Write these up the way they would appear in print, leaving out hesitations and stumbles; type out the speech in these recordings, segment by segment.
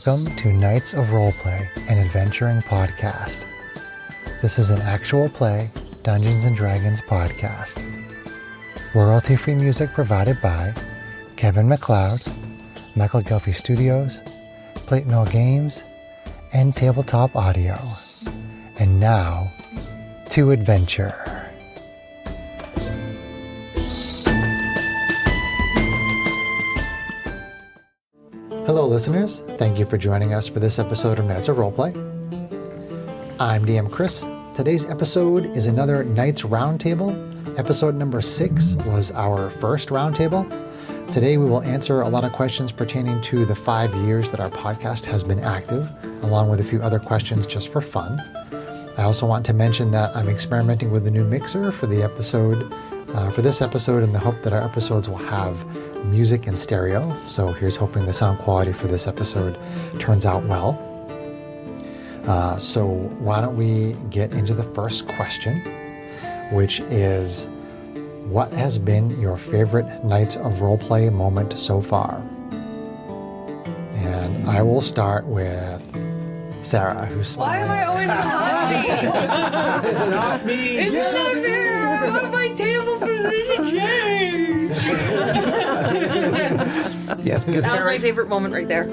Welcome to Knights of Roleplay, an adventuring podcast. This is an actual play Dungeons & Dragons podcast. Royalty-free music provided by Kevin MacLeod, Michael Gelfie Studios, Plate Mill Games, and Tabletop Audio. And now, to adventure. Hello listeners, thank you for joining us for this episode of Knights of Roleplay. I'm DM Chris. Today's episode is another Knights Roundtable. Episode number 6 was our first roundtable. Today we will answer a lot of questions pertaining to the 5 years that our podcast has been active, along with a few other questions just for fun. I also want to mention that I'm experimenting with a new mixer for the episode, for this episode, in the hope that our episodes will have music in stereo. So here's hoping the sound quality for this episode turns out well. So why don't we get into the first question, which is, what has been your favorite Knights of Roleplay moment so far? And I will start with Sarah, who's smiling. Why am I always the hot seat? It's not me. It's not fair. How my table position changed? Yes, because That was Sarah, my favorite moment right there.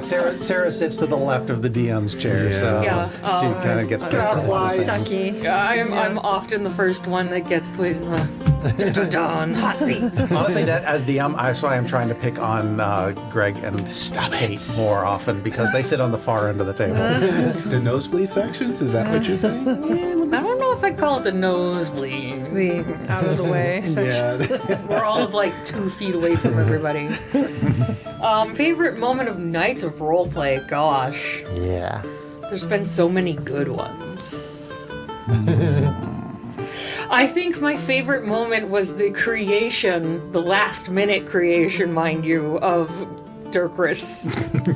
Sarah sits to the left of the DM's chair, so Yeah. she kind of gets picked for a lot of things. Stucky. I'm often the first one that gets put in the dun-dun-dun hot seat. Honestly, that as DM, that's why I'm trying to pick on Greg and Kate more often, because they sit on the far end of the table. The nosebleed sections? Is that what you're saying? I don't know if I'd call it the nosebleed. The out of the way section. Yeah. We're all of like 2 feet away from everybody. Favorite moment of Knights of Roleplay? Gosh, Yeah. there's been so many good ones. I think my favorite moment was the creation, the last minute creation, mind you, of Dirkris,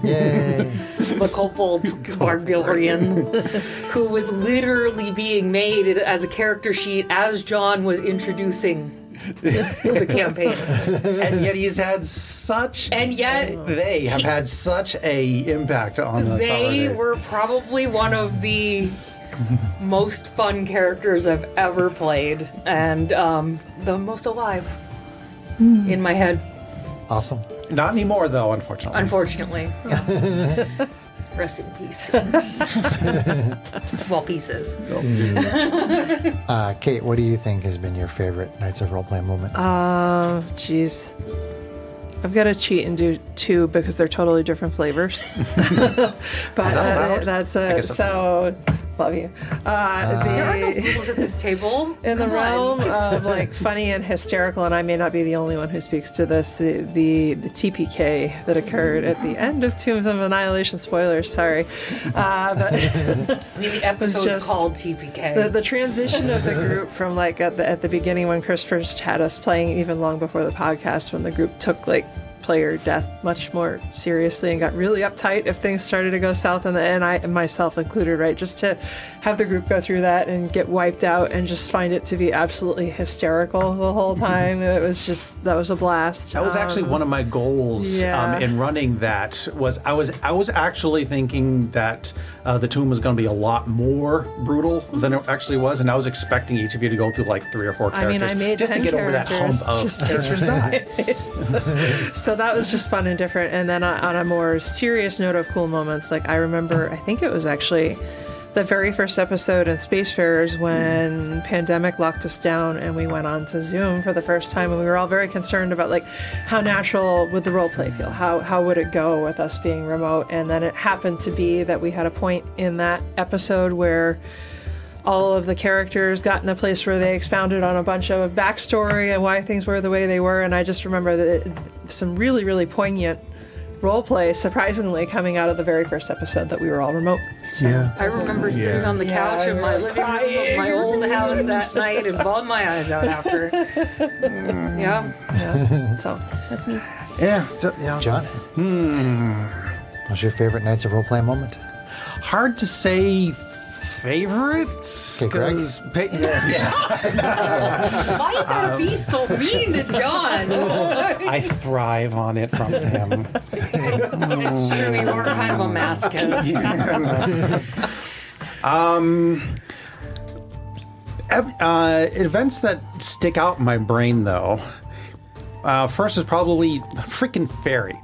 Yay. the kobold barbarian, who was literally being made as a character sheet as John was introducing the campaign. And yet he's had such... And yet They have had such a impact on us they already. were probably one of the most fun characters I've ever played, and the most alive in my head, Awesome. Not anymore, though, unfortunately. unfortunately. Rest in peace. Well, pieces. Kate, what do you think has been your favorite Knights of Roleplay moment? Geez. I've got to cheat and do 2 because they're totally different flavors. But that allowed? that's I guess so. Love you. There are no rules at this table. In the Come on. realm of like funny and hysterical, and I may not be the only one who speaks to this, the TPK that occurred at the end of Tombs of Annihilation. Spoilers, sorry. But I mean, the episode's just called TPK. the transition of the group from like at the beginning when Chris first had us playing, even long before the podcast, when the group took like player death much more seriously and got really uptight if things started to go south, and I myself included, right, just to have the group go through that and get wiped out and just find it to be absolutely hysterical the whole time. It was just, that was a blast. That was actually one of my goals yeah. in running that. Was I was actually thinking that the tomb was going to be a lot more brutal than it actually was, and I was expecting each of you to go through like 3 or 4 characters. I mean, I made just 10 to get over that hump characters of just to- characters die. So that was just fun and different. And then on a more serious note of cool moments, like I remember, I think it was actually the very first episode in Spacefarers when pandemic locked us down and we went on to Zoom for the first time, and we were all very concerned about like how natural would the role play feel, how would it go with us being remote. And then it happened to be that we had a point in that episode where all of the characters got in a place where they expounded on a bunch of backstory and why things were the way they were. And I just remember that some really, really poignant role play, surprisingly, coming out of the very first episode that we were all remote. So, Yeah. I remember sitting on the couch in my living room of my old house that night and bawling my eyes out after. Yeah. so that's me. Yeah. So, yeah. John? What's your favorite Knights of Roleplay moment? Hard to say favorites. Okay, Greg? 'cause yeah. Why you gotta be so mean to John? I thrive on it from him. It's true, you are kind of a masochist. Events that stick out in my brain, though. First is probably the freaking fairy.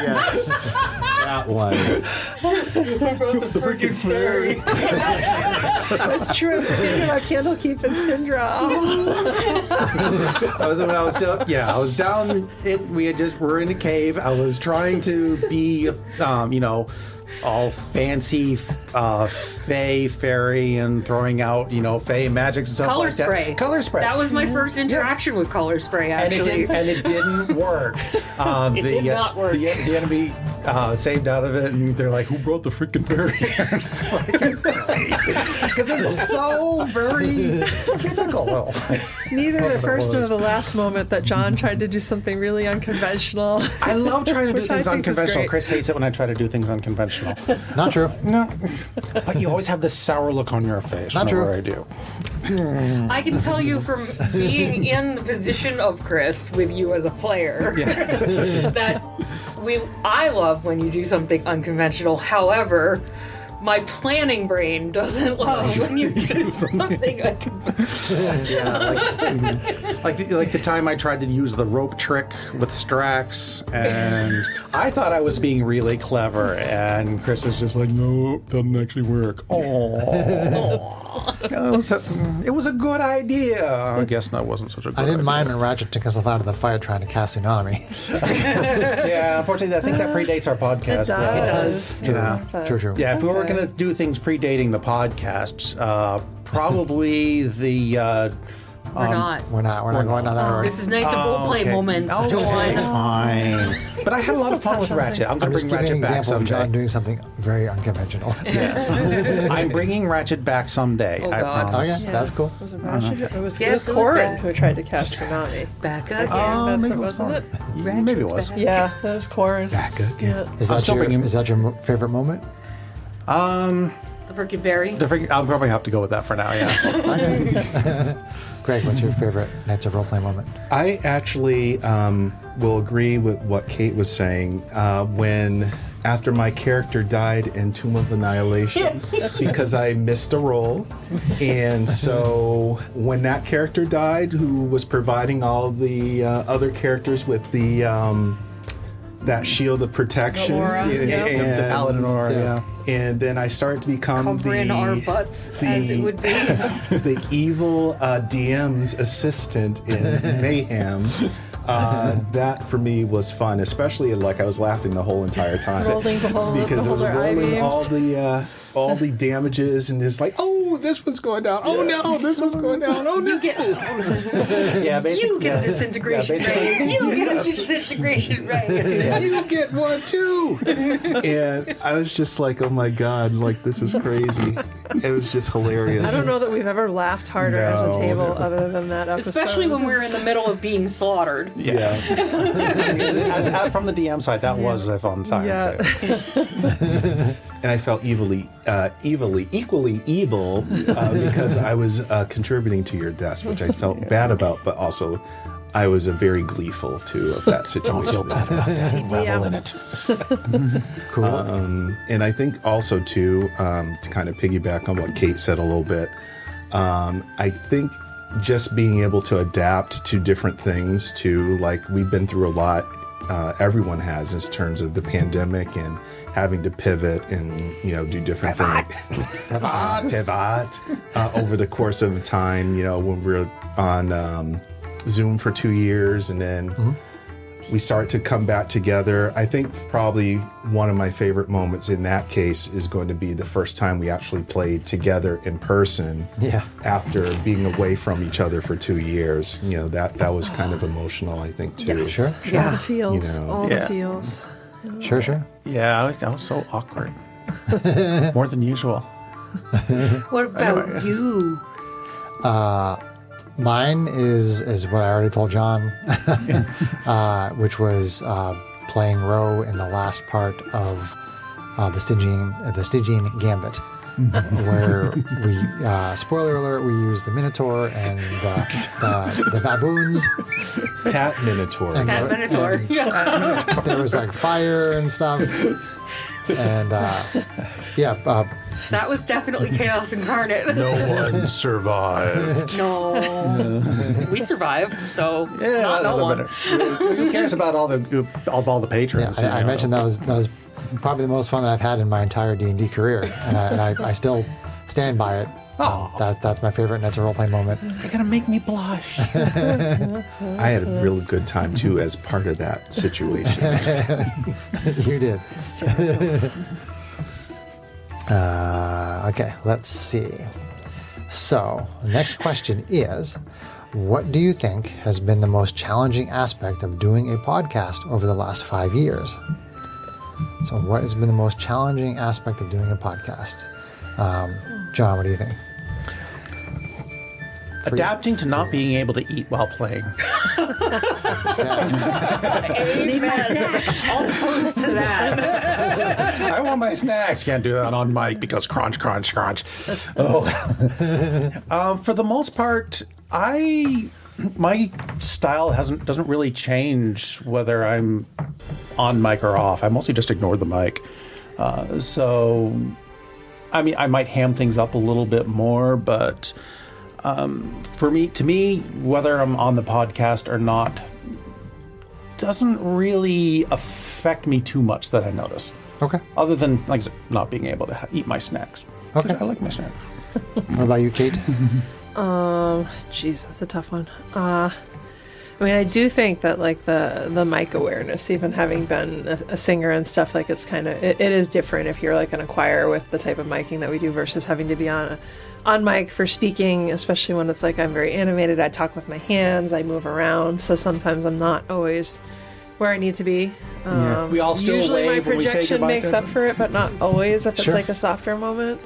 Yes, that one. About the freaking fairy. That's true. I'm forgetting about Candlekeep syndrome. I was down. We're in a cave. I was trying to be, all fancy, fey fairy and throwing out, fey magics and stuff Color like spray. that. Color spray. That was my first interaction with color spray, and actually. it didn't work. It did not work. The enemy saved out of it, and they're like, "Who brought the freaking fairy?" Because it's so very typical. Neither the first nor the last moment that John tried to do something really unconventional. I love trying to do Which I things think is unconventional. great. Chris hates it when I try to do things unconventional. Not true. No, but you always have this sour look on your face Not whenever true. I do. I can tell you from being in the position of Chris with you as a player that I love when you do something unconventional. However, my planning brain doesn't love when you do something unconventional. Like the time I tried to use the rope trick with Strax, and I thought I was being really clever, and Chris is just like, "No, it doesn't actually work." Oh, it was a good idea. I guess that wasn't such a good I didn't idea. mind when Ratchet took himself out of the fire trying to cast Tsunami. Yeah, unfortunately, I think that predates our podcast. It does. Yeah. True. Yeah, if we were Okay. going to do things predating the podcast, probably the... We're not. We're not going down that road. This is Knights of Roleplay okay. moments, Okay, John. fine. But I had a lot of fun with Ratchet. I'm I'm going to just bring giving an Ratchet back example of John someday. doing something very unconventional. Yes. I'm bringing Ratchet back someday, Oh, I God. promise. Okay, that's cool. Was it Ratchet? It was Yes, it was Corin back. who tried to cast Tsunami. Back again. That's it, wasn't it? Maybe it was. Yeah, that was Corin. Back again. Yeah. Is I'm that still bringing- your favorite moment? The freaking berry. I'll probably have to go with that for now, yeah. Greg, what's your favorite Knights of Roleplay moment? I actually will agree with what Kate was saying when after my character died in Tomb of Annihilation because I missed a roll. And so when that character died, who was providing all the other characters with the that shield of protection. The aura, yep. The Paladin aura, yeah. yeah. And then I started to become Covering our butts, as it would be. the evil DM's assistant in Mayhem. That for me was fun, especially like I was laughing the whole entire time Rolling because it was their eye rolling beams. all the damages and it's like, oh, this was going down. Oh no, this was going down. Oh no. You get Yeah, basically. you get a disintegration ray. You get a disintegration ray. You get one too. And I was just like, oh my god, like this is crazy. It was just hilarious. I don't know that we've ever laughed harder as a No. table other than that episode. Especially when we're in the middle of being slaughtered. Yeah. From the DM side, that was a fun time, Yeah. too. And I felt equally evil because I was contributing to your death, which I felt bad about, but also I was very gleeful too of that situation. Don't feel bad about that. Revel in it. Cool. And I think also too, to kind of piggyback on what Kate said a little bit, I think just being able to adapt to different things too, like we've been through a lot, everyone has in terms of the pandemic and having to pivot and, do different things. Pivot. Over the course of time, when we're on Zoom for 2 years and then we start to come back together. I think probably one of my favorite moments in that case is going to be the first time we actually played together in person. Yeah. After being away from each other for 2 years. That was kind of emotional, I think, too. Yes. Sure. All the feels. All Yeah. the feels. Sure. Yeah, I was so awkward. More than usual. What about you? Mine is what I already told John, which was playing Ro in the last part of the Stygian Gambit. where we, spoiler alert, we use the Minotaur and the baboons. Cat Minotaur. And Cat Minotaur. Yeah. there was like fire and stuff. And That was definitely chaos incarnate. No one survived. No. We survived, so Yeah, not no that one. doesn't matter. Who cares about all the patrons? I mentioned that was probably the most fun that I've had in my entire D&D career, and I still stand by it. Oh. That's my favorite Nets of Roleplay moment. You're gonna make me blush. I had a real good time too as part of that situation. You did. Okay, let's see. So, the next question is, what do you think has been the most challenging aspect of doing a podcast over the last 5 years? So, what has been the most challenging aspect of doing a podcast? John, what do you think? Adapting to not being able to eat while playing. Need my snacks. I'll toast to that. I want my snacks. Can't do that on mic because crunch, crunch, crunch. Oh. For the most part, my style doesn't really change whether I'm on mic or off. I mostly just ignore the mic. So, I mean, I might ham things up a little bit more, but to me, whether I'm on the podcast or not doesn't really affect me too much that I notice. Okay. Other than, like I said, not being able to eat my snacks. Okay. I like my snacks. What about you, Kate? Geez, that's a tough one. I mean, I do think that like the mic awareness, even having been a singer and stuff, like it's kind of it is different if you're like an choir with the type of miking that we do versus having to be on mic for speaking, especially when it's like I'm very animated. I talk with my hands, I move around, so sometimes I'm not always where I need to be. We all still usually wave my when we say projection goodbye makes to up for it, but not always if it's Sure. like a softer moment.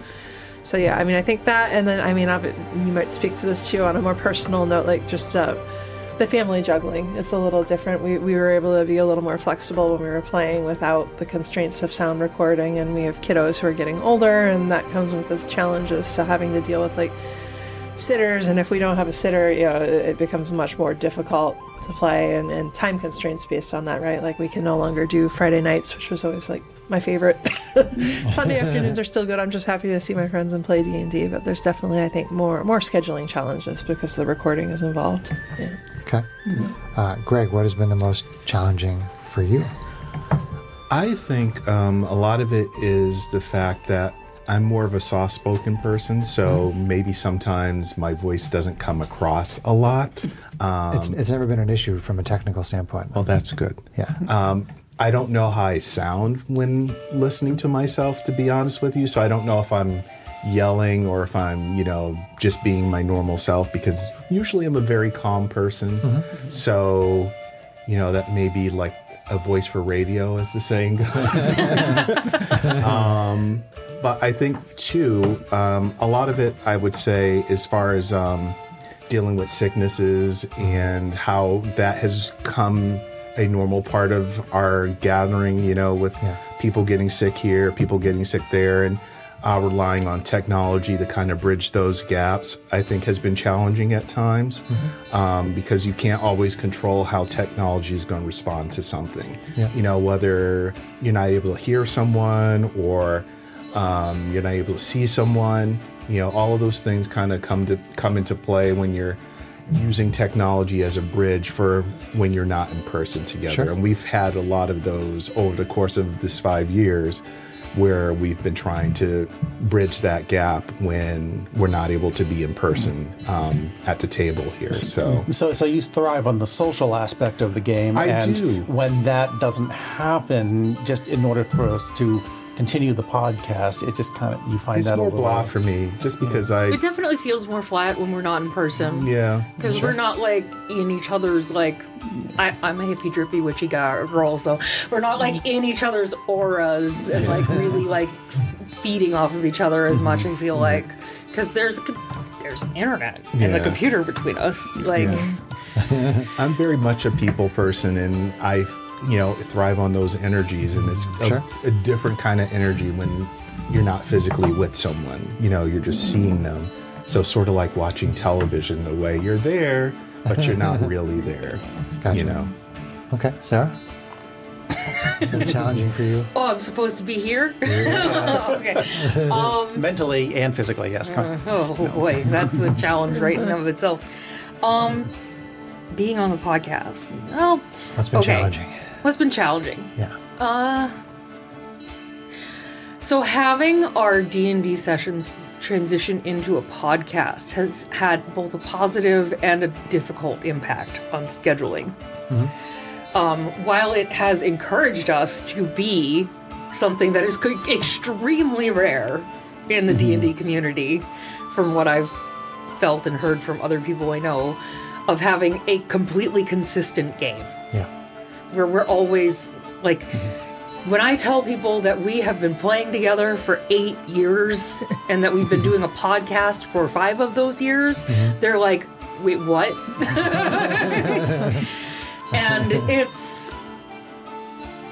So yeah, I mean, I think that, and then I mean, you might speak to this too on a more personal note, like just the family juggling. It's a little different. We were able to be a little more flexible when we were playing without the constraints of sound recording, and we have kiddos who are getting older, and that comes with its challenges. So having to deal with like sitters, and if we don't have a sitter, you know, it becomes much more difficult to play, and time constraints based on that, right? Like we can no longer do Friday nights, which was always like my favorite. Sunday afternoons are still good. I'm just happy to see my friends and play D&D, but there's definitely, I think, more scheduling challenges because the recording is involved. Yeah. Okay. Greg, what has been the most challenging for you? I think a lot of it is the fact that I'm more of a soft-spoken person, so maybe sometimes my voice doesn't come across a lot. It's never been an issue from a technical standpoint. Well, that's good. Yeah. I don't know how I sound when listening to myself, to be honest with you, so I don't know if I'm yelling or if I'm, just being my normal self, because usually I'm a very calm person. So, that may be like a voice for radio, as the saying goes. But I think, too, a lot of it, I would say, as far as dealing with sicknesses and how that has come a normal part of our gathering, with people getting sick here, people getting sick there, and relying on technology to kind of bridge those gaps, I think has been challenging at times, because you can't always control how technology is going to respond to something. Yeah. Whether you're not able to hear someone or you're not able to see someone, all of those things kind of come into play when you're using technology as a bridge for when you're not in person together. Sure. And we've had a lot of those over the course of this 5 years where we've been trying to bridge that gap when we're not able to be in person at the table here. So you thrive on the social aspect of the game. I and do. When that doesn't happen, just in order for us to continue the podcast, it just kind of, you find it's that more a little blah for me, just because It definitely feels more flat when we're not in person. yeah. Because we're not like in each other's like. I'm a hippie drippy witchy girl, so we're not like in each other's auras and like really like feeding off of each other as much. I feel like because there's internet and the computer between us. Like I'm very much a people person, and I thrive on those energies, and it's a different kind of energy when you're not physically with someone. You're just seeing them. So sort of like watching television, the way you're there, but you're not really there. Gotcha. Okay, Sarah? It's been challenging for you. Oh, I'm supposed to be here? Okay. Mentally and physically, yes. Oh boy, that's a challenge right in and of itself. Being on the podcast. Well, What's been challenging? What's been challenging? Yeah. So having our D&D sessions transition into a podcast has had both a positive and a difficult impact on scheduling. While it has encouraged us to be something that is extremely rare in the D&D community, from what I've felt and heard from other people I know, of having a completely consistent game. Yeah. Where we're always, like, when I tell people that we have been playing together for 8 years and that we've been doing a podcast for 5 of those years, they're like, wait, what? And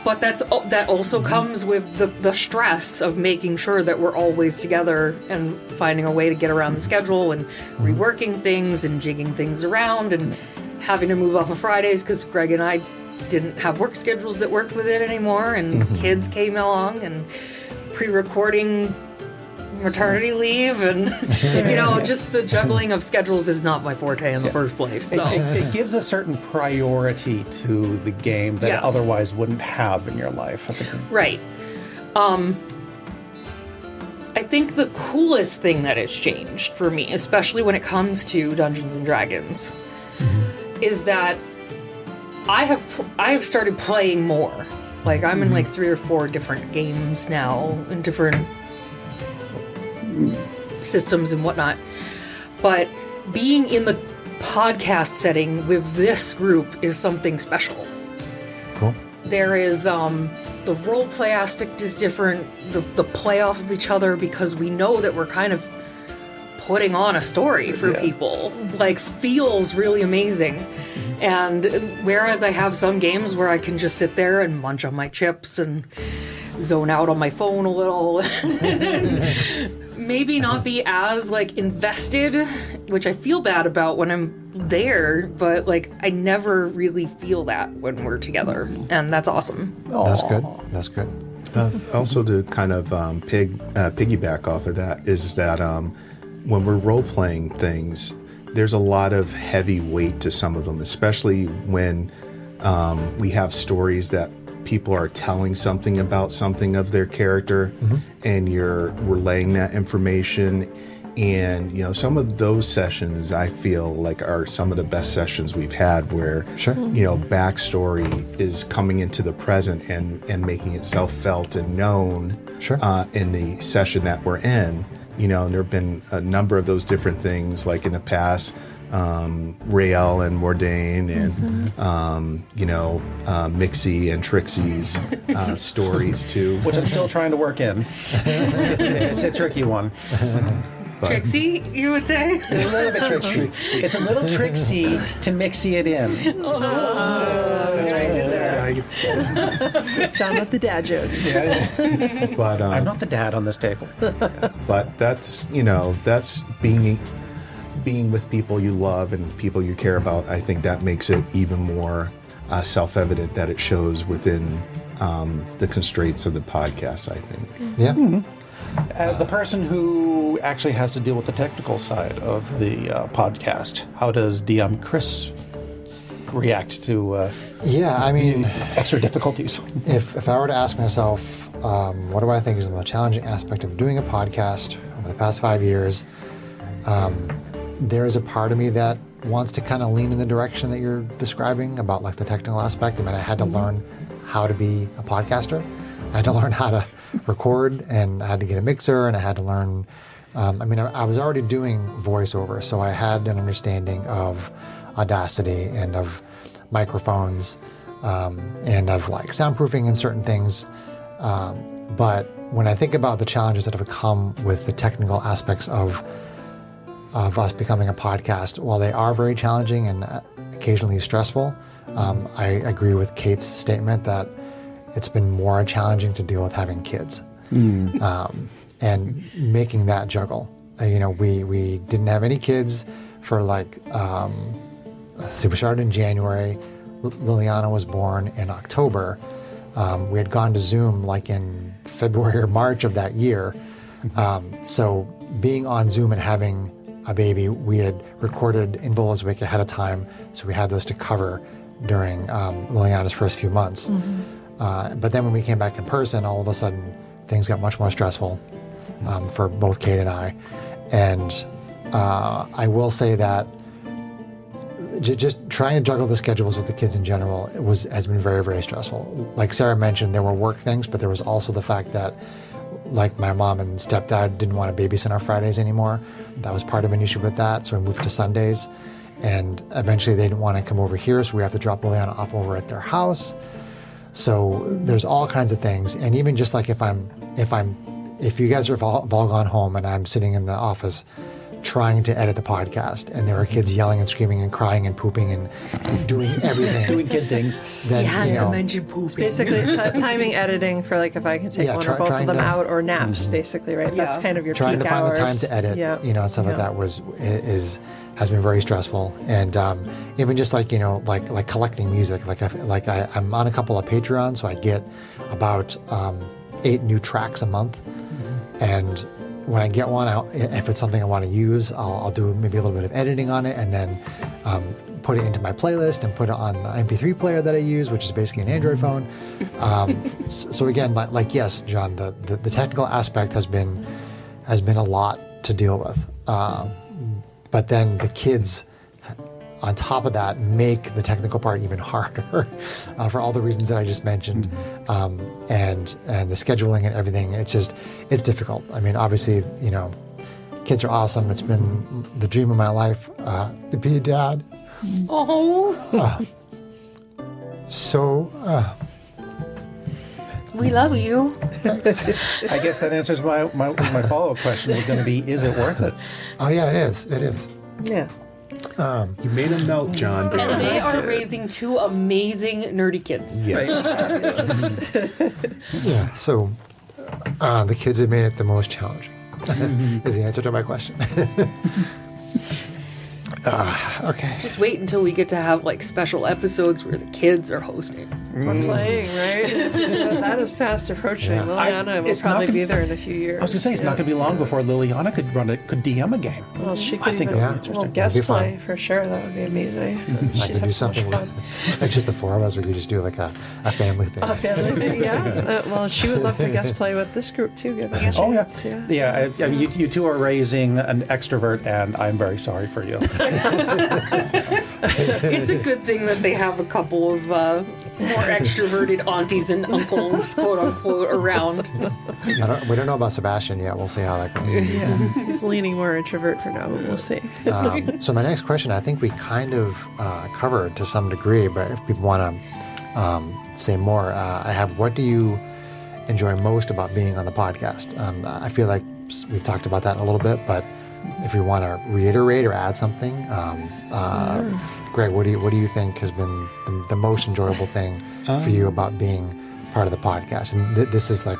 but that also comes with the stress of making sure that we're always together and finding a way to get around the schedule and reworking things and jigging things around and having to move off of Fridays because Greg and I didn't have work schedules that worked with it anymore, and kids came along, and pre-recording maternity leave, and just the juggling of schedules is not my forte in the first place. So it gives a certain priority to the game that it otherwise wouldn't have in your life. Right. I think the coolest thing that has changed for me, especially when it comes to Dungeons and Dragons, is that I have started playing more. Like, I'm in like 3 or 4 different games now in different systems and whatnot. But being in the podcast setting with this group is something special. Cool. There is the role play aspect is different, the play off of each other, because we know that we're kind of putting on a story for people, like, feels really amazing. And whereas I have some games where I can just sit there and munch on my chips and zone out on my phone a little, maybe not be as, like, invested, which I feel bad about when I'm there, but, like, I never really feel that when we're together, and that's awesome. That's good. That's good. Also, to kind of piggyback off of that, is that when we're role-playing things, there's a lot of heavy weight to some of them, especially when we have stories that people are telling something about something of their character, and you're relaying that information. And, some of those sessions I feel like are some of the best sessions we've had, where, backstory is coming into the present and making itself felt and known in the session that we're in. And there have been a number of those different things, like in the past, Rael and Mordain and, Mixie and Trixie's stories too. Which I'm still trying to work in. It's a tricky one. Trixie, you would say? A little bit tricksy. It's a little tricksy to mixie it in. Sean with the dad jokes. But I'm not the dad on this table. But that's that's being with people you love and people you care about. I think that makes it even more self-evident that it shows within the constraints of the podcast, I think. Yeah. As the person who actually has to deal with the technical side of the podcast, how does DM Chris react to extra difficulties? If I were to ask myself, what do I think is the most challenging aspect of doing a podcast over the past 5 years, there is a part of me that wants to kind of lean in the direction that you're describing about, like, the technical aspect. I mean, I had to learn how to be a podcaster. I had to learn how to record, and I had to get a mixer, and I had to learn, I was already doing voiceover, so I had an understanding of Audacity and of microphones, and of, like, soundproofing and certain things. But when I think about the challenges that have come with the technical aspects of us becoming a podcast, while they are very challenging and occasionally stressful, I agree with Kate's statement that it's been more challenging to deal with having kids and making that juggle. We didn't have any kids for let's see, we started in January. Liliana was born in October. We had gone to Zoom like in February or March of that year. So being on Zoom and having a baby, we had recorded in Vola's Week ahead of time, so we had those to cover during Liliana's first few months. But then when we came back in person, all of a sudden things got much more stressful for both Kate and I. And I will say that just trying to juggle the schedules with the kids in general has been very, very stressful. Like Sarah mentioned, there were work things, but there was also the fact that like my mom and stepdad didn't want to babysit on Fridays anymore. That was part of an issue with that, so we moved to Sundays. And eventually they didn't want to come over here, so we have to drop Liliana off over at their house. So there's all kinds of things. And even just like if you guys have all gone home and I'm sitting in the office trying to edit the podcast and there are kids yelling and screaming and crying and pooping and doing everything. Doing kid things. Then, He has to mention pooping. Basically, timing editing for like if I can take one or both of them out, or naps, basically, right? That's kind of your trying peak to find hours. the time to edit, and stuff like that has been very stressful. And even just like collecting music, I'm on a couple of Patreons, so I get about 8 new tracks a month. And when I get one, if it's something I want to use, I'll do maybe a little bit of editing on it and then put it into my playlist and put it on the MP3 player that I use, which is basically an Android phone. So again, yes, John, the technical aspect has been a lot to deal with. But then the kids, on top of that, make the technical part even harder for all the reasons that I just mentioned. And the scheduling and everything, it's difficult. I mean, obviously, kids are awesome. It's been the dream of my life to be a dad. Oh, we love you. I guess that answers my follow-up question was going to be, is it worth it? Oh yeah, it is. It is. Yeah. You made them melt, John. And they are raising 2 amazing nerdy kids. Yes. Yeah. So the kids have made it the most challenging. Is the answer to my question. Okay. Just wait until we get to have like special episodes where the kids are hosting. We're playing, right? That is fast approaching. Yeah. Liliana will it's not probably gonna- be there in a few years. I was going to say, it's not going to be long before Liliana could DM a game. Well, she could I think even, that'd be interesting. guest That'd be fun. play for sure. That would be amazing. I She'd could do have so much something fun. like just the 4 of us. We could just do like a family thing. A family thing, yeah. Well, she would love to guest play with this group too, given a Oh, yeah. chance. Yeah. Yeah, I mean, you two are raising an extrovert, and I'm very sorry for you. It's a good thing that they have a couple of more extroverted aunties and uncles, quote unquote, around. We don't know about Sebastian yet. We'll see how that goes. Yeah, he's leaning more introvert for now, but we'll see. So my next question, I think we kind of covered to some degree, but if people want to say more, I have, what do you enjoy most about being on the podcast? I feel like we've talked about that a little bit, but if you want to reiterate or add something, Greg, what do you think has been the most enjoyable thing for you about being part of the podcast? And this is like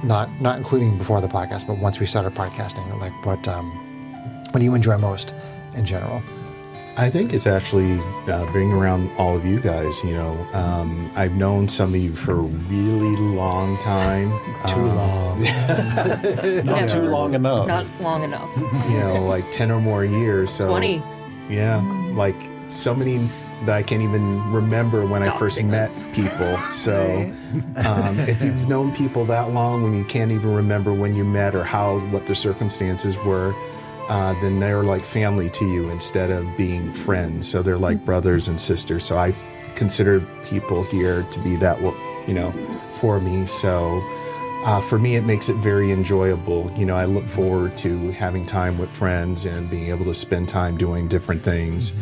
not including before the podcast, but once we started podcasting, like what do you enjoy most in general? I think it's actually being around all of you guys. I've known some of you for a really long time. Too long. Not too long enough. Not long enough. Like 10 or more years. So 20. Yeah, like so many that I can't even remember when I first Doxing met us. people. So if you've known people that long when you can't even remember when you met or what the circumstances were, then they're like family to you instead of being friends. So they're like brothers and sisters. So I consider people here to be that, for me. So for me, it makes it very enjoyable. I look forward to having time with friends and being able to spend time doing different things.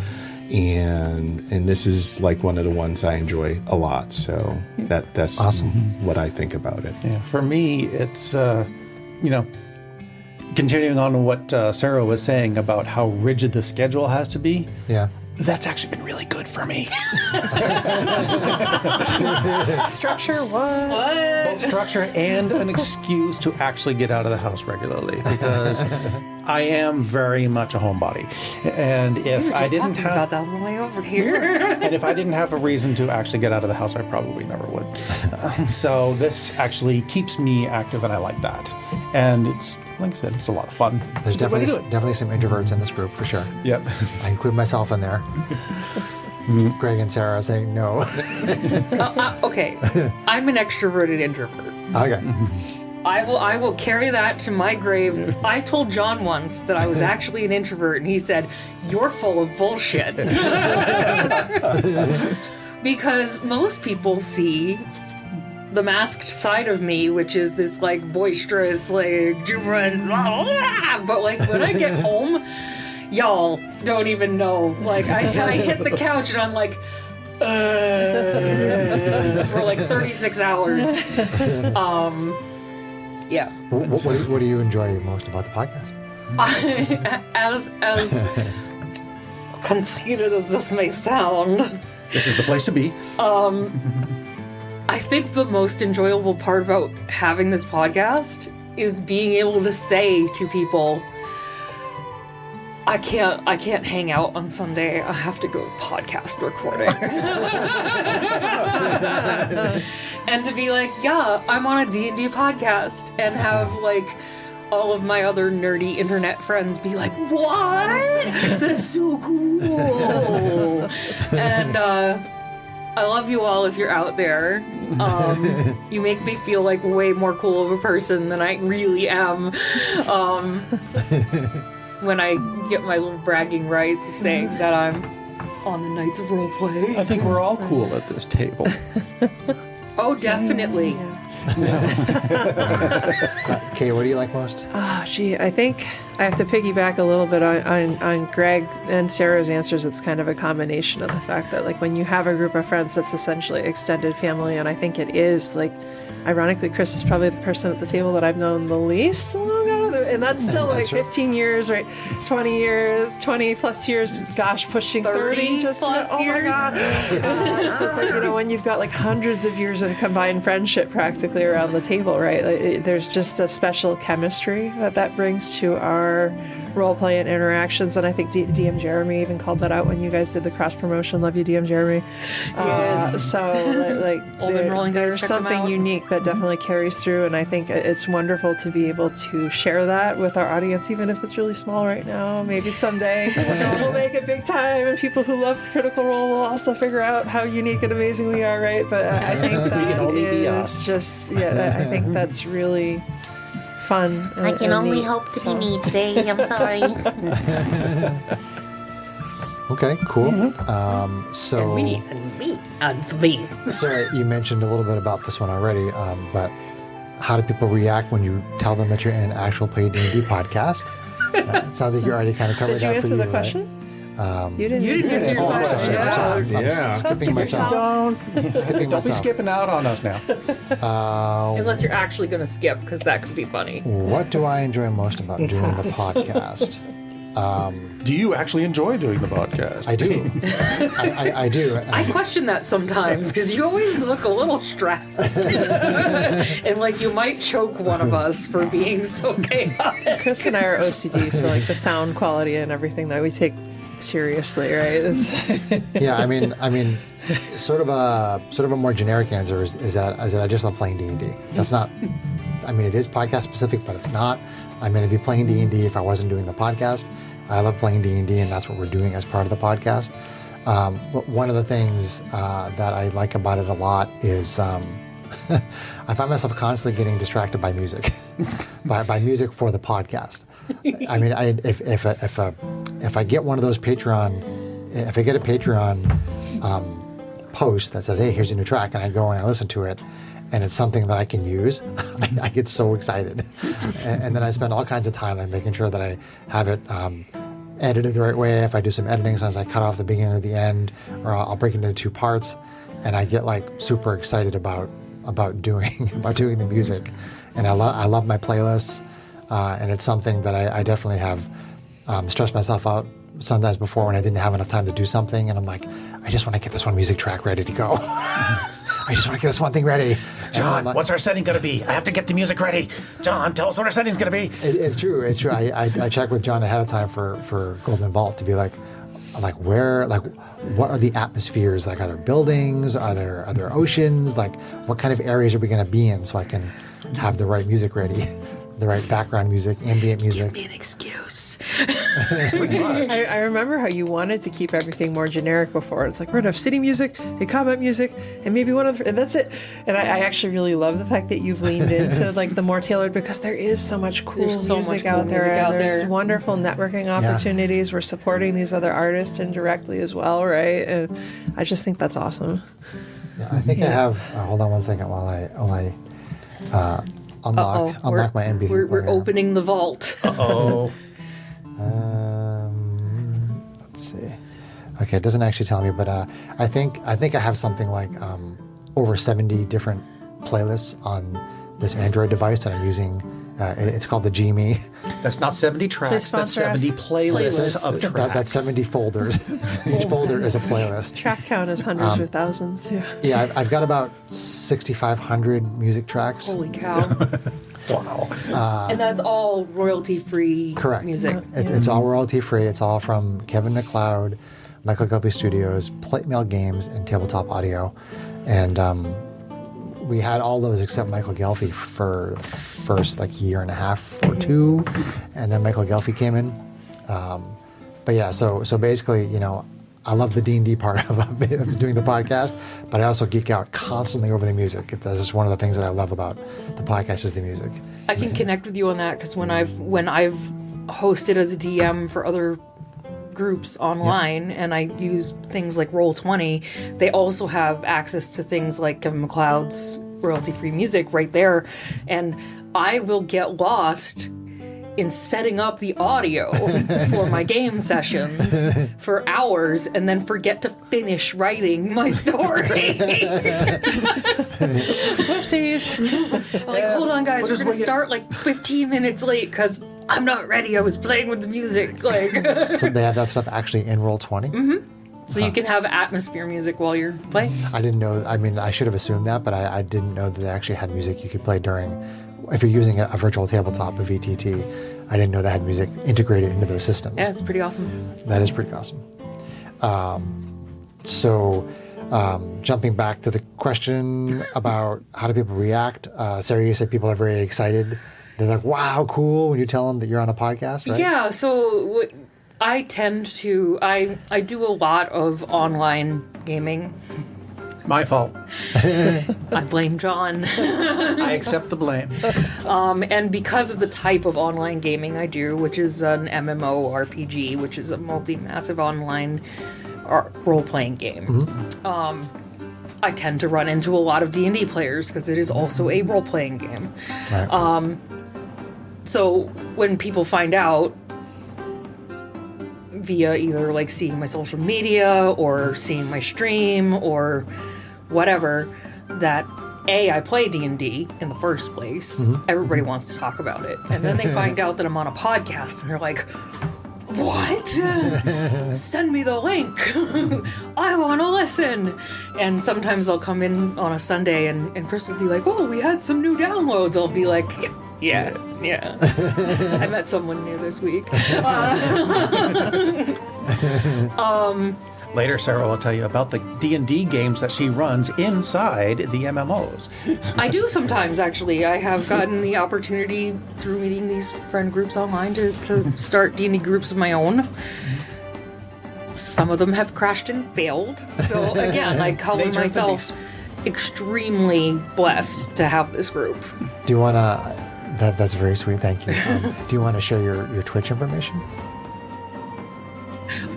And this is like one of the ones I enjoy a lot. So that's awesome. What I think about it. Yeah, for me, it's, continuing on what Sarah was saying about how rigid the schedule has to be. Yeah. that's actually been really good for me. Structure what? Both structure and an excuse to actually get out of the house regularly, because I am very much a homebody. And if I didn't talking about that on the way over here. and if I didn't have a reason to actually get out of the house, I probably never would. So this actually keeps me active, and I like that. And it's, like I said, it's a lot of fun. There's It's a good way to do it. definitely some introverts in this group for sure. Yep. I include myself in there. Greg and Sarah are saying no. Okay, I'm an extroverted introvert. Okay. I will carry that to my grave. I told John once that I was actually an introvert, and he said, "You're full of bullshit." Because most people see the masked side of me, which is this like boisterous, like exuberant, blah, blah, but like when I get home, y'all don't even know. Like I hit the couch and I'm like, for like 36 hours. Yeah. What do you enjoy most about the podcast? As conceited as this may sound, This is the place to be. I think the most enjoyable part about having this podcast is being able to say to people, I can't hang out on Sunday. I have to go podcast recording. And to be like, yeah, I'm on a D&D podcast, and have like all of my other nerdy internet friends be like, what? That's so cool. And I love you all if you're out there. You make me feel like way more cool of a person than I really am. When I get my little bragging rights of saying that I'm on the Knights of Roleplay. I think we're all cool at this table. Oh, definitely. Kay, what do you like most? Oh, gee, I think I have to piggyback a little bit on Greg and Sarah's answers. It's kind of a combination of the fact that, like, when you have a group of friends that's essentially extended family, and I think it is, like, ironically, Chris is probably the person at the table that I've known the least long out of and that's still like 15 years, right? 20 years, 20 plus years, gosh, pushing 30 just plus oh years. my God. So it's like, you know, when you've got like hundreds of years of combined friendship practically around the table, right? Like, there's just a special chemistry that brings to our role play and interactions, and I think DM Jeremy even called that out when you guys did the cross promotion. Love you, DM Jeremy. Yes. So like there's something unique that definitely carries through, and I think it's wonderful to be able to share that with our audience, even if it's really small right now. Maybe someday we'll make it big time, and people who love Critical Role will also figure out how unique and amazing we are, right? But I think that is just, I think that's really fun. I can only hope to be me today. I'm sorry. Okay, cool. So, and me. Sarah, you mentioned a little bit about this one already, but how do people react when you tell them that you're in an actual Play D&D podcast? It sounds like you already kind of covered Did you that answer for you, the question? Right? You didn't answer your I'm question. sorry. I'm sorry. I'm Yeah. skipping myself. Skipping Don't be myself. skipping out on us now. Unless you're actually going to skip, because that could be funny. What do I enjoy most about doing the podcast? Do you actually enjoy doing the podcast? I do. I do. I question that sometimes, because you always look a little stressed. And like you might choke one of us for being so chaotic. Chris and I are OCD, so like the sound quality and everything that we take seriously, right? Yeah, I mean, sort of a more generic answer is that I just love playing D&D. That's not. I mean, it is podcast specific, but it's not. I'm going to be playing D&D if I wasn't doing the podcast. I love playing D&D, and that's what we're doing as part of the podcast. But one of the things that I like about it a lot is I find myself constantly getting distracted by music, by music for the podcast. I mean, if I get one of those if I get a Patreon post that says, "Hey, here's a new track," and I go and I listen to it, and it's something that I can use, I get so excited. And then I spend all kinds of time like making sure that I have it edited the right way. If I do some editing, sometimes I cut off the beginning or the end, or I'll break it into two parts, and I get like super excited about doing the music. And I love my playlists, and it's something that I definitely have stressed myself out sometimes before when I didn't have enough time to do something, and I'm like, I just want to get this one music track ready to go. I just want to get this one thing ready. John, what's our setting going to be? I have to get the music ready. John, tell us what our setting's going to be. It's true. It's true. I check with John ahead of time for Golden Vault to be like where, like, what are the atmospheres? Like, are there buildings? Are there oceans? Like, what kind of areas are we going to be in so I can have the right music ready? The right background music, ambient music. Give me an excuse. Pretty much. I remember how you wanted to keep everything more generic before. It's like, we're going to have city music and combat music and maybe one other, and that's it. And I actually really love the fact that you've leaned into like the more tailored, because there is so much cool music out there. And there's wonderful networking opportunities. We're supporting these other artists indirectly as well, right? And I just think that's awesome. Yeah, I think I have. Hold on one second while I unlock my MP3 We're player. opening the vault. Oh. Let's see. Okay, it doesn't actually tell me, but I think I have something like over 70 different playlists on this Android device that I'm using. It's called the Gme. That's not 70 tracks. That's sponsor us. 70 playlists of tracks. That's 70 folders. Each folder is a playlist. Track count is hundreds or thousands. Yeah. Yeah, I've got about 6,500 music tracks. Holy cow. Wow. And that's all royalty-free Correct. music. It's all royalty free. It's all from Kevin MacLeod, Michael Guppy Studios, Plate Mail Games, and Tabletop Audio. And we had all those except Michael Gelfi for the first like year and a half or two, and then Michael Gelfi came in. But yeah, so basically, you know, I love the D&D part of doing the podcast, but I also geek out constantly over the music. That's just one of the things that I love about the podcast is the music. I can connect with you on that because when I've hosted as a DM for other groups online, and I use things like Roll20, they also have access to things like Kevin MacLeod's royalty-free music right there, and I will get lost in setting up the audio for my game sessions for hours and then forget to finish writing my story. Whoopsies. Like, hold on, guys, we're going to start like 15 minutes late because I'm not ready. I was playing with the music. Like, So they have that stuff actually in Roll20? Mm-hmm. so you can have atmosphere music while you're playing. I didn't know. I mean, I should have assumed that, but I didn't know that they actually had music you could play during. If you're using a virtual tabletop, a VTT, I didn't know they had music integrated into those systems. Yeah, it's pretty awesome. That is pretty awesome. Jumping back to the question about how do people react, Sarah, you said people are very excited. They're like, wow, cool, when you tell them that you're on a podcast, right? Yeah, so I tend to, I do a lot of online gaming. My fault. I blame John. I accept the blame. And because of the type of online gaming I do, which is an MMORPG, which is a massive online role-playing game, I tend to run into a lot of D&D players because it is also a role-playing game. Right. So when people find out via either like seeing my social media or seeing my stream or whatever, that I play D&D in the first place, everybody wants to talk about it. And then they find out that I'm on a podcast and they're like, what? Send me the link. I want to listen. And sometimes I'll come in on a Sunday and Chris will be like, oh, we had some new downloads. I'll be like, yeah. I met someone new this week. Later, Sarah will tell you about the D&D games that she runs inside the MMOs. I do sometimes, actually. I have gotten the opportunity through meeting these friend groups online to start D&D groups of my own. Some of them have crashed and failed. So again, I call Nature of the myself beast. extremely blessed to have this group. Do you want to... That's very sweet, thank you. Do you want to share your Twitch information?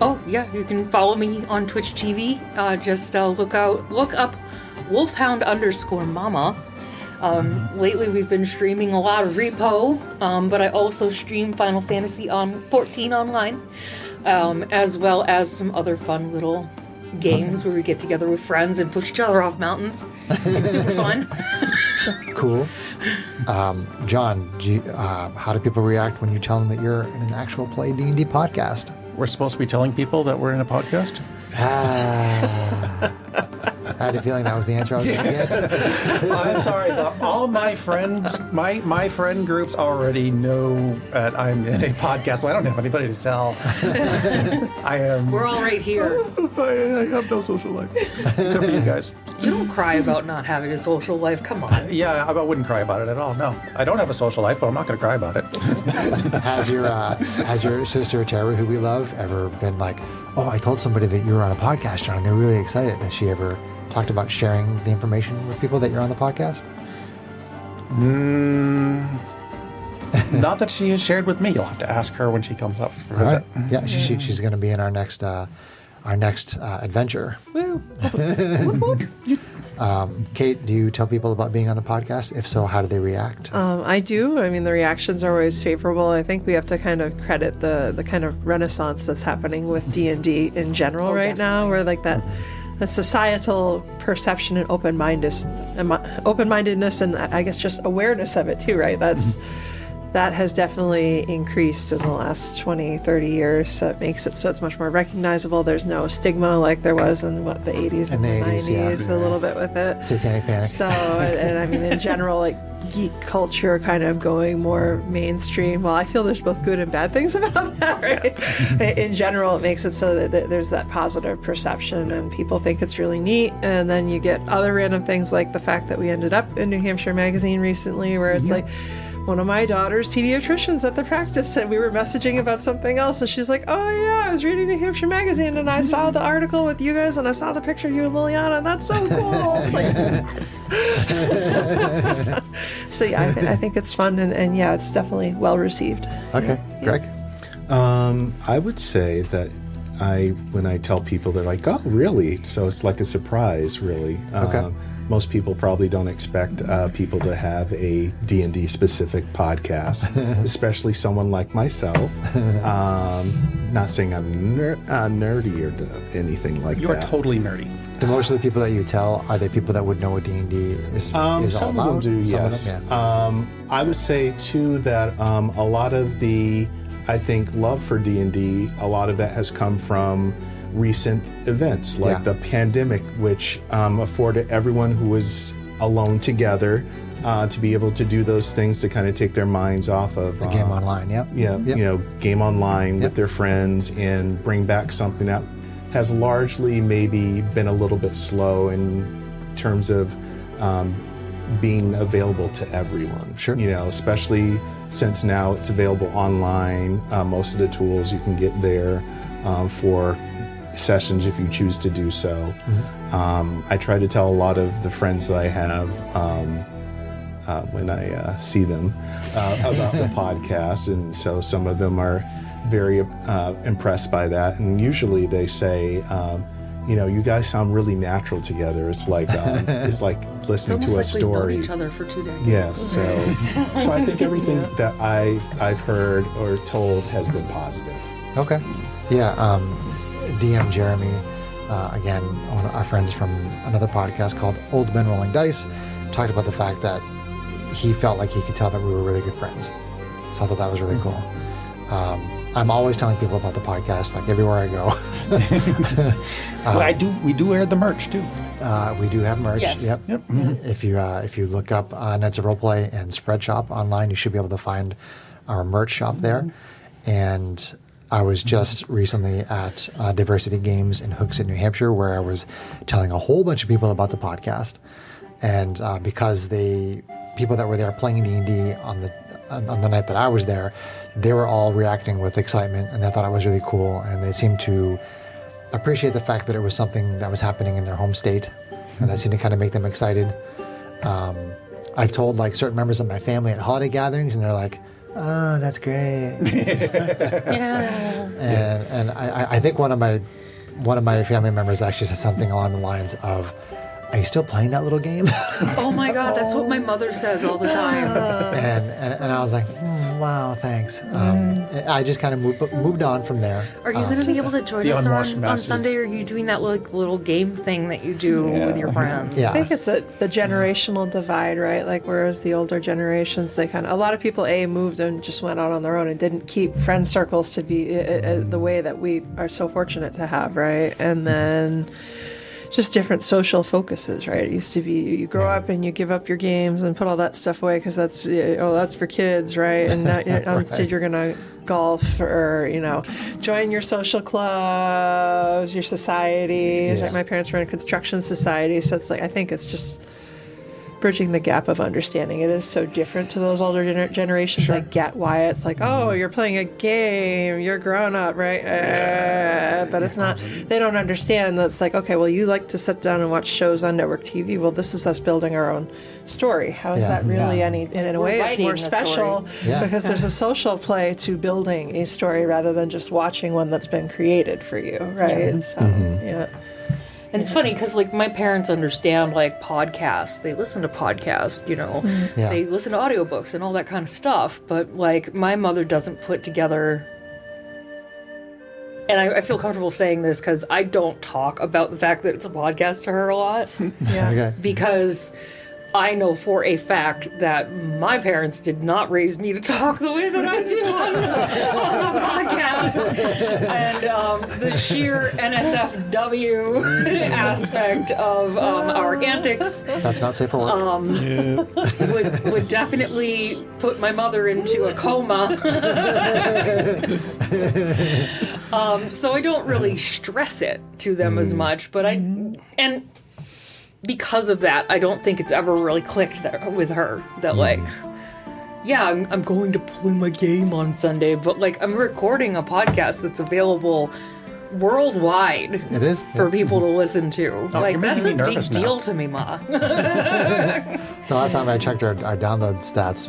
Oh, yeah, you can follow me on Twitch TV. Just look up Wolfhound_Mama. Lately, we've been streaming a lot of Repo, but I also stream Final Fantasy XIV online, as well as some other fun little games where we get together with friends and push each other off mountains. It's super fun. Cool. John, how do people react when you tell them that you're in an actual play D&D podcast? we're supposed to be telling people that we're in a podcast? I had a feeling that was the answer I was going to guess. I'm sorry, but all my friends, my friend groups already know that I'm in a podcast, so I don't have anybody to tell. We're all right here. I have no social life, except for you guys. You don't cry about not having a social life. Come on. Yeah, I wouldn't cry about it at all. No, I don't have a social life, but I'm not going to cry about it. Has your sister Tara, who we love, ever been like, oh, I told somebody that you were on a podcast, John, and they're really excited? Has she ever talked about sharing the information with people that you're on the podcast? Not that she has shared with me. You'll have to ask her when she comes up for All visit. right. Yeah, she's going to be in our next adventure. Woo. Kate, do you tell people about being on the podcast? If so, how do they react? I do. I mean, the reactions are always favorable. I think we have to kind of credit the kind of renaissance that's happening with D&D in general right now, where like that societal perception and open-mindedness, and I guess just awareness of it too, right? That has definitely increased in the last 20, 30 years. So it makes it so it's much more recognizable. There's no stigma like there was in the 80s and the 90s, a little bit with it. Satanic Panic. So, and I mean, in general, like geek culture kind of going more mainstream. Well, I feel there's both good and bad things about that, right? In general, it makes it so that there's that positive perception and people think it's really neat. And then you get other random things like the fact that we ended up in New Hampshire Magazine recently, where it's like, one of my daughter's pediatricians at the practice said we were messaging about something else, and she's like, oh yeah, I was reading New Hampshire Magazine and I saw the article with you guys and I saw the picture of you and Liliana, and that's so cool. It's like, yes. So yeah, I think it's fun, and yeah, it's definitely well received. Okay, Greg? I would say that when I tell people, they're like, oh, really? So it's like a surprise, really. Okay. Most people probably don't expect people to have a D&D specific podcast, especially someone like myself. Not saying I'm nerdy or anything like that. You are totally nerdy. Do most of the people that you tell, are they people that would know what D&D is all some about? of them do, Some yes. of them, yeah. I would say, too, that a lot of the, I think, love for D&D, a lot of that has come from recent events like the pandemic, which afforded everyone who was alone together to be able to do those things to kind of take their minds off of It's a game online, you know, game online with their friends and bring back something that has largely maybe been a little bit slow in terms of being available to everyone. Sure. You know, especially since now it's available online. Most of the tools you can get there for sessions if you choose to do so. I try to tell a lot of the friends that I have when I see them about the podcast, and so some of them are very impressed by that, and usually they say, you know, you guys sound really natural together. It's like listening to a story. We've known each other for 2 decades. Yes, so I think everything that I've heard or told has been positive. Okay. Yeah. DM Jeremy, again, one of our friends from another podcast called Old Men Rolling Dice, talked about the fact that he felt like he could tell that we were really good friends. So I thought that was really cool. I'm always telling people about the podcast, like everywhere I go. We do wear the merch too. We do have merch. Yes. Yep. If you look up Nights of Roleplay and Spreadshop online, you should be able to find our merch shop there. And I was just recently at Diversity Games in Hooksett, New Hampshire, where I was telling a whole bunch of people about the podcast. And because the people that were there playing D&D on the night that I was there, they were all reacting with excitement, and they thought it was really cool. And they seemed to appreciate the fact that it was something that was happening in their home state, and that seemed to kind of make them excited. I've told like certain members of my family at holiday gatherings, and they're like, "Oh, that's great." And I think one of my family members actually said something along the lines of, are you still playing that little game? Oh my God, that's what my mother says all the time. and I was like, wow, thanks. I just kind of moved on from there. Are you going to be able to join the us unwashed on masters. Sunday? Or are you doing that like little game thing that you do with your friends? Yeah. I think it's the generational divide, right? Like, whereas the older generations, a lot of people moved and just went out on their own and didn't keep friend circles to be the way that we are so fortunate to have, right? And then just different social focuses, right? It used to be you grow up and you give up your games and put all that stuff away because that's for kids, right? And now instead you're gonna golf or join your social clubs, your societies. Yeah. Like my parents were in construction societies, so it's like I think it's just bridging the gap of understanding. It is so different to those older generations. I get why it's like, oh, you're playing a game, you're grown up, right? But it's not. They don't understand that it's like, okay, well, you like to sit down and watch shows on network TV. Well, this is us building our own story. How is that really any? And in a way, it's more writing the special Yeah. because there's a social play to building a story rather than just watching one that's been created for you, right? So, yeah. And it's funny because, like, my parents understand, like, podcasts. They listen to podcasts, Yeah. They listen to audiobooks and all that kind of stuff. But, like, my mother doesn't put together... And I feel comfortable saying this because I don't talk about the fact that it's a podcast to her a lot. Yeah. Okay. Because I know for a fact that my parents did not raise me to talk the way that I do on the podcast. And the sheer NSFW aspect of our antics That's not safe for work. would definitely put my mother into a coma. So I don't really stress it to them as much, but and because of that, I don't think it's ever really clicked with her that like, yeah, I'm going to play my game on Sunday, but like I'm recording a podcast that's available worldwide It is. for people to listen to. Like you're that's making a me big nervous now. deal to me, Ma. The last time I checked our download stats,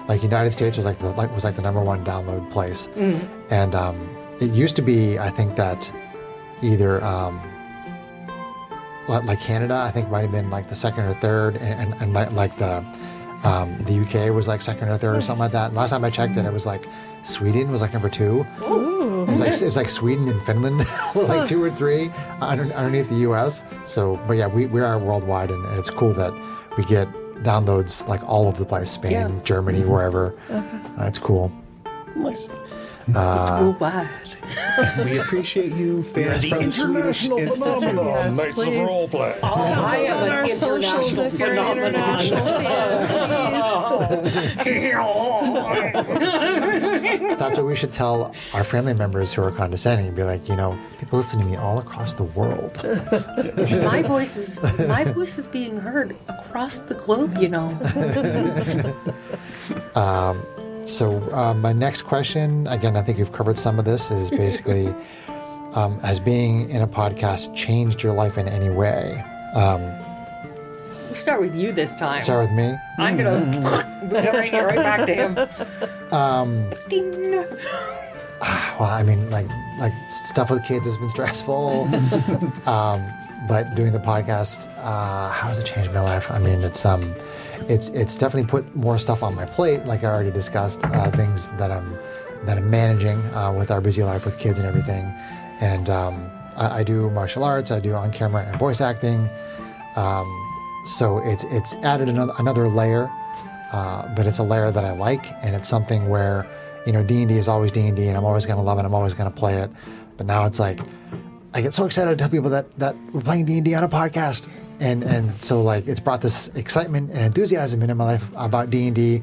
like United States was like the number one download place, and it used to be, I think, that either like Canada, I think might have been like the second or third, and like the UK was like second or third or something like that. And last time I checked it was like Sweden was like number 2. It's like Sweden and Finland were like 2 or 3 underneath the US. So, but yeah, we are worldwide, and it's cool that we get downloads like all over the place, Spain, Germany, wherever. It's cool. Nice. It's worldwide. We appreciate you, fans from the Swedish Institute. Yes, Knights please. of Roleplay. I am on an our socials international if you're an phenomenon. international fan, That's what we should tell our family members who are condescending. Be like, people listen to me all across the world. My voice is being heard across the globe, So my next question, again, I think we've covered some of this, is basically, has being in a podcast changed your life in any way? We'll start with you this time. Start with me. I'm gonna bring it right back to him. Ding. Well, I mean, like stuff with kids has been stressful, but doing the podcast, how has it changed my life? I mean, it's definitely put more stuff on my plate, like I already discussed, things that I'm managing with our busy life with kids and everything, and I do martial arts, I do on camera and voice acting, so it's added another layer, but it's a layer that I like, and it's something where D&D is always D&D, and I'm always going to love it, I'm always going to play it, but now it's like I get so excited to tell people that we're playing D&D on a podcast. And so like it's brought this excitement and enthusiasm into my life about D&D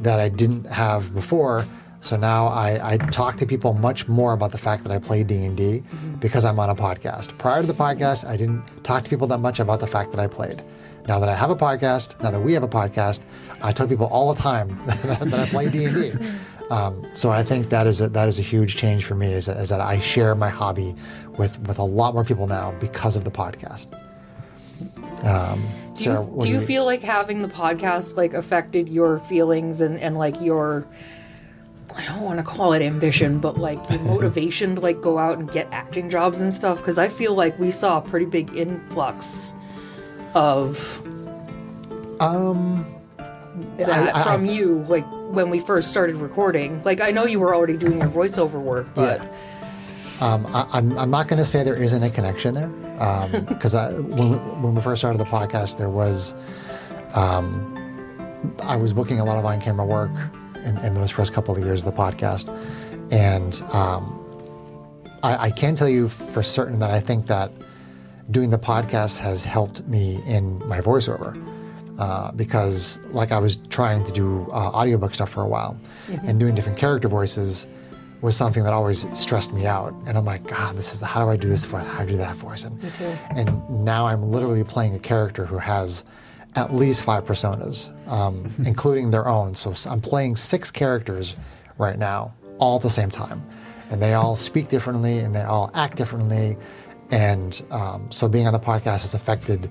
that I didn't have before. So now I talk to people much more about the fact that I play D&D because I'm on a podcast. Prior to the podcast, I didn't talk to people that much about the fact that I played. Now that I have a podcast, now that we have a podcast, I tell people all the time that I play D&D. So I think that is a huge change for me is that I share my hobby with a lot more people now because of the podcast. Sarah, Do you feel like having the podcast like affected your feelings and like your, I don't want to call it ambition, but like your motivation to like go out and get acting jobs and stuff? Because I feel like we saw a pretty big influx of that from you, like when we first started recording? Like, I know you were already doing your voiceover work, but I'm not going to say there isn't a connection there, because when we first started the podcast, there was I was booking a lot of on-camera work in those first couple of years of the podcast, and I can tell you for certain that I think that doing the podcast has helped me in my voiceover, because like I was trying to do audiobook stuff for a while, and doing different character voices was something that always stressed me out. And I'm like, God, how do I do this voice? How do I do that voice? Me too. And now I'm literally playing a character who has at least 5 personas, including their own. So I'm playing 6 characters right now, all at the same time. And they all speak differently and they all act differently. And so being on the podcast has affected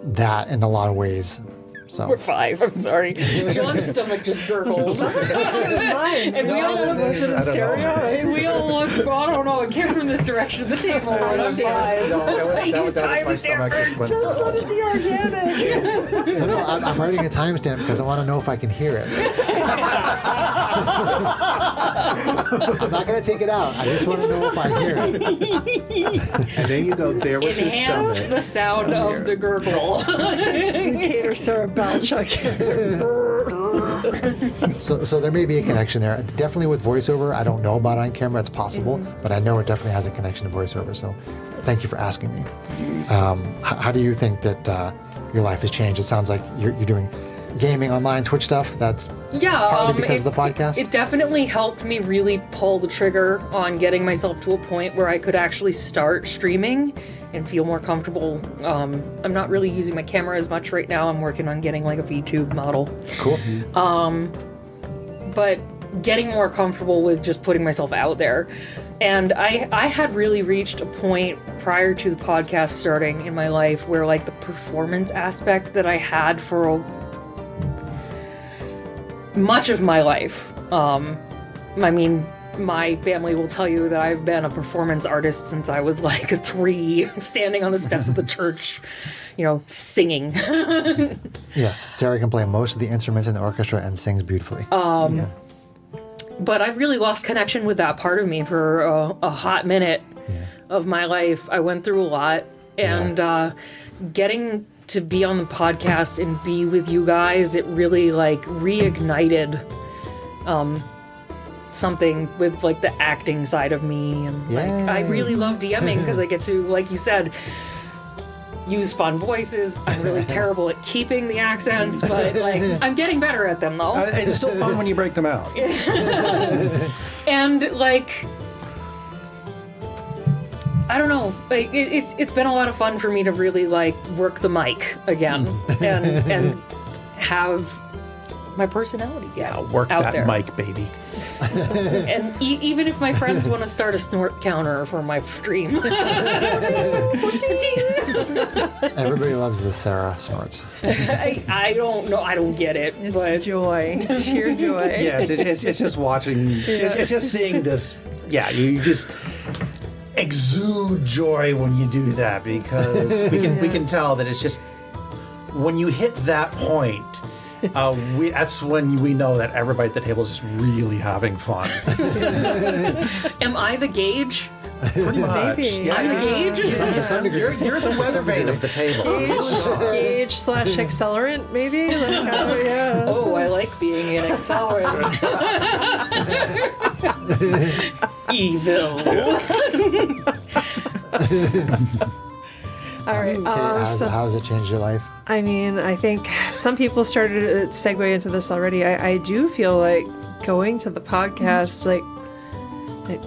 that in a lot of ways. So we're 5. I'm sorry. John's stomach just gurgled. And we all look. Was it in stereo? And we all look. I don't know. It came from this direction of the table. And I'm 5. That was my stomach just went. Just let it be organic. No, I'm writing a timestamp because I want to know if I can hear it. I'm not going to take it out. I just want to know if I hear it. And there you go. There was his Enhance stomach. the sound of the gurgle. Cater Sarah Balchuk. So there may be a connection there. Definitely with voiceover. I don't know about on camera. It's possible, but I know it definitely has a connection to voiceover. So thank you for asking me. How do you think that your life has changed? It sounds like you're doing gaming online, Twitch stuff. That's partly because of the podcast. It definitely helped me really pull the trigger on getting myself to a point where I could actually start streaming and feel more comfortable. I'm not really using my camera as much right now. I'm working on getting like a VTube model. Cool. But getting more comfortable with just putting myself out there. And I had really reached a point prior to the podcast starting in my life where like the performance aspect that I had for much of my life. I mean, my family will tell you that I've been a performance artist since I was like 3, standing on the steps of the church, singing. Yes, Sarah can play most of the instruments in the orchestra and sings beautifully. But I really lost connection with that part of me for a hot minute of my life. I went through a lot, and getting to be on the podcast and be with you guys, it really like reignited something with like the acting side of me, and like I really love DMing because I get to, like you said, use fun voices. I'm really terrible at keeping the accents, but like I'm getting better at them though. It's still fun when you break them out. And like, I don't know, like it's been a lot of fun for me to really like work the mic again and have my personality Work out that there. mic, baby. And even if my friends want to start a snort counter for my stream. Everybody loves the Sarah snorts. I don't know, I don't get it. It's but joy, sheer joy. Yes, it's just watching. It's just seeing this. Yeah, you just exude joy when you do that, because we can tell that it's just when you hit that point. That's when we know that everybody at the table is just really having fun. am I the gauge? Pretty much. Maybe. Yeah, I'm the gauge? To some degree. You're the weather vane of the table. Gauge / accelerant, maybe? Like, Oh, I like being an accelerant. Evil. All right. Okay, how has it changed your life? I mean, I think some people started to segue into this already. I do feel like going to the podcast, like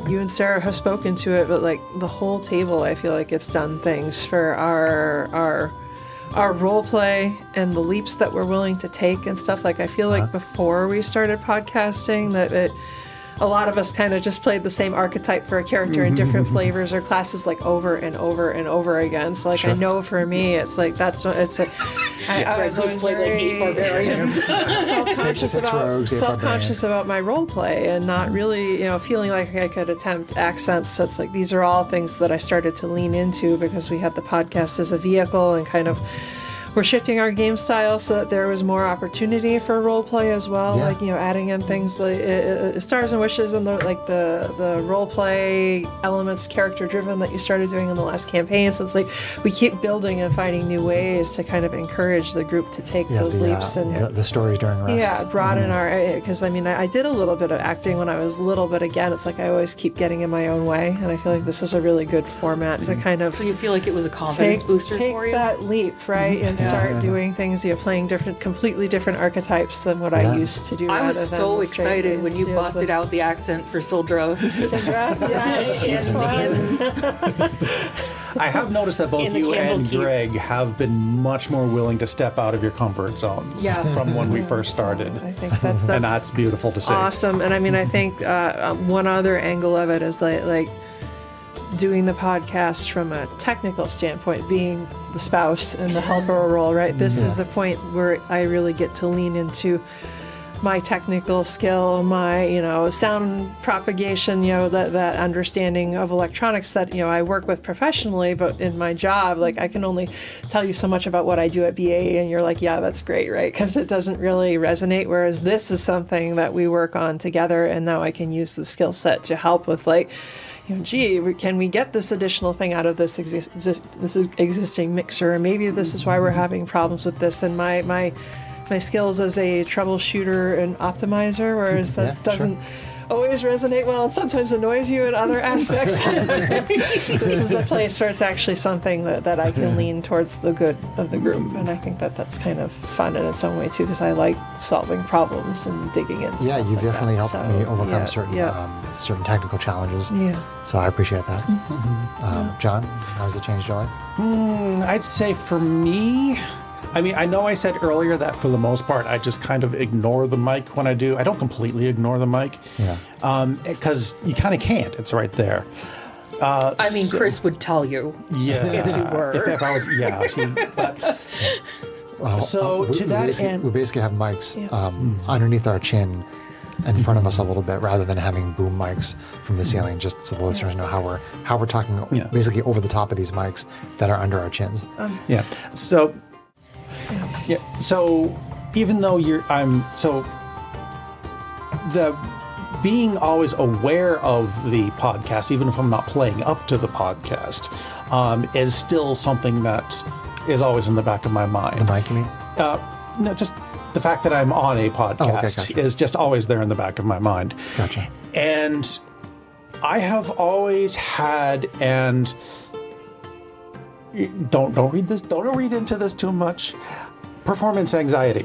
you and Sarah have spoken to it, but like the whole table, I feel like it's done things for our role play and the leaps that we're willing to take and stuff. Like I feel like before we started podcasting, that a lot of us kind of just played the same archetype for a character in different flavors or classes, like over and over and over again. So like I know for me, it's like that's what it's. I was always played like 8 barbarians. self-conscious about my role play and not really, feeling like I could attempt accents. So it's like these are all things that I started to lean into because we had the podcast as a vehicle and kind of we're shifting our game style so that there was more opportunity for role play as well. Yeah. Like, adding in things like Stars and Wishes and the role play elements, character driven, that you started doing in the last campaign. So it's like we keep building and finding new ways to kind of encourage the group to take those leaps and the stories during rests. yeah, broaden our, because I did a little bit of acting when I was little, but again, it's like I always keep getting in my own way, and I feel like this is a really good format to kind of So you feel like it was a confidence booster take for you? that leap, right, and start doing things, playing completely different archetypes than what I used to do. I was rather than so the straight excited when you laced, busted out the accent for Sildra. I have noticed that both In the you Candle and Keep. Greg have been much more willing to step out of your comfort zones from when we first started. I think that's And that's beautiful to see. awesome. And I mean, I think one other angle of it is like doing the podcast from a technical standpoint, being the spouse and the helper role, right? This is the point where I really get to lean into my technical skill, my, sound propagation, that understanding of electronics that, I work with professionally, but in my job, like, I can only tell you so much about what I do at BA, and you're like, yeah, that's great, right? Because it doesn't really resonate, whereas this is something that we work on together, and now I can use the skill set to help with, like, can we get this additional thing out of this existing mixer? And maybe this is why we're having problems with this. And my skills as a troubleshooter and optimizer, whereas that doesn't always resonate well and sometimes annoys you in other aspects. This is a place where it's actually something that I can lean towards the good of the group. And I think that's kind of fun in its own way, too, because I like solving problems and digging in. Yeah, you've definitely helped me overcome certain certain technical challenges. Yeah. So I appreciate that. John, how's it changed your life? I'd say for me, I mean, I know I said earlier that for the most part, I just kind of ignore the mic when I do. I don't completely ignore the mic. Yeah. Because you kind of can't. It's right there. I mean, Chris would tell you. Yeah. If you were. If I was, yeah. But, Well, so to that end, we basically have mics underneath our chin in front of us a little bit, rather than having boom mics from the ceiling, just so the listeners know how we're talking basically over the top of these mics that are under our chins. yeah. So, yeah. So even though the being always aware of the podcast, even if I'm not playing up to the podcast, is still something that is always in the back of my mind. The mic, you mean? No, just the fact that I'm on a podcast gotcha. is just always there in the back of my mind. Gotcha. And I have always had, and don't read into this too much, performance anxiety.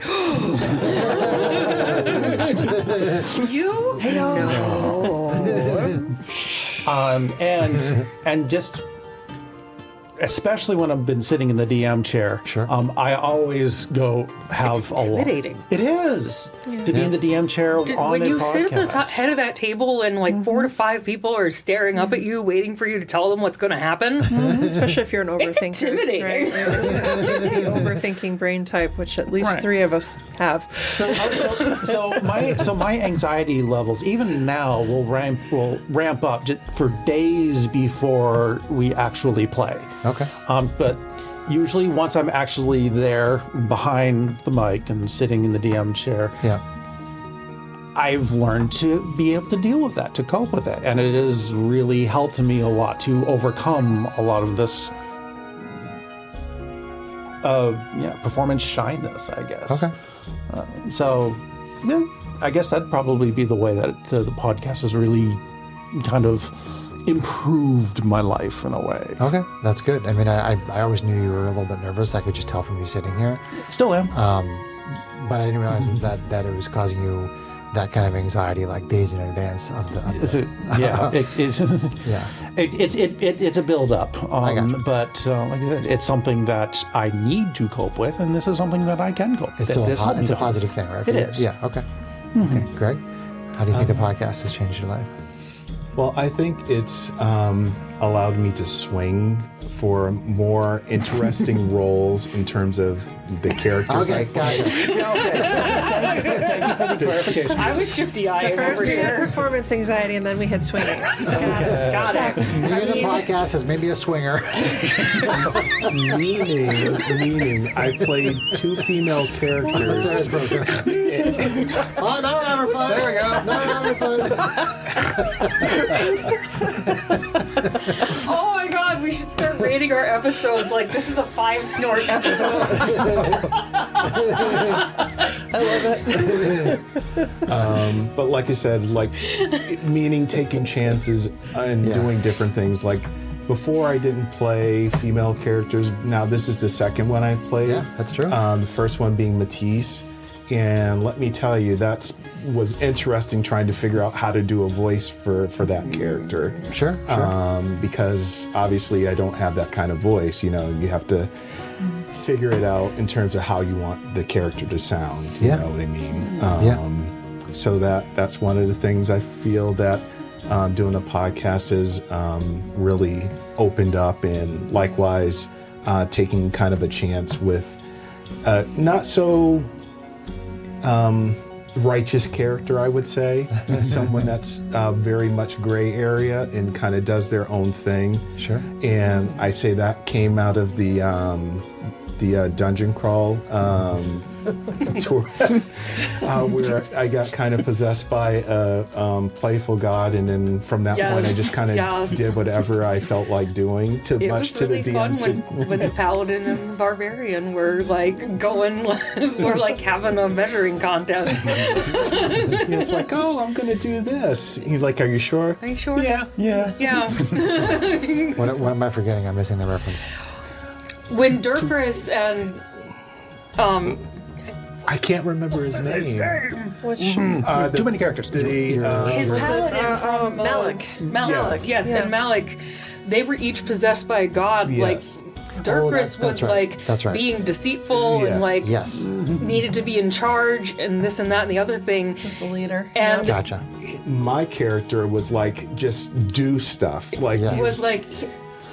You? No. And just especially when I've been sitting in the DM chair, I always go have It's intimidating. It is to be in the DM chair on When a you podcast. sit at the head of that table and like 4 to 5 people are staring up at you, waiting for you to tell them what's going to happen, Especially if you're an overthinker. it's intimidating. Right? The overthinking brain type, which at least 3 of us have. So my anxiety levels even now will ramp up just for days before we actually play. Okay. But usually once I'm actually there behind the mic and sitting in the DM chair, I've learned to be able to deal with that, to cope with it. And it has really helped me a lot to overcome a lot of this performance shyness, I guess. Okay. So, yeah, I guess that'd probably be the way that the podcast has really kind of improved my life in a way. Okay, that's good. I mean, I always knew you were a little bit nervous. I could just tell from you sitting here. Still am. But I didn't realize that it was causing you that kind of anxiety, like days in advance of the. It's a build up. I got you. But like I said, it's something that I need to cope with, and this is something that I can cope with. It's still it's a positive thing, right? It is. Yeah. Okay. Okay. Greg, how do you think the podcast has changed your life? Well, I think it's allowed me to swing for more interesting roles in terms of the characters I Okay, play. gotcha. Thank you for the clarification. I was shifty-eyed over First we had here. performance anxiety, and then we had swinging. Got it. Maybe the podcast is maybe a swinger. Meaning, I played 2 female characters. Sarah's broken. Oh, now we're having fun. There we go. Now we're having fun. Oh my god, we should start rating our episodes like this is a 5 snort episode. I love it. But like I said, like meaning taking chances and Yeah. doing different things. Like before, I didn't play female characters. Now this is the second one I've played. Yeah, that's true. The first one being Matisse, and let me tell you, was interesting trying to figure out how to do a voice for that character. Sure. Because obviously I don't have that kind of voice. You know, you have to figure it out in terms of how you want the character to sound. You Yeah. know what I mean? Yeah. So that's one of the things I feel that doing a podcast has really opened up, and likewise taking kind of a chance with not so righteous character, I would say. Someone that's very much gray area and kind of does their own thing. Sure. And I say that came out of the dungeon crawl tour, where I got kind of possessed by a playful god, and then from that point I just kind of did whatever I felt like doing. It was really fun when the paladin and the barbarian were like going, we're like having a measuring contest. It's like, oh, I'm gonna do this. You're like, are you sure? Are you sure? Yeah. Yeah. What am I forgetting? I'm missing the reference. When Dirkris and I can't remember his name. Which Too many characters. his paladin from Malik. Malik, yes, Yeah. and Malik, they were each possessed by a god. Yes. Like Dirkris that's was right. like That's right. being deceitful and Yes. like Yes. needed to be in charge and this and that and the other thing. the leader. And Gotcha. My character was like, just do stuff. Like, Yes. he was like,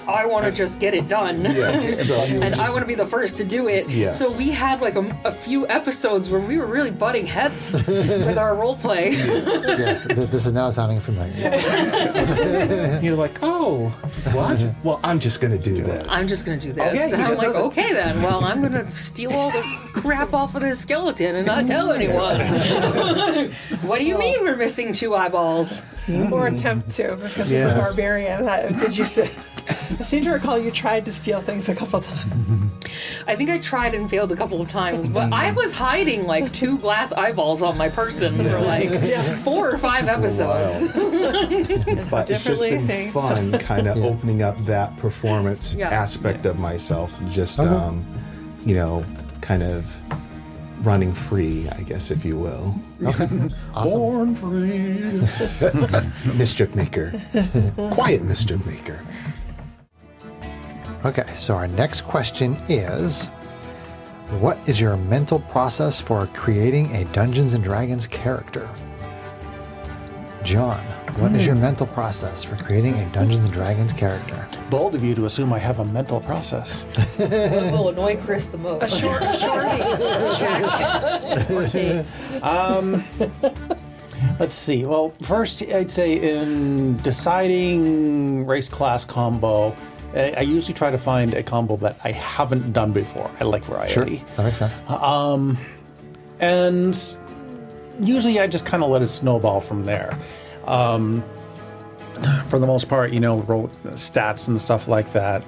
I want to just get it done. Yes. So And I want to be the first to do it. Yes. So we had like a few episodes where we were really butting heads with our role play. Yes. This is now sounding familiar. you're like, oh, what? Well, I'm just gonna do this. I'm just going to do this. Okay, he and I'm just like, does it. okay then. Well, I'm going to steal all the crap off of this skeleton and not tell anyone. What do you mean we're missing 2 eyeballs? Or attempt to, because he's a barbarian. Did you say? I seem to recall you tried to steal things a couple times. I think I tried and failed a couple of times, but I was hiding like 2 glass eyeballs on my person for like 4 or 5 episodes. But it's just Differently been things. fun kind of opening up that performance Yeah. aspect of myself. Just, kind of running free, I guess, if you will. Born free. Mischief maker. Quiet mischief maker. Okay, so our next question is, what is your mental process for creating a Dungeons and Dragons character? John, what is your mental process for creating a Dungeons and Dragons character? Bold of you to assume I have a mental process. What will annoy Chris the most? Let's see. Well, first, I'd say in deciding race class combo, I usually try to find a combo that I haven't done before. I like variety. Sure, that makes sense. And usually I just kind of let it snowball from there. For the most part, roll stats and stuff like that.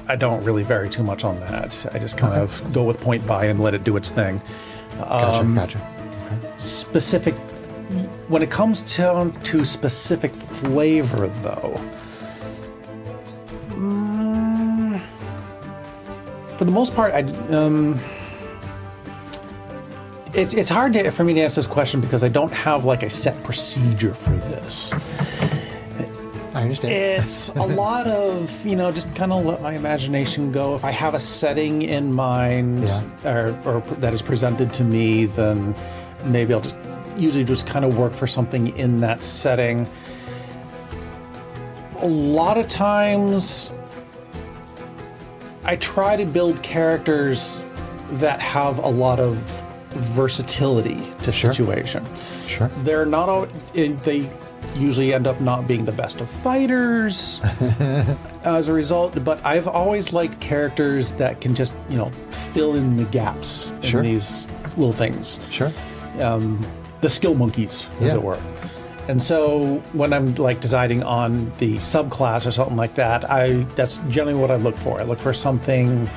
I don't really vary too much on that. I just kind of go with point buy and let it do its thing. Gotcha. Specific, when it comes down to specific flavor, though, for the most part, it's hard for me to answer this question because I don't have like a set procedure for this. I understand. It's a lot of, just kind of let my imagination go. If I have a setting in mind or that is presented to me, then maybe I'll usually just kind of work for something in that setting. A lot of times I try to build characters that have a lot of versatility to Sure. situation. Sure. They're not all, they usually end up not being the best of fighters as a result, but I've always liked characters that can just, fill in the gaps Sure. in these little things. Sure. The skill monkeys, as Yeah. it were. And so when I'm like deciding on the subclass or something like that, that's generally what I look for. I look for something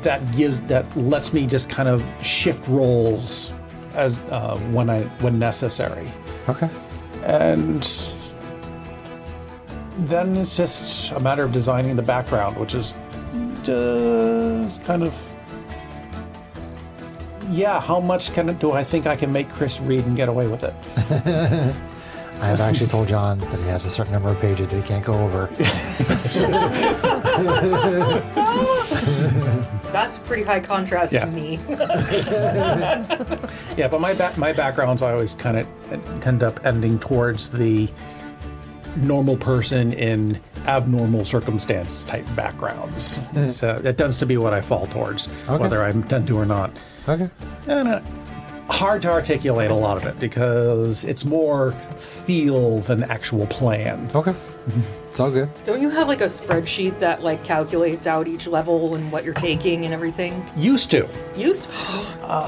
that lets me just kind of shift roles as when necessary. Okay. And then it's just a matter of designing the background, which is just kind of, how much do I think I can make Chris read and get away with it? I have actually told John that he has a certain number of pages that he can't go over. That's a pretty high contrast Yeah. to me. Yeah, but my backgrounds, I always kind of end up ending towards the normal person in abnormal circumstance type backgrounds. So that tends to be what I fall towards, Okay. whether I intend to or not. Okay. And hard to articulate a lot of it because it's more feel than actual plan. Okay. It's all good. Don't you have like a spreadsheet that like calculates out each level and what you're taking and everything? Used to. Used?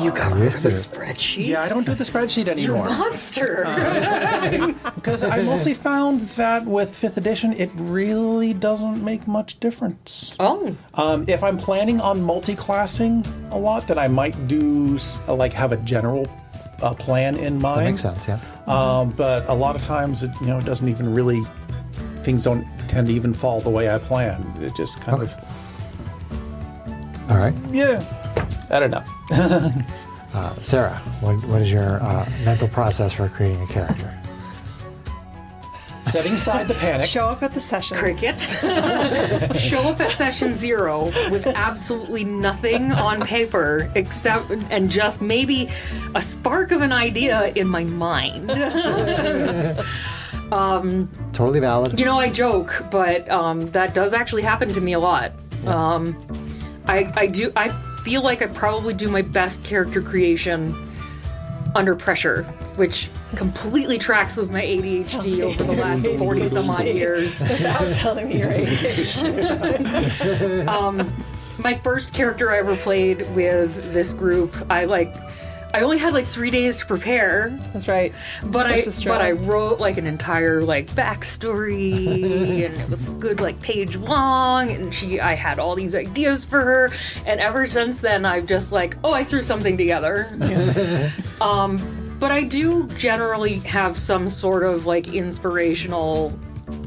You covered used the to. spreadsheet? Yeah, I don't do the spreadsheet You're a anymore. monster. Because I mostly found that with 5th edition, it really doesn't make much difference. Oh. If I'm planning on multi-classing a lot, then I might do have a general plan in mind. That makes sense, yeah. But a lot of times, it doesn't even really. Things don't tend to even fall the way I planned. It just kind of. All right. Yeah. I don't know. Sarah, what is your mental process for creating a character? Setting aside the panic. Show up at the session. Crickets. Show up at session 0 with absolutely nothing on paper except and just maybe a spark of an idea in my mind. Totally valid. I joke, but that does actually happen to me a lot. I feel like I probably do my best character creation under pressure, which completely tracks with my ADHD over the last 40 some odd years. Without telling me your age. My first character I ever played with this group, I only had 3 days to prepare. That's right. But I wrote an entire backstory and it was a good page long and I had all these ideas for her, and ever since then I've just I threw something together. But I do generally have some sort of inspirational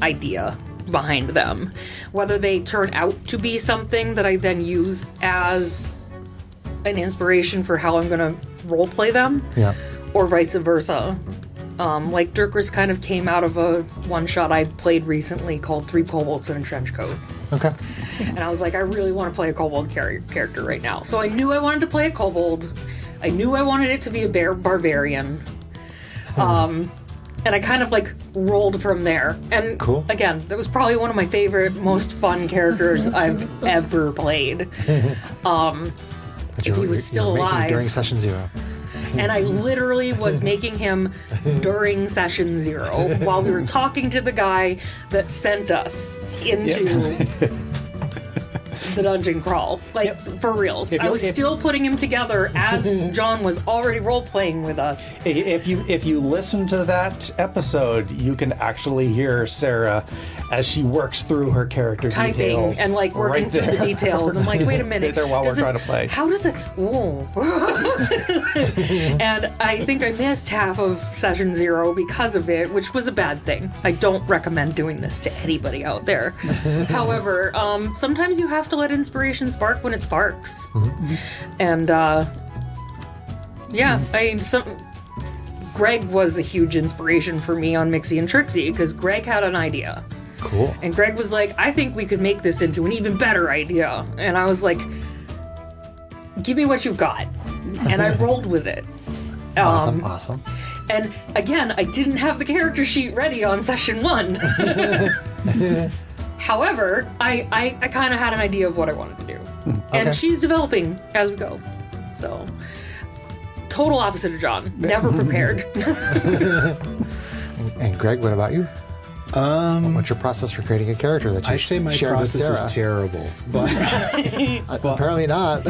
idea behind them, whether they turn out to be something that I then use as an inspiration for how I'm gonna role play them, or vice versa. Dirkers kind of came out of a one-shot I played recently called 3 Kobolds in a Trench Coat. Okay. And I was like, I really want to play a kobold character right now. So I knew I wanted to play a kobold. I knew I wanted it to be a barbarian. And I kind of rolled from there. And Cool. Again, that was probably one of my favorite, most fun characters I've ever played. If he was still alive. During session 0. And I literally was making him during session 0 while we were talking to the guy that sent us into the dungeon crawl. For reals. I was still putting him together as John was already role-playing with us. If you listen to that episode, you can actually hear Sarah as she works through her character Typing details. and working through the details. I'm like, wait a minute. There while we're trying to play. How does it? Whoa. And I think I missed half of session 0 because of it, which was a bad thing. I don't recommend doing this to anybody out there. However, sometimes you have to let inspiration spark when it sparks. And Greg was a huge inspiration for me on Mixie and Trixie because Greg had an idea. Cool. And Greg was like, I think we could make this into an even better idea. And I was like, give me what you've got. And I rolled with it. Awesome. And again, I didn't have the character sheet ready on session 1. However, I kind of had an idea of what I wanted to do. Okay. And she's developing as we go. So, total opposite of John. Never prepared. And Greg, what about you? What's your process for creating a character that you I'd say my shared with process Sarah? is terrible, but Apparently not.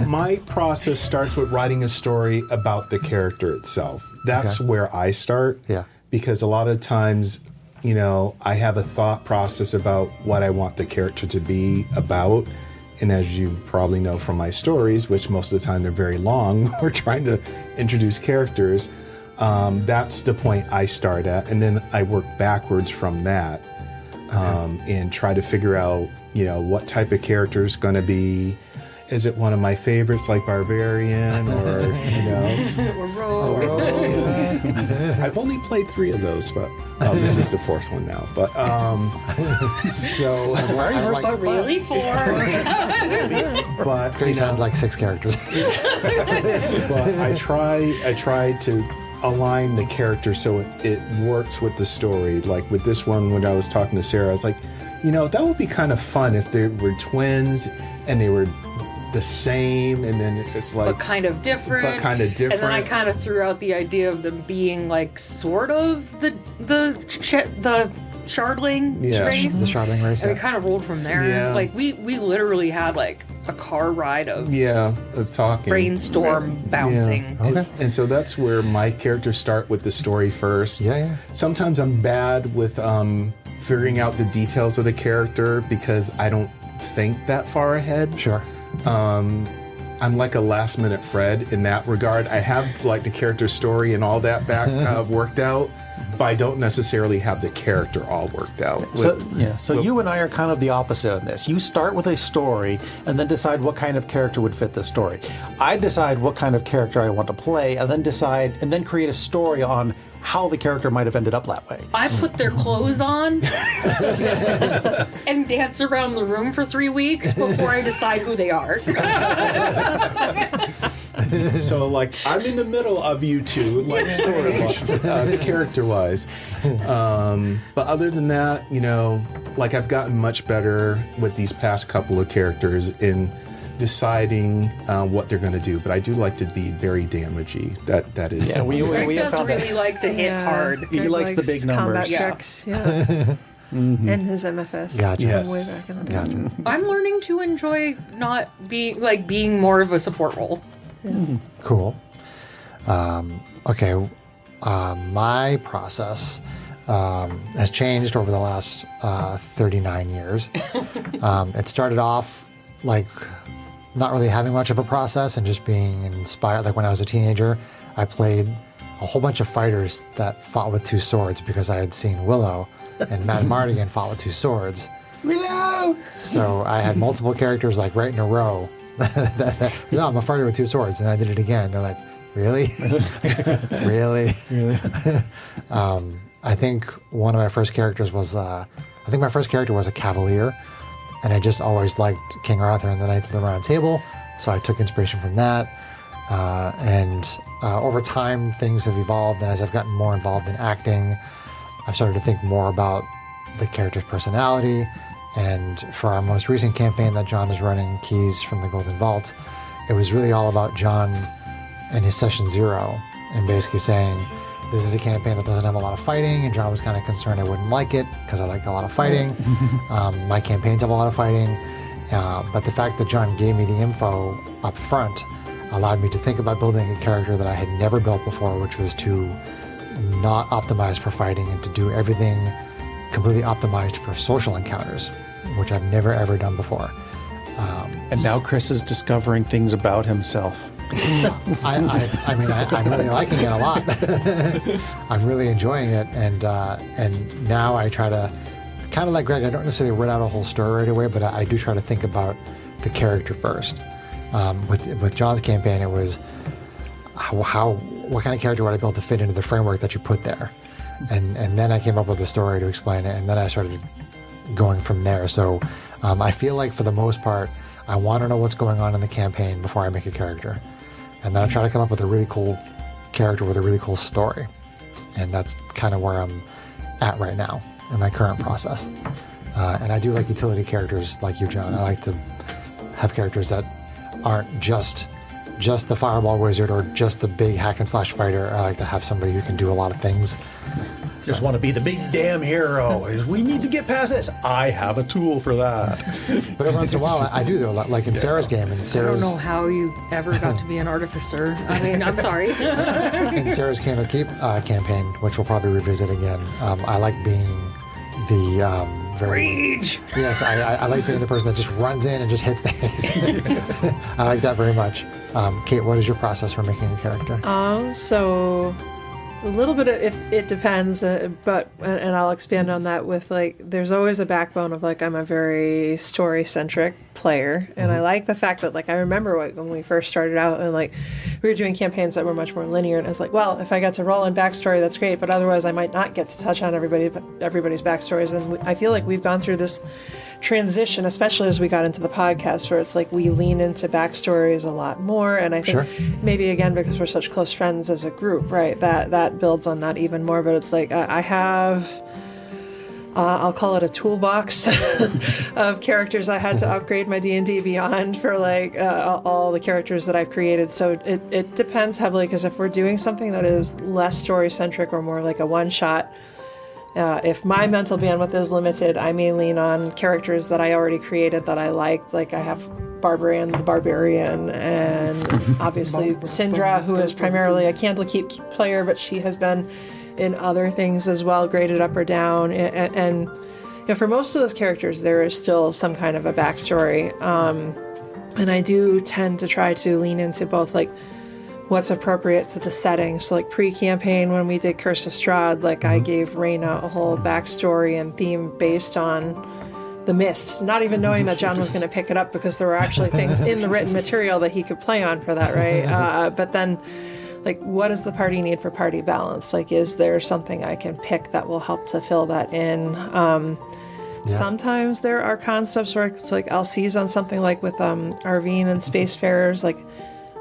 my process starts with writing a story about the character itself. That's Okay. where I start. Yeah. Because a lot of times, you know, I have a thought process about what I want the character to be about. And as you probably know from my stories, which most of the time they're very long, we're trying to introduce characters. That's the point I start at. And then I work backwards from that and try to figure out, you know, what type of character is going to be. Is it one of my favorites like Barbarian or, you know? Or Rogue. I've only played 3 of those, but this is the 4th one now. But so, Very versatile Really? 4? but Greg sounds like 6 characters. but I try to align the character so it works with the story. Like with this one, when I was talking to Sarah, I was like, you know, that would be kind of fun if they were twins and they were the same, and then it's like But kind of different. But kind of different. And then I kind of threw out the idea of them being like sort of the Shardling Yeah. race. The Shardling race. And we Yeah. kind of rolled from there. Yeah. Like we literally had like a car ride of of talking. brainstorm bouncing. Okay. And so that's where my characters start with the story first. Yeah. Sometimes I'm bad with figuring out the details of the character because I don't think that far ahead. Sure. I'm like a last minute Fred in that regard. I have like the character story and all that back worked out, but I don't necessarily have the character all worked out. So you and I are kind of the opposite on this. You start with a story and then decide what kind of character would fit the story. I decide what kind of character I want to play and then create a story on how the character might have ended up that way. I put their clothes on and dance around the room for 3 weeks before I decide who they are. So like I'm in the middle of you two, like story character wise. But other than that, you know, like I've gotten much better with these past couple of characters in deciding what they're going to do. But I do like to be very damagey. That is. Yeah, we Chris have does found really that. like to hit hard. He Greg likes the big numbers. Combat Yeah. tricks, yeah. And his MFS. Gotcha. Yes. Way back in the day. Gotcha. I'm learning to enjoy not being more of a support role. Cool. Okay. My process has changed over the last 39 years. It started off like not really having much of a process and just being inspired. Like when I was a teenager, I played a whole bunch of fighters that fought with 2 swords because I had seen Willow and Matt Mardigan fought with 2 swords. Willow! So I had multiple characters like right in a row. No, I'm a fighter with 2 swords, and I did it again. They're like, really, really. I think one of my first characters was a cavalier, and I just always liked King Arthur and the Knights of the Round Table, so I took inspiration from that. And over time, things have evolved, and as I've gotten more involved in acting, I've started to think more about the character's personality. And for our most recent campaign that John is running, Keys from the Golden Vault, it was really all about John and his Session 0, and basically saying, this is a campaign that doesn't have a lot of fighting, and John was kind of concerned I wouldn't like it because I like a lot of fighting. My campaigns have a lot of fighting, but the fact that John gave me the info up front allowed me to think about building a character that I had never built before, which was to not optimize for fighting and to do everything completely optimized for social encounters, which I've never ever done before. And now Chris is discovering things about himself. I mean, I'm really liking it a lot. I'm really enjoying it, and now I try to, kind of like Greg, I don't necessarily write out a whole story right away, but I do try to think about the character first. With John's campaign, it was what kind of character would I build to fit into the framework that you put there, and then I came up with a story to explain it, and then I started going from there. So I feel like for the most part, I want to know what's going on in the campaign before I make a character. And then I try to come up with a really cool character with a really cool story. And that's kind of where I'm at right now in my current process. And I do like utility characters like you, John. I like to have characters that aren't just just the fireball wizard or just the big hack and slash fighter. I like to have somebody who can do a lot of things. Just want to be the big damn hero. We need to get past this. I have a tool for that. But every once in a while, I do though, like in Sarah's game. And I don't Sarah's, know how you ever got to be an artificer. I mean, I'm sorry. in Sarah's Candle Keep campaign, which we'll probably revisit again, I like being the very... Rage! Yes, I like being the person that just runs in and just hits things. I like that very much. Kate, what is your process for making a character? So a little bit of, it depends, but and I'll expand on that with like, there's always a backbone of like, I'm a very story-centric player, and I like the fact that like, I remember when we first started out and like, we were doing campaigns that were much more linear, and I was like, well, if I get to roll in backstory, that's great, but otherwise I might not get to touch on everybody's backstories, and I feel like we've gone through this transition, especially as we got into the podcast, where it's like we lean into backstories a lot more, and I think maybe again because we're such close friends as a group, right, that builds on that even more. But it's like I have I'll call it a toolbox of characters I had to upgrade my D&D Beyond for like all the characters that I've created. So it depends heavily, because if we're doing something that is less story centric or more like a one shot, if my mental bandwidth is limited, I may lean on characters that I already created that I liked. Like I have Barbarian the Barbarian, and obviously Syndra, who is primarily a Candlekeep player, but she has been in other things as well, graded up or down. And you know, for most of those characters, there is still some kind of a backstory. And I do tend to try to lean into both like what's appropriate to the setting. So like pre-campaign, when we did Curse of Strahd, like I gave Reyna a whole backstory and theme based on the mists, not even knowing that John was going to pick it up, because there were actually things in the written material that he could play on for that, right? But then, like, what does the party need for party balance? Like, is there something I can pick that will help to fill that in? Sometimes there are concepts where it's like I'll seize on something like with Arvine and Spacefarers. Like,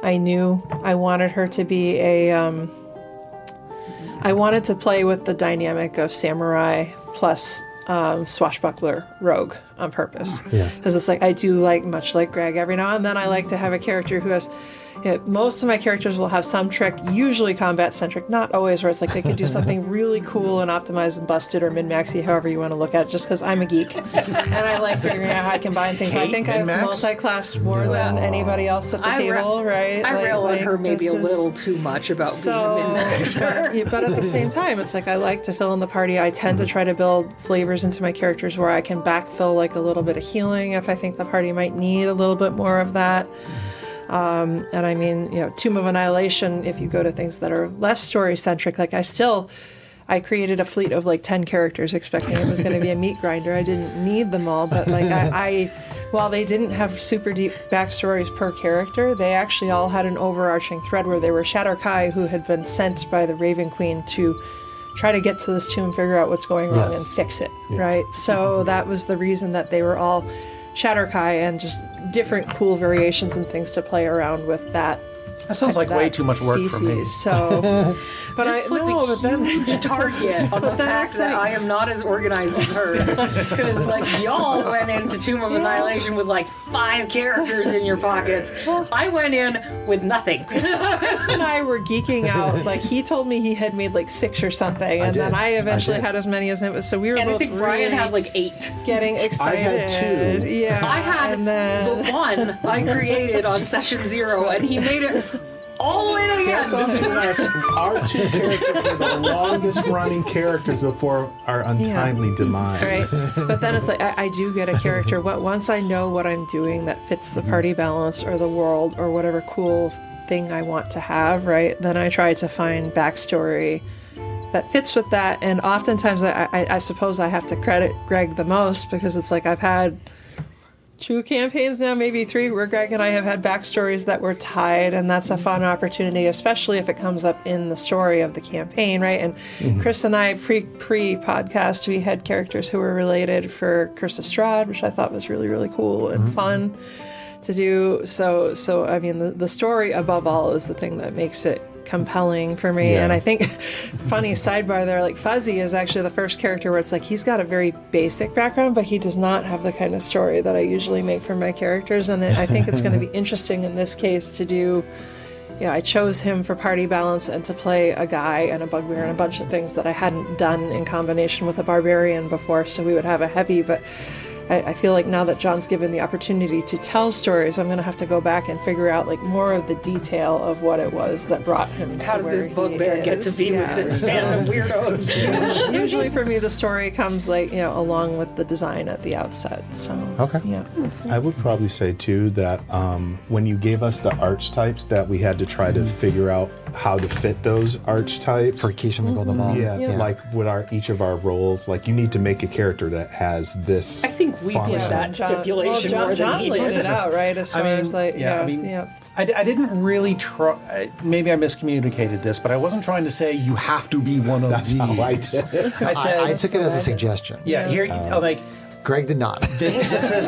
I knew I wanted her to be I wanted to play with the dynamic of samurai plus swashbuckler rogue on purpose. Because it's like, I do like, much like Greg, every now and then I like to have a character who has, you know, most of my characters will have some trick, usually combat centric, not always, where it's like they could do something really cool and optimized and busted or min-maxy, however you want to look at it, just because I'm a geek and I like figuring out how I combine things. I think I've multi-classed more than anybody else at the table, right? I rail on her maybe a little too much about being a min-maxer. But at the same time, it's like I like to fill in the party. I tend to try to build flavors into my characters where I can backfill like a little bit of healing if I think the party might need a little bit more of that. And I mean, you know, Tomb of Annihilation, if you go to things that are less story-centric, like I created a fleet of like 10 characters expecting it was going to be a meat grinder. I didn't need them all, but like I while they didn't have super deep backstories per character, they actually all had an overarching thread where they were Shadar-kai, who had been sent by the Raven Queen to try to get to this tomb, figure out what's going wrong, and fix it, right? So that was the reason that they were all Shadar-kai, and just different cool variations and things to play around with that. That sounds like way too much work species. for me. So, but This puts a huge target on the fact that I am not as organized as her. Because, like, y'all went into Tomb of Annihilation with, like, 5 characters in your pockets. I went in with nothing. Chris and I were geeking out. Like, he told me he had made, like, 6 or something, and then I eventually had as many as him. So we were both I think Brian had, like, 8. Getting excited. I had 2. Yeah. I had the one I created on session 0, and he made it all the way to the end. That's up to us. Our 2 characters were the longest running characters before our untimely demise. Right. But then it's like, I do get a character. Once I know what I'm doing that fits the party balance or the world or whatever cool thing I want to have, right, then I try to find backstory that fits with that. And oftentimes I suppose I have to credit Greg the most, because it's like I've had 2 campaigns now, maybe 3, where Greg and I have had backstories that were tied, and that's a fun opportunity, especially if it comes up in the story of the campaign, right? And Chris and I, pre-podcast, we had characters who were related for Curse of Strahd, which I thought was really, really cool and fun to do. So I mean, the story above all is the thing that makes it compelling for me. Yeah. And I think, funny sidebar there, like Fuzzy is actually the first character where it's like he's got a very basic background, but he does not have the kind of story that I usually make for my characters. And I think it's going to be interesting in this case to do. I chose him for party balance and to play a guy and a bugbear and a bunch of things that I hadn't done in combination with a barbarian before. So we would have a heavy, but I feel like now that John's given the opportunity to tell stories, I'm going to have to go back and figure out like more of the detail of what it was that brought him How to did where this he bugbear get to is. be with this band of weirdos? Usually for me, the story comes like, along with the design at the outset. So, Okay. yeah. I would probably say too that when you gave us the archetypes, that we had to try to figure out how to fit those archetypes. For Keisha McGoldie Ball. Yeah, like with each of our roles, like you need to make a character that has this. I think we function. did that stipulation John, more John than he laid did. it out, right? As far as like, I didn't really try. Maybe I miscommunicated this, but I wasn't trying to say you have to be one of these. how I did. I said, I took it as a suggestion. yeah, here, like, Greg did not. this is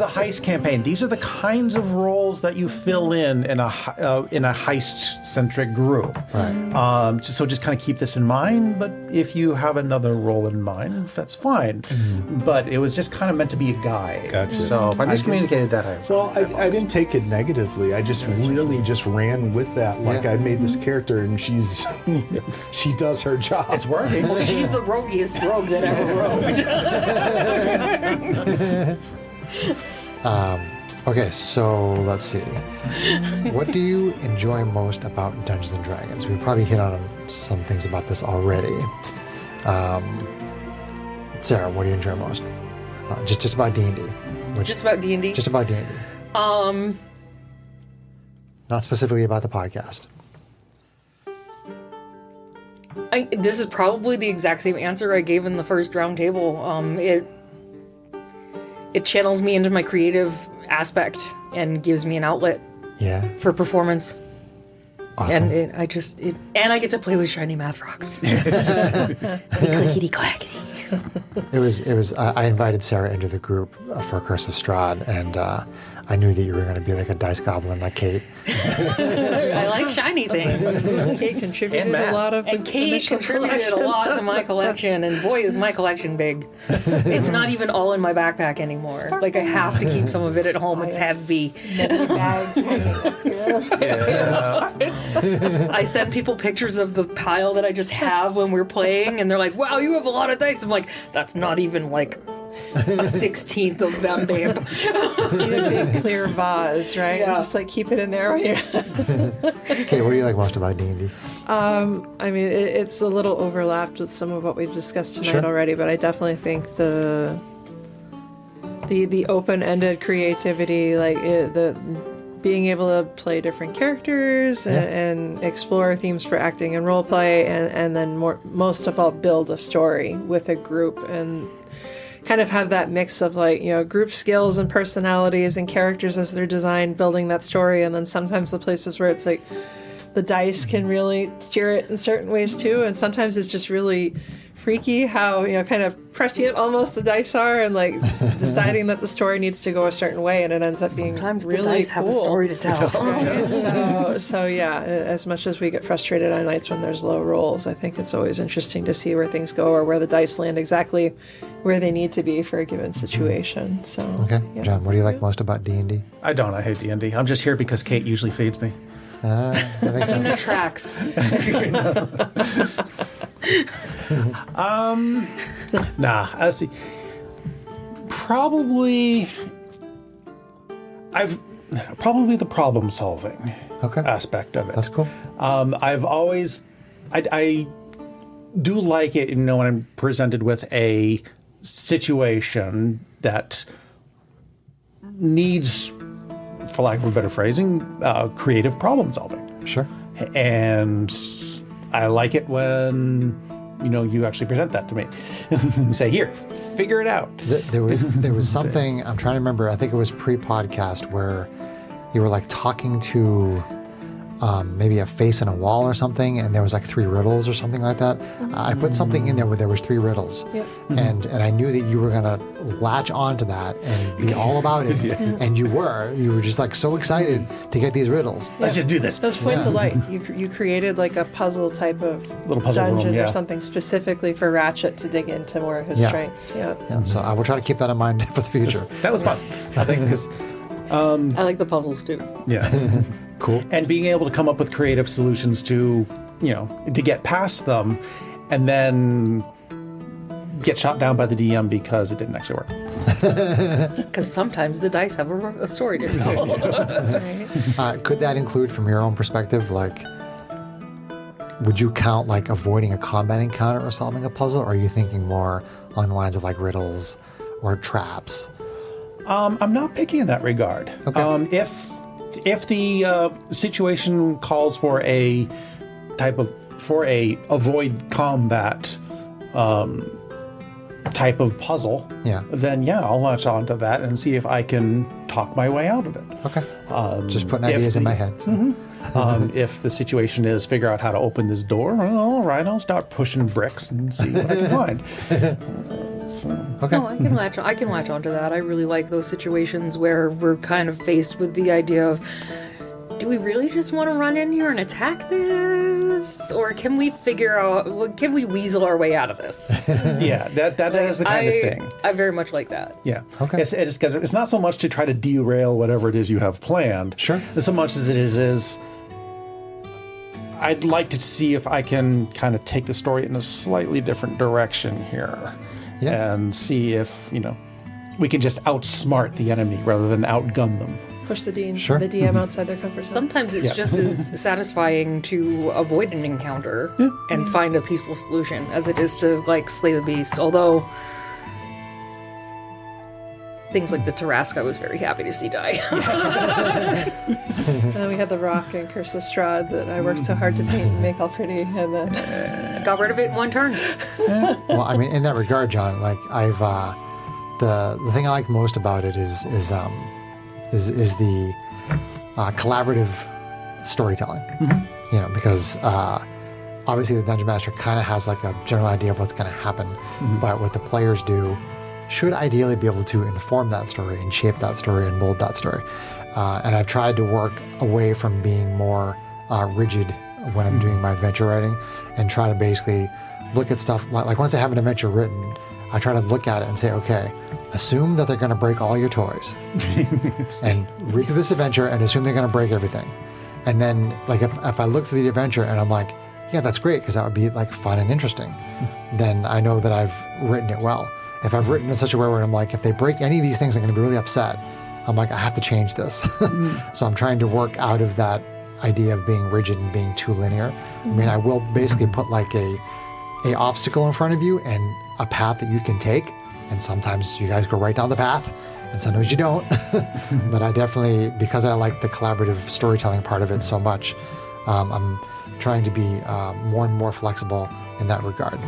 a heist campaign. These are the kinds of roles that you fill in a heist-centric group. Right. Just kind of keep this in mind. But if you have another role in mind, that's fine. But it was just kind of meant to be a guy. Gotcha. So if I miscommunicated that, Well, I didn't take it negatively. I just really just ran with that. Like Yeah. I made this character, and she does her job. it's working. She's the roguiest rogue that ever rogued. Okay, so let's see. What do you enjoy most about Dungeons and Dragons? We probably hit on some things about this already. Sarah, what do you enjoy most? Just about D&D. Just about D&D? Just about D&D. Not specifically about the podcast. This is probably the exact same answer I gave in the first roundtable. It channels me into my creative aspect and gives me an outlet Yeah. for performance. Awesome. And I get to play with shiny math rocks. Clickety clackety. It was. I invited Sarah into the group for Curse of Strahd, and I knew that you were going to be like a dice goblin, like Kate. I like shiny things. Kate contributed And math. a lot of And the Kate initial contributed a collection. lot to my collection, and boy, is my collection big. It's not even all in my backpack anymore. Like, I have to keep some of it at home. It's heavy. bags hanging up here. I send people pictures of the pile that I just have when we're playing, and they're like, wow, you have a lot of dice. I'm like, that's not even like a 16th of them, babe. In a big clear vase, right? Yeah. Just like keep it in there. When you're Kate, what do you like most about D&D? I mean, it's a little overlapped with some of what we've discussed tonight Sure. already, but I definitely think the open-ended creativity, like the being able to play different characters and explore themes for acting and role play, and then most of all build a story with a group and kind of have that mix of like, group skills and personalities and characters as they're designed, building that story, and then sometimes the places where it's like the dice can really steer it in certain ways too, and sometimes it's just really freaky how kind of prescient almost the dice are, and like deciding that the story needs to go a certain way, and it ends up being Sometimes really the dice have a cool. story to tell. So yeah, as much as we get frustrated on nights when there's low rolls, I think it's always interesting to see where things go or where the dice land exactly where they need to be for a given situation. So Okay, yeah. John, what do you like most about D&D? I don't. I hate D&D. I'm just here because Kate usually feeds me. That makes I mean, sense. that tracks. Nah, let's see. Probably the problem solving Okay. aspect of it. That's cool. I've always, I do like it, when I'm presented with a situation that needs, for lack of a better phrasing, creative problem solving. Sure. And I like it when, you actually present that to me and say, here, figure it out. There was something, I'm trying to remember, I think it was pre-podcast, where you were like talking to maybe a face in a wall or something, and there was like 3 riddles or something like that. I put something in there where there was 3 riddles, and I knew that you were gonna latch onto that and be all about it, and you were just like so excited to get these riddles. Let's just do this. Those points of light. You created like a puzzle type of Little puzzle room, dungeon yeah. or something specifically for Ratchet to dig into more of his Yeah. strengths. Yeah. Yeah, so I will try to keep that in mind for the future. That was fun. I think because I like the puzzles too. yeah, Cool. and being able to come up with creative solutions to to get past them, and then get shot down by the DM because it didn't actually work. Because sometimes the dice have a story to tell. Could that include, from your own perspective, like, would you count like avoiding a combat encounter or solving a puzzle, or are you thinking more along the lines of like riddles or traps? I'm not picky in that regard. Okay. If the situation calls for a avoid combat type of puzzle, then I'll latch onto that and see if I can talk my way out of it. Okay. Just putting ideas in my head. If the situation is figure out how to open this door, well, all right, I'll start pushing bricks and see what I can find. Okay. No, I can latch onto that. I really like those situations where we're kind of faced with the idea of, do we really just want to run in here and attack this? Or can we can we weasel our way out of this? Yeah, that is the kind of thing. I very much like that. Yeah. Okay. It's because it's not so much to try to derail whatever it is you have planned. Sure. So much as it is I'd like to see if I can kind of take the story in a slightly different direction here. Yeah. And see if, we can just outsmart the enemy rather than outgun them. Push the Sure. DM outside their comfort zone. Sometimes it's just as satisfying to avoid an encounter and find a peaceful solution as it is to like slay the beast. Although things like the Tarrasque I was very happy to see die. And then we had the rock and Curse of Strahd that I worked so hard to paint and make all pretty, and then Got rid of it in one turn. Well, I mean, in that regard, John, like I've the thing I like most about it is the collaborative storytelling. Because obviously the Dungeon Master kind of has like a general idea of what's going to happen, but what the players do should ideally be able to inform that story and shape that story and mold that story. And I've tried to work away from being more rigid when I'm doing my adventure writing, and try to basically look at stuff like once I have an adventure written, I try to look at it and say, okay, assume that they're going to break all your toys, and read through this adventure and assume they're going to break everything. And then, like, if I look through the adventure and I'm like, yeah, that's great because that would be like fun and interesting, then I know that I've written it well. If I've written in such a way where I'm like, if they break any of these things, I'm going to be really upset. I'm like, I have to change this. So I'm trying to work out of that idea of being rigid and being too linear. I mean, I will basically put like a obstacle in front of you and a path that you can take. And sometimes you guys go right down the path and sometimes you don't. But I definitely, because I like the collaborative storytelling part of it so much, I'm trying to be more and more flexible in that regard.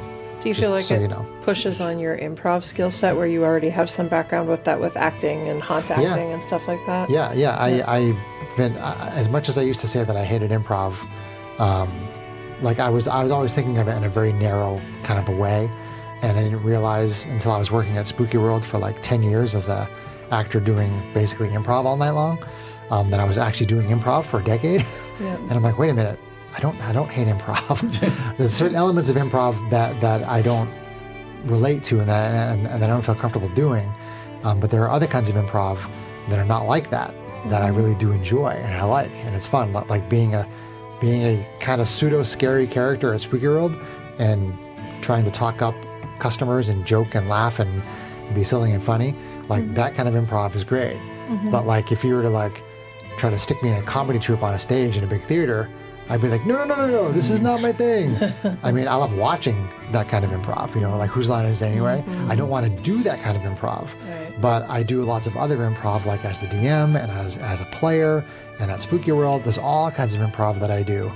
do you feel like so it you know. pushes on your improv skill set where you already have some background with that, with acting and haunt acting and stuff like that? Yeah. I've been, as much as I used to say that I hated improv, like I was always thinking of it in a very narrow kind of a way, and I didn't realize until I was working at Spooky World for like 10 years as a actor doing basically improv all night long, that I was actually doing improv for a decade. Yeah. And I'm like, wait a minute, I don't hate improv. There's certain elements of improv that I don't relate to and that I don't feel comfortable doing, but there are other kinds of improv that are not like that I really do enjoy and I like, and it's fun, like being a kind of pseudo scary character at Spooky World and trying to talk up customers and joke and laugh and be silly and funny. Like that kind of improv is great. But like if you were to like try to stick me in a comedy troupe on a stage in a big theater, I'd be like, no, this is not my thing. I mean, I love watching that kind of improv, like Whose Line Is It Anyway? I don't want to do that kind of improv. Right. But I do lots of other improv, like as the DM and as a player and at Spooky World. There's all kinds of improv that I do.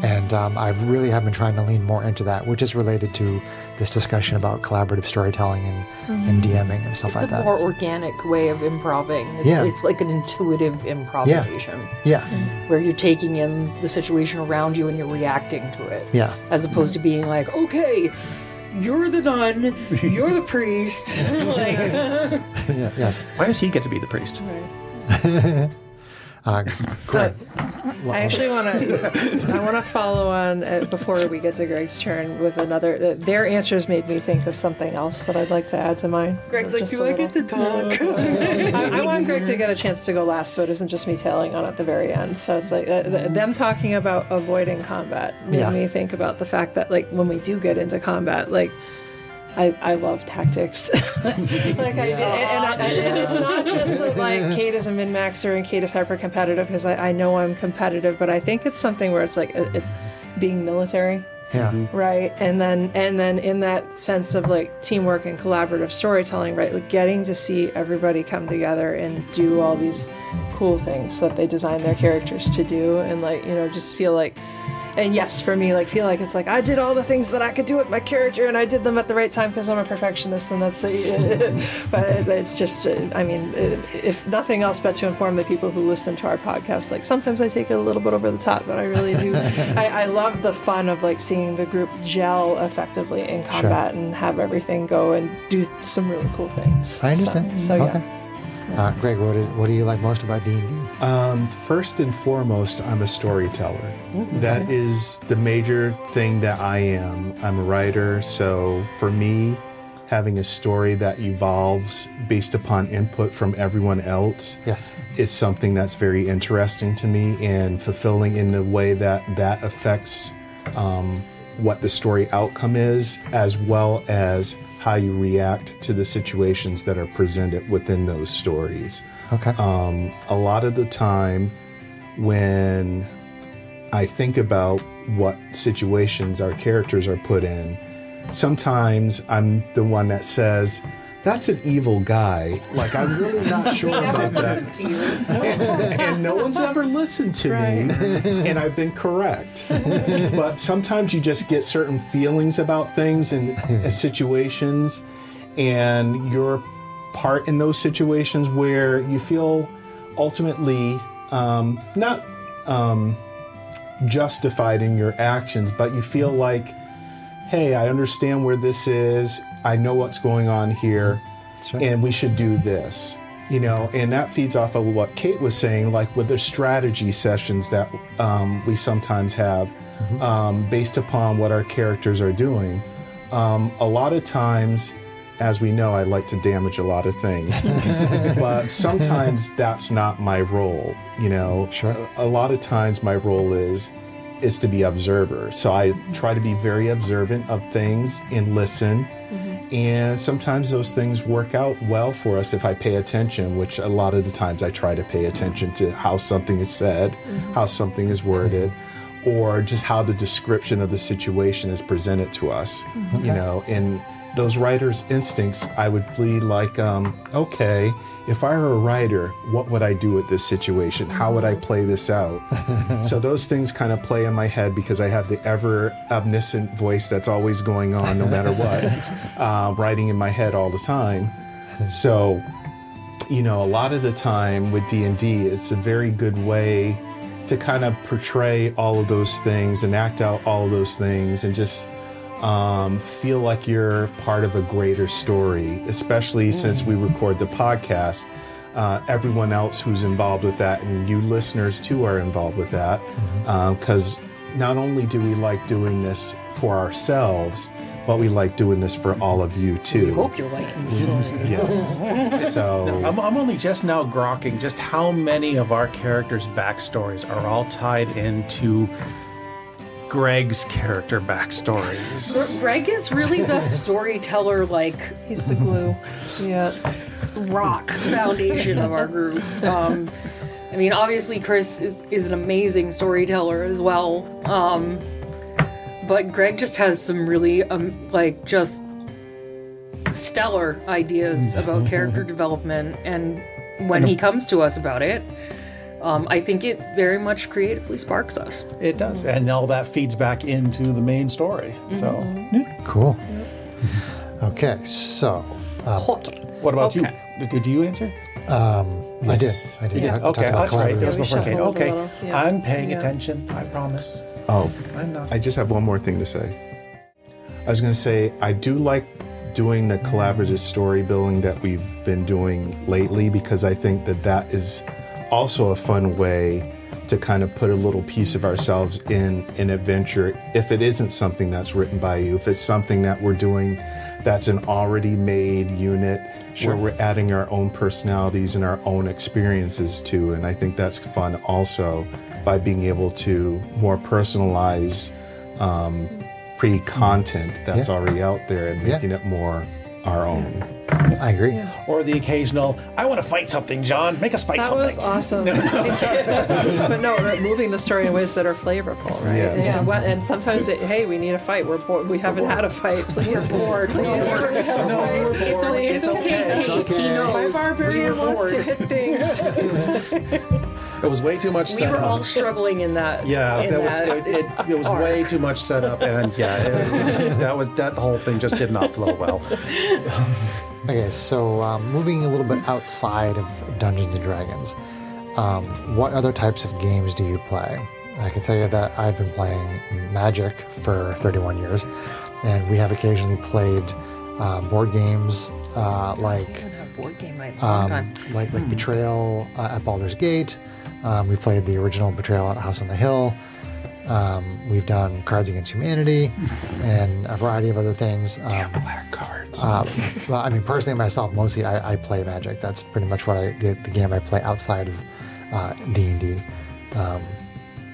And And I really have been trying to lean more into that, which is related to this discussion about collaborative storytelling and DMing and stuff It's like that. a more organic way of improving. It's like an intuitive improvisation. Yeah. Where you're taking in the situation around you and you're reacting to it. Yeah. As opposed to being like, okay, you're the nun, you're the priest. Like, Yeah, yes. Why does he get to be the priest? Greg. I actually want to follow on before we get to Greg's turn with another. Their answers made me think of something else that I'd like to add to mine. Greg's like, Just do a I get little. to talk? I want Greg to get a chance to go last, so it isn't just me tailing on at the very end. So it's like them talking about avoiding combat made me think about the fact that, like, when we do get into combat, like, I love tactics. Like I did, and it's not just that, like, Kate is a min-maxer and Kate is hyper competitive, because I know I'm competitive, but I think it's something where it's like being military. Yeah. Right, and then in that sense of, like, teamwork and collaborative storytelling, right, like getting to see everybody come together and do all these cool things that they design their characters to do, and, like, you know, just feel like, and yes, for me, like, feel like it's like I did all the things that I could do with my character, and I did them at the right time because I'm a perfectionist, and that's but it's just, I mean, if nothing else but to inform the people who listen to our podcast, like, sometimes I take it a little bit over the top, but I really do. I love the fun of, like, seeing the group gel effectively in combat and have everything go and do some really cool things. I understand. So okay. yeah. Greg, what do you like most about D&D? First and foremost, I'm a storyteller. That is the major thing that I am. I'm a writer, so for me, having a story that evolves based upon input from everyone else is something that's very interesting to me and fulfilling in the way that affects what the story outcome is, as well as how you react to the situations that are presented within those stories. Okay. A lot of the time when I think about what situations our characters are put in, sometimes I'm the one that says, that's an evil guy. Like, I'm really not sure about that. And no one's ever listened to me, and I've been correct. But sometimes you just get certain feelings about things and situations, and your part in those situations where you feel ultimately not justified in your actions, but you feel like, hey, I understand where this is. I know what's going on here, and we should do this, you know, and that feeds off of what Kate was saying, like with the strategy sessions that we sometimes have based upon what our characters are doing. A lot of times, as we know, I like to damage a lot of things, but sometimes that's not my role, you know. A lot of times my role is to be observer. So I try to be very observant of things and listen. And sometimes those things work out well for us if I pay attention, which a lot of the times I try to pay attention to how something is said, how something is worded, or just how the description of the situation is presented to us, you know. And those writer's instincts, I would be like, okay, if I were a writer, what would I do with this situation? How would I play this out? So those things kind of play in my head because I have the ever omniscient voice that's always going on no matter what, writing in my head all the time. So, you know, a lot of the time with D&D, it's a very good way to kind of portray all of those things and act out all of those things and just feel like you're part of a greater story, especially since we record the podcast. Everyone else who's involved with that, and you listeners too are involved with that, because not only do we like doing this for ourselves, but we like doing this for all of you too. We hope you're liking the story. Yes. So I'm only just now grokking just how many of our characters' backstories are all tied into Greg's character backstories. Greg is really the storyteller, like, He's the glue. Yeah. rock foundation of our group. I mean, obviously Chris is an amazing storyteller as well. But Greg just has some really, like, just stellar ideas about character development. And when he comes to us about it, I think it very much creatively sparks us. It does, and all that feeds back into the main story. So, yeah. Cool. Okay, so Okay. What about Okay. you? Did you answer? I did. Yeah. talk Okay, about that's right. That was collaborative. before Kate. shuffled a Okay, little, yeah. I'm paying Yeah. attention. I promise. Oh, I'm not. I just have one more thing to say. I was going to say, I do like doing the collaborative story building that we've been doing lately, because I think that that is also a fun way to kind of put a little piece of ourselves in an adventure. If it isn't something that's written by you, if it's something that we're doing that's an already made unit where we're adding our own personalities and our own experiences to. And I think that's fun also, by being able to more personalize pre-content that's already out there and making it more our own. I agree. Or the occasional, I want to fight something, John. Make us fight That something. was awesome. But no, moving the story in ways that are flavorful, right? Yeah. And sometimes, hey, we need a fight. We're bored. We haven't had a fight. Please, bored. Please. It's okay. It's okay. It's okay. He knows. My barbarian We were wants to bored. hit things. It was way too much We set were up. all struggling in that. Yeah, in that was that it was arc. way too much setup, and that whole thing just did not flow well. Okay, so moving a little bit outside of Dungeons and Dragons, what other types of games do you play? I can tell you that I've been playing Magic for 31 years, and we have occasionally played board games like I haven't had a board game in a long time. like Betrayal at Baldur's Gate. We played the original Betrayal at House on the Hill. We've done Cards Against Humanity and a variety of other things. Black cards. Well, I mean, personally, myself, mostly I play Magic. That's pretty much what the game I play outside of D&D.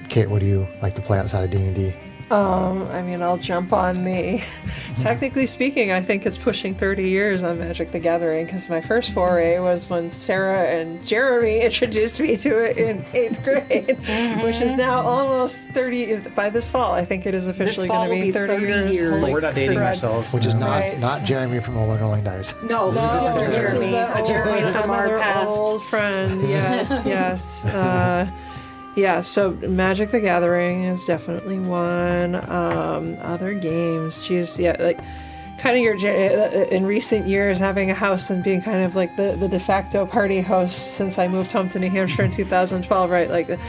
Kate, what do you like to play outside of D&D? I mean, I'll jump on the. Technically speaking, I think it's pushing 30 years on Magic the Gathering, because my first foray was when Sarah and Jeremy introduced me to it in 8th grade, which is now almost 30. By this fall, I think it is officially fall going to will be be 30 30 years. Holy We're not dating crud. ourselves. Which is Right. not Jeremy from Old Rolling Dice. No, No, different this is Jeremy. that A Jeremy old- from our another past. old friend. Yes, yes. Yeah, so Magic the Gathering is definitely one. Other games, geez, yeah, like kind of in recent years having a house and being kind of like the de facto party host since I moved home to New Hampshire in 2012, right? Like the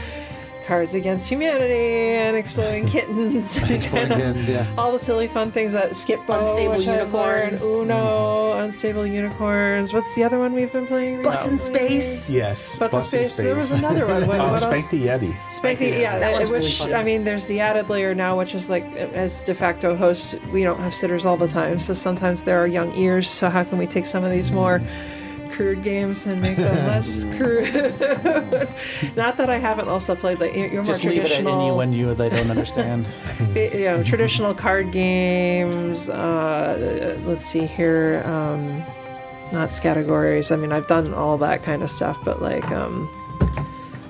Cards Against Humanity and Exploding Kittens, and yeah. all the silly fun things that Skip-Bo, Unstable which I've learned, Unicorns. Uno, Unstable Unicorns. What's the other one we've been playing? Butts in recently? Space. Yes. Butts in Space. There was another one. What else? Spank the Yeti. Spank the, yeah, That one's really which fun. I mean, there's the added layer now, which is like, as de facto hosts, we don't have sitters all the time, so sometimes there are young ears. So how can we take some of these more crude games and make them less crude? Not that I haven't also played like your more Just leave it at traditional, innuendo they don't understand. traditional card games. Let's see here, not categories. I mean, I've done all that kind of stuff, but like.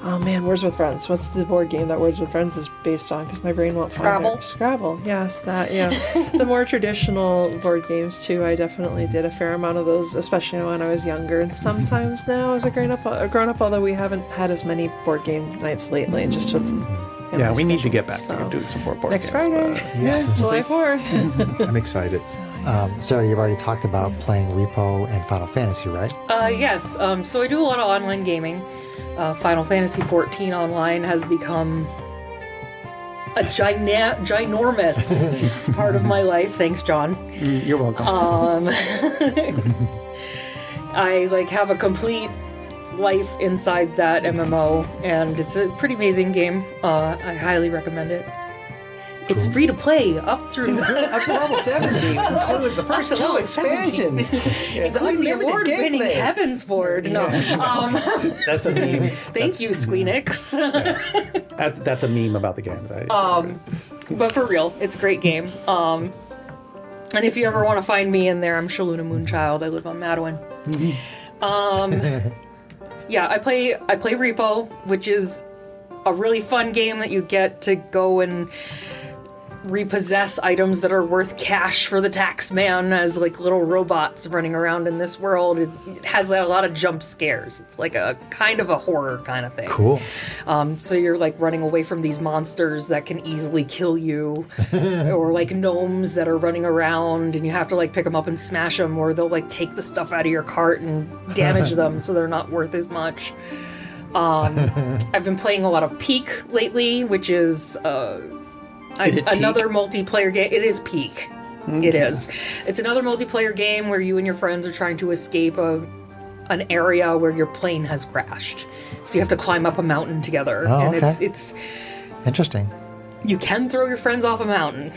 Oh man, Words with Friends. What's the board game that Words with Friends is based on? Because my brain won't find Scrabble? it. Scrabble, yes, that, yeah. The more traditional board games too, I definitely did a fair amount of those, especially when I was younger. And sometimes now as a grown up, although we haven't had as many board game nights lately, just with Yeah, we need to schedule. get back So, to do some more board next games. Friday, Yes. July 4th. I'm excited. Sarah, you've already talked about playing Repo and Final Fantasy, right? Yes. So I do a lot of online gaming. Final Fantasy XIV Online has become a ginormous part of my life. Thanks, John. You're welcome. I have a complete life inside that MMO, and it's a pretty amazing game. I highly recommend it. It's free to play up through Up to level 70 includes the first two level expansions. including the award-winning Heavens board. No, That's a meme. thank you, Squeenix. That's a meme about the game. Right? But for real, it's a great game. And if you ever want to find me in there, I'm Shaluna Moonchild. I live on Madeline. Yeah, I play Repo, which is a really fun game that you get to go and repossess items that are worth cash for the tax man as like little robots running around in this world. It has a lot of jump scares. It's like a kind of a horror kind of thing. Cool. So you're like running away from these monsters that can easily kill you, or like gnomes that are running around and you have to like pick them up and smash them, or they'll like take the stuff out of your cart and damage them so they're not worth as much. I've been playing a lot of Peak lately, which is another multiplayer game. It is Peak. Okay. It is. It's another multiplayer game where you and your friends are trying to escape an area where your plane has crashed. So you have to climb up a mountain together. Oh, and okay. it's Interesting. you can throw your friends off a mountain.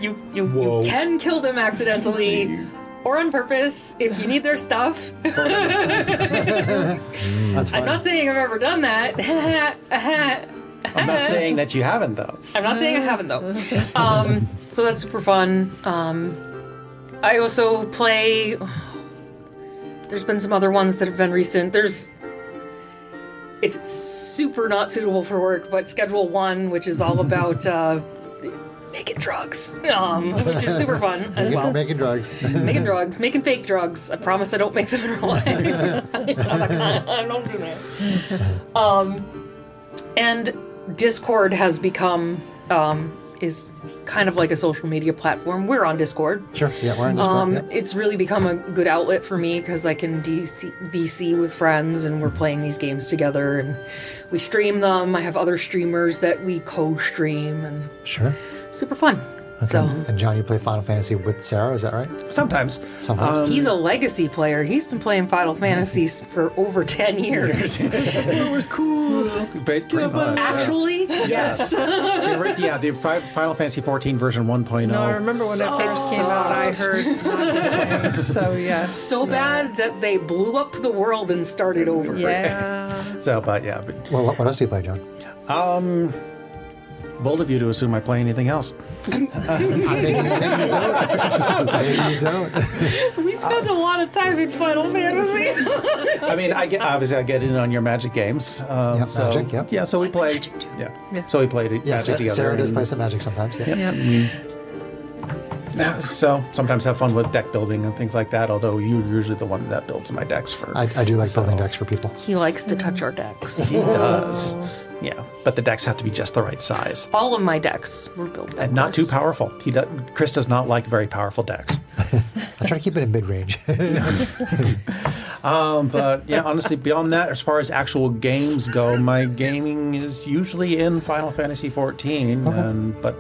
you can kill them accidentally or on purpose if you need their stuff. That's fine. I'm not saying I've ever done that. I'm not saying that you haven't, though. I'm not saying I haven't, though. So that's super fun. I also play... There's been some other ones that have been recent. It's super not suitable for work, but Schedule 1, which is all about making drugs, which is super fun as well. Making drugs. Making drugs, making fake drugs. I promise I don't make them in real life. I don't do that. And Discord has become, is kind of like a social media platform. We're on Discord. Sure. Yeah, we're on Discord. Yep. It's really become a good outlet for me because I can VC with friends and we're playing these games together and we stream them. I have other streamers that we co-stream and Sure. super fun. Okay. So And John, you play Final Fantasy with Sarah, is that right? Sometimes. Sometimes. he's a legacy player. He's been playing Final Fantasy for over 10 years. It was cool. Pretty much. Actually, yes. The Final Fantasy 14 version 1.0. No, I remember when it first came out, I heard nonsense. So, yes. So bad that they blew up the world and started over. Yeah. So, but yeah. But, Well, what else do you play, John? bold of you to assume I play anything else. Maybe you don't. We spend a lot of time in Final Fantasy. I mean, I get in on your Magic games. Yep, so, Magic, yep. Yeah, so we played. Yeah. So we played it. Yeah, Magic together. Sarah does and- play some Magic sometimes. Yeah. Yep. Yeah, so sometimes have fun with deck building and things like that. Although you're usually the one that builds my decks for. I do like building decks for people. He likes to touch our decks. He does. Yeah, but the decks have to be just the right size All of my decks were built that and not too way. powerful. Chris does not like very powerful decks. I try to keep it in mid-range. But yeah, honestly, beyond that, as far as actual games go, my gaming is usually in Final Fantasy 14. But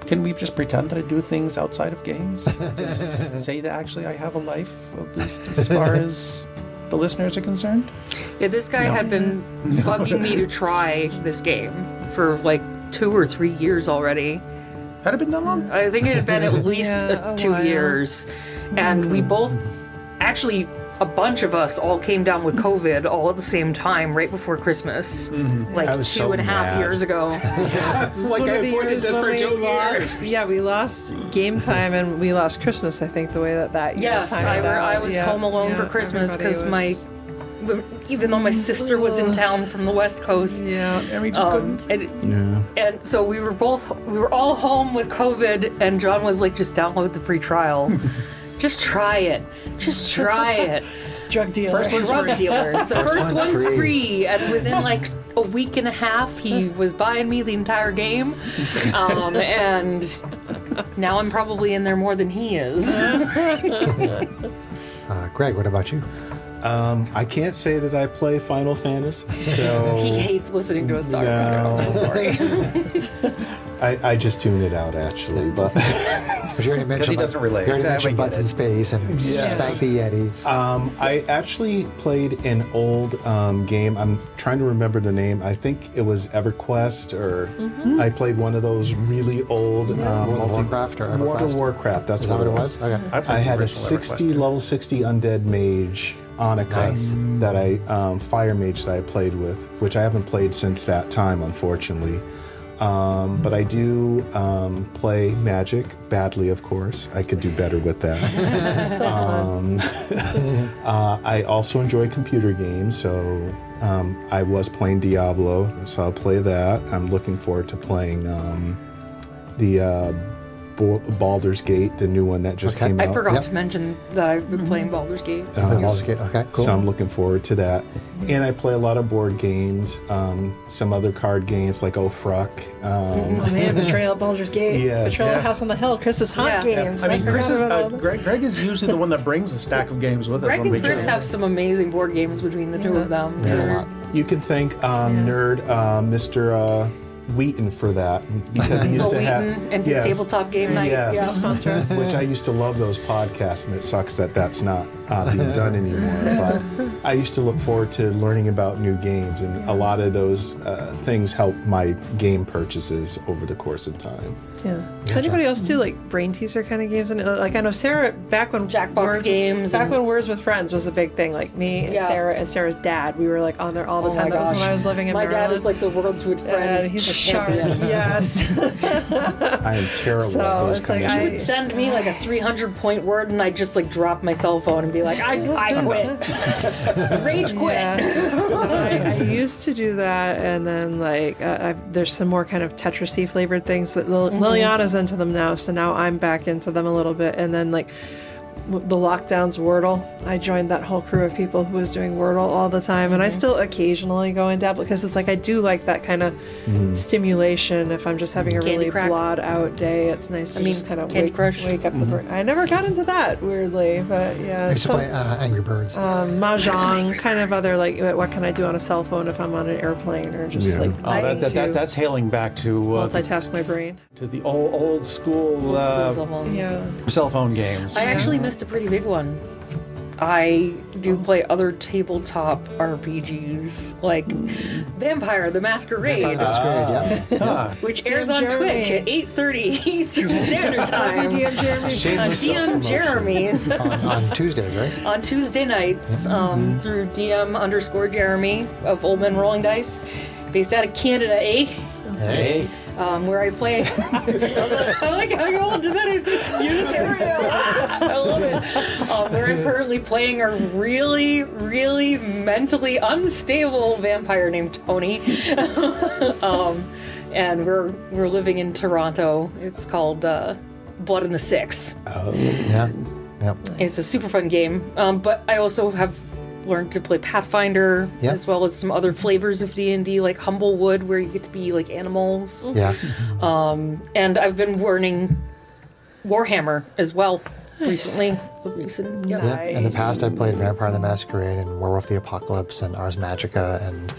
can we just pretend that I do things outside of games? Just say that actually I have a life, at least as far as the listeners are concerned? Yeah, this guy had been bugging me to try this game for like 2 or 3 years already. Had it been that long? I think it had been at least Yeah, a 2 while. years. And we both, actually, a bunch of us all came down with COVID all at the same time, right before Christmas. Like I was 2.5 mad. years ago. This is Like one I of the avoided years this when for we 2 lost, years. yeah, we lost game time and we lost Christmas, I think, the way that year Yes, timed out. I was Yeah, home alone yeah, for Christmas because everybody even though my sister was in town from the West Coast, Yeah. And we just couldn't. and so we were all home with COVID, and John was like, just download the free trial. Just try it. Just try it. Drug dealer. First one's Drug free. dealer. The first one's one's free. free. And within like a week and a half, he was buying me the entire game. And now I'm probably in there more than he is. Greg, what about you? I can't say that I play Final Fantasy, so He hates listening to us talk about it. I'm so sorry. I just tune it out actually. But Because you already mentioned, he doesn't relate. You already Yeah, mentioned we get Butts it. in Space and Spank the Yeti. I actually played an old game. I'm trying to remember the name. I think it was EverQuest, or I played one of those really old World of Warcraft or World of EverQuest? Warcraft. That's Is that what it was? Okay. played I the had a original 60 EverQuest. level 60 undead mage Annika that I fire mage that I played with, which I haven't played since that time, unfortunately. But I do play Magic badly, of course. I could do better with that. I also enjoy computer games, so I was playing Diablo, so I'll play that. I'm looking forward to playing the Baldur's Gate, the new one that just came out. I forgot to mention that I've been playing Baldur's Gate. Baldur's Gate. Okay, cool. So I'm looking forward to that. And I play a lot of board games, some other card games like Fruck. Oh man, Betrayal at Baldur's Gate. Yes. Betrayal at House on the Hill. Chris's haunt games. I mean, forgot about all that. Greg is usually the one that brings the stack of games with us. Greg when we and Chris do. have some amazing board games between the two of them. Yeah, a lot. You can thank nerd Mr. Wheaton for that because he used to have and his tabletop game night. Yes. Yeah. Sponsor us. Which I used to love those podcasts, and it sucks that that's not being done anymore. But I used to look forward to learning about new games, and a lot of those things helped my game purchases over the course of time. Yeah. Does anybody else do like brain teaser kind of games? And like I know Sarah back when Jackbox games back and- when Words with Friends was a big thing. Like me and Yeah. Sarah and Sarah's dad, we were like on there all the Oh time. my That was when gosh. I was living in My Maryland. dad is like the world's with friends. He's a shark. champion. Yes. I am terrible So at those it's kind like of He games. would send me like a 300-point word, and I'd just like drop my cell phone and be like, I quit. Rage quit. Yeah. I used to do that, and then like there's some more kind of Tetris-y flavored things that Liliana's into them now, so now I'm back into them a little bit. And then like the lockdowns Wordle, I joined that whole crew of people who was doing Wordle all the time, and I still occasionally go and dabble because it's like I do like that kind of stimulation. If I'm just having a Candy really Crush. blot out day, it's nice to just kind of Candy Crush. wake up the brain. I never got into that weirdly, but yeah. I used to play Angry Birds. Mahjong, kind of other like what can I do on a cell phone if I'm on an airplane or just Yeah. like That's hailing back to multitask my brain. the old school Cell phones. Yeah. cell phone games. I actually missed a pretty big one. I do play other tabletop RPGs like Vampire the Masquerade, That's great, yeah. which airs DM on Jeremy. Twitch at 8:30 Eastern Standard Time. DM Jeremy. Shameless DM self-promotion. Jeremy's on Tuesdays, right? on Tuesday nights through DM_Jeremy of Old Men Rolling Dice, based out of Canada, eh? Hey. Where I play. I like how you all did that in Unitarian. I love it. Where I'm currently playing a really, really mentally unstable vampire named Tony. And we're living in Toronto. It's called Blood in the Six. Yeah. Yep. It's a super fun game. But I also have learned to play Pathfinder, Yep. as well as some other flavors of D&D, like Humblewood, where you get to be like animals. Yeah. And I've been learning Warhammer as well recently. Yep. Yeah. In the past, I played Vampire the Masquerade and Werewolf the Apocalypse and Ars Magica, and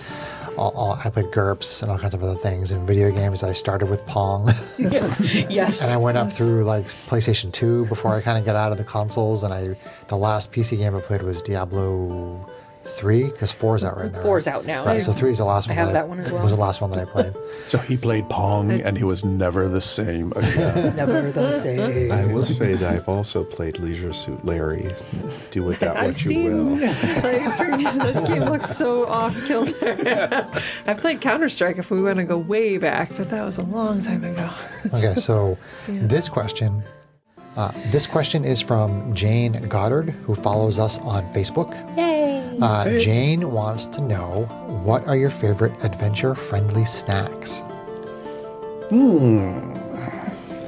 I played GURPS and all kinds of other things. In video games, I started with Pong, Yes. and I went up through like PlayStation 2 before I kind of got out of the consoles. And the last PC game I played was Diablo 3, because 4 is out right now. 4 is out now. Right, so 3 is the last one. have that one as well. Was the last one that I played. So he played Pong, and he was never the same again. Never the same. I will say that I've also played Leisure Suit Larry. Do with that I've what you seen will. that game looks so off kilter. I've played Counter-Strike if we want to go way back, but that was a long time ago. Okay, so this question is from Jane Goddard, who follows us on Facebook. Yay! Jane wants to know, what are your favorite adventure-friendly snacks?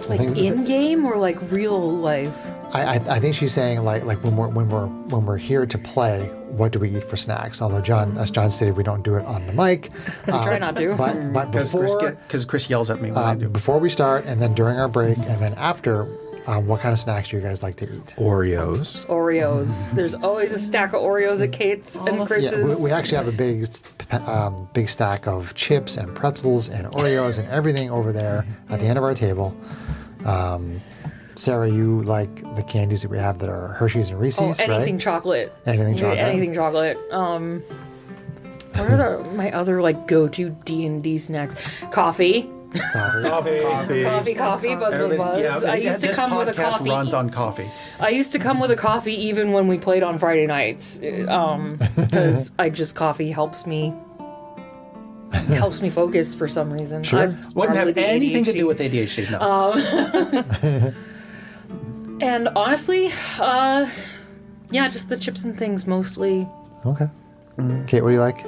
Like in game or like real life? I think she's saying like when we're here to play, what do we eat for snacks? Although as John stated, we don't do it on the mic. Try not to. But Because Chris yells at me when I do. before we start, and then during our break, and then after, what kind of snacks do you guys like to eat? Oreos. Oreos. There's always a stack of Oreos at Kate's and Chris's. Yeah, we actually have a big stack of chips and pretzels and Oreos and everything over there at the end of our table. Sarah, you like the candies that we have that are Hershey's and Reese's, anything right? chocolate. Anything chocolate. Anything chocolate. What are my other like go-to D&D snacks? Coffee. Coffee. Coffee. Buzz. Yeah, I used to this come with a podcast coffee. runs on coffee. I used to come with a coffee even when we played on Friday nights, because coffee helps me helps me focus for some reason. Sure. Wouldn't have Probably anything to ADHD. do with ADHD, no. And honestly, yeah, just the chips and things mostly. Okay. Kate, what do you like?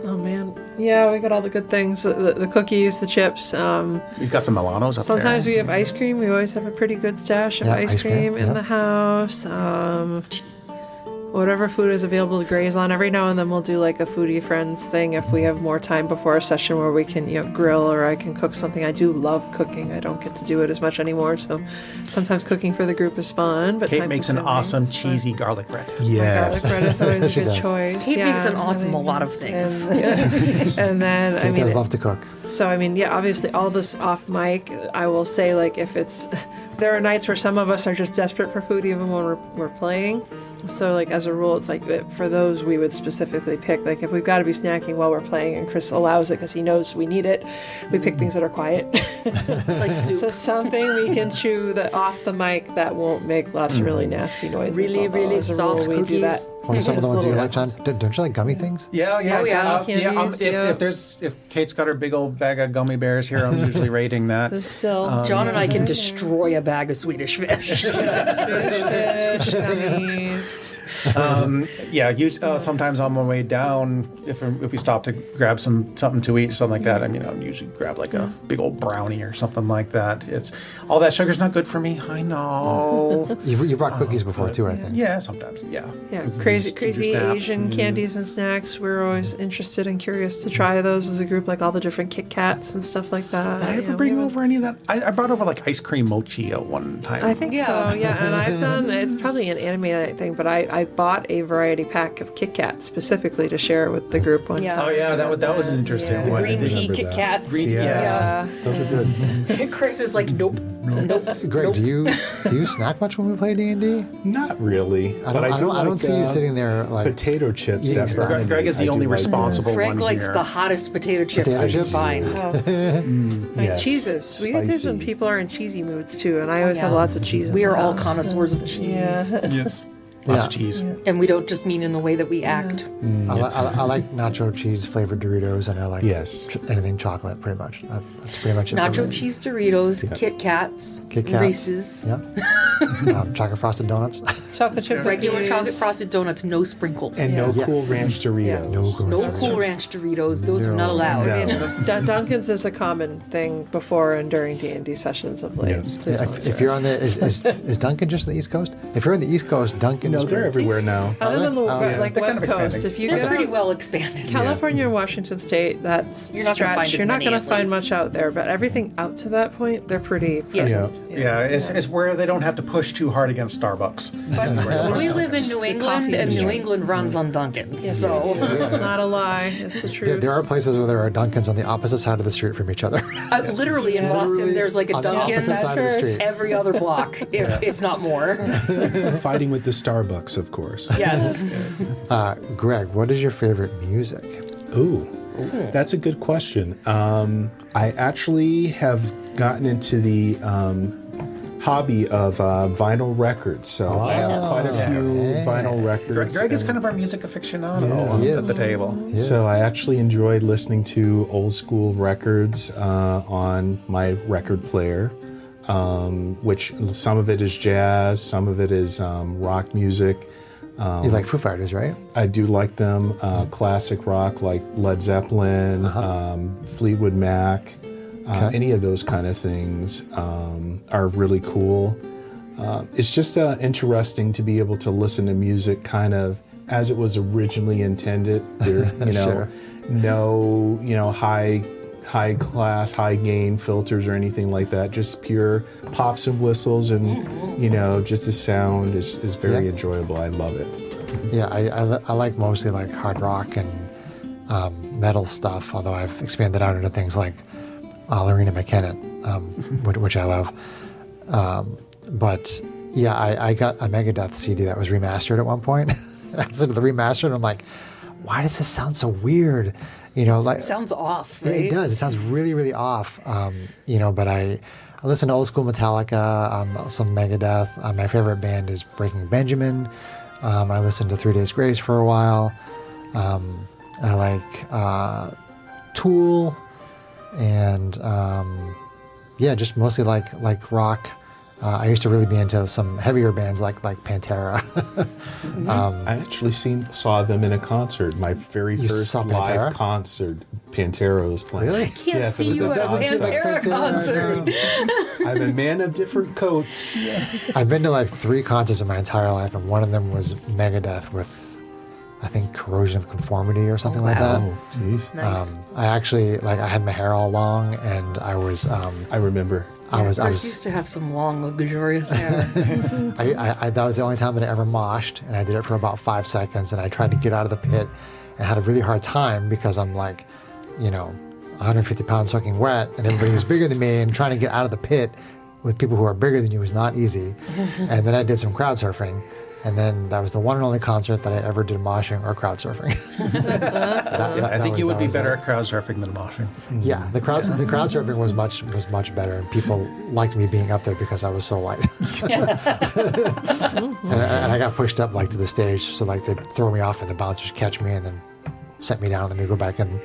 Oh man, yeah, we got all the good things: the cookies, the chips. You've got some Milanos up Sometimes there. we have ice cream. We always have a pretty good stash of Yeah, ice cream in yeah. the house. Whatever food is available to graze on. Every now and then we'll do like a foodie friends thing if we have more time before a session where we can, grill, or I can cook something. I do love cooking. I don't get to do it as much anymore, so sometimes cooking for the group is fun. But Kate makes an time-consuming. awesome It's fun. cheesy garlic bread. Yes. Garlic bread is always a She good does. choice. Kate makes an and awesome a everything. lot of things. And then Kate does love to cook. So obviously all this off mic, I will say, like, if it's there are nights where some of us are just desperate for food even when we're playing. So like as a rule, it's like for those we would specifically pick, like if we've got to be snacking while we're playing and Chris allows it because he knows we need it, we pick things that are quiet. Like soup. So something we can chew that off the mic that won't make lots of really nasty noises. Really, although really as a soft rule, we do that. cookies. What are some of the Just ones you little- like, John? Don't you like gummy things? Yeah, yeah. Oh, yeah. Candies, yeah. If Kate's got her big old bag of gummy bears here, I'm usually rating that. There's still John and I can destroy a bag of Swedish fish. fish, gummies. Sometimes on my way down, if we stop to grab something to eat or something like that, I'll usually grab like a big old brownie or something like that. It's all that sugar's not good for me. I know. You brought cookies before too, I think. Yeah, sometimes. Yeah. Yeah, crazy snaps Asian and- candies and snacks. We're always interested and curious to try those as a group, like all the different Kit Kats and stuff like that. Did I ever Yeah, bring we would- over any of that? I brought over like ice cream mochi at one time. I think Yeah. so, yeah. And I've done, it's probably an anime night thing, but I bought a variety pack of Kit Kats specifically to share with the group one Yeah. Oh yeah, that was an interesting Yeah. one. Green tea remember Kit that. Kats. Yes. Those are good. Chris is like, nope. Greg, do you snack much when we play D&D? Not really. I but don't like, see you sitting there like potato chips. eating that stuff. burn Greg me. is the I do only like responsible those. Greg one likes here. the hottest potato chips Potato I can chips? find. Like Yes. cheeses. We get this when Spicy. people are in cheesy moods too, and I always have yeah. lots of cheese. in We the are all house. connoisseurs of cheese. Yeah. Yes. Lots Yeah. of cheese. And we don't just mean in the way that we act. I like nacho cheese flavored Doritos, and I like Yes. anything chocolate pretty much. That's pretty much it. for Nacho me. cheese Doritos, Kit Kats, Kit Kats. Reese's, Yeah. Chocolate frosted donuts. Chocolate chip regular cookies. chocolate frosted donuts, no sprinkles. And no Yes. Cool Ranch Doritos. No Cool no Ranch Cool Ranch Doritos, those are not allowed. No. Dunkin's is a common thing before and during D&D sessions of late. Yes. Please Yeah, sponsor if you're us. on the is Duncan just on the East Coast? If you're on the East Coast, Duncan No, is they're great. everywhere now. Other than the Oh, yeah. like They're West kind of Coast, expanding. if you They're get pretty out well expanded. California, Washington State, that's You're not gonna stretch. find as You're not many, going at to find least. much out there, but everything out to that point, they're pretty. Yeah. Yeah. Yeah, it's where they don't have to push too hard against Starbucks. But we live in Just New the England, coffee and New machines. England runs on Dunkin's. So It's not a lie. It's the truth. There are places where there are Duncans on the opposite side of the street from each other. literally in Boston, there's like a on the opposite Dunkin's side of the street. every other block, if not more. Fighting with the Starbucks, of course. Yes. Greg, what is your favorite music? Ooh, that's a good question. I actually have gotten into the hobby of vinyl records, so I have quite a few vinyl records. Greg is and- kind of our music aficionado he at the is. table. So I actually enjoyed listening to old school records on my record player, which some of it is jazz, some of it is rock music. You like Foo Fighters, right? I do like them. Classic rock like Led Zeppelin, Fleetwood Mac, any of those kind of things are really cool. It's just interesting to be able to listen to music kind of as it was originally intended. There, Sure. no, high class, high gain filters or anything like that. Just pure pops and whistles, and just the sound is very Yeah. enjoyable. I love it. Yeah, I like mostly like hard rock and metal stuff, although I've expanded out into things like Lorena McKenna, which I love. But yeah, I got a Megadeth CD that was remastered at one point. And I listened to the remastered and I'm like, why does this sound so weird? Like Sounds off, right? it does. It sounds really, really off. But I listen to old school Metallica, some Megadeth. My favorite band is Breaking Benjamin. I listened to 3 Days Grace for a while. I like Tool, and yeah, just mostly like rock. I used to really be into some heavier bands like Pantera. I actually saw them in a concert. My very You first saw Pantera? live concert, Pantera was playing. Really? Can't Yes, see it was you a- at a doesn't seem like Pantera Pantera right concert. I'm a man of different coats. I've been to like 3 concerts in my entire life, and one of them was Megadeth with, I think, Corrosion of Conformity or something like that. Oh, jeez. Nice. I actually I had my hair all long, and I was I remember. Chris used to have some long, luxurious hair. that was the only time that I ever moshed, and I did it for about 5 seconds, and I tried to get out of the pit and had a really hard time because I'm like, 150 pounds soaking wet, and everybody's bigger than me, and trying to get out of the pit with people who are bigger than you is not easy. And then I did some crowd surfing, and then that was the one and only concert that I ever did moshing or crowd surfing. I think you would be better it. at crowd surfing than moshing. Yeah, the crowd surfing was much better, and people liked me being up there because I was so light. and I got pushed up to the stage, so they'd throw me off, and the bouncers catch me and then set me down, and let me go back in.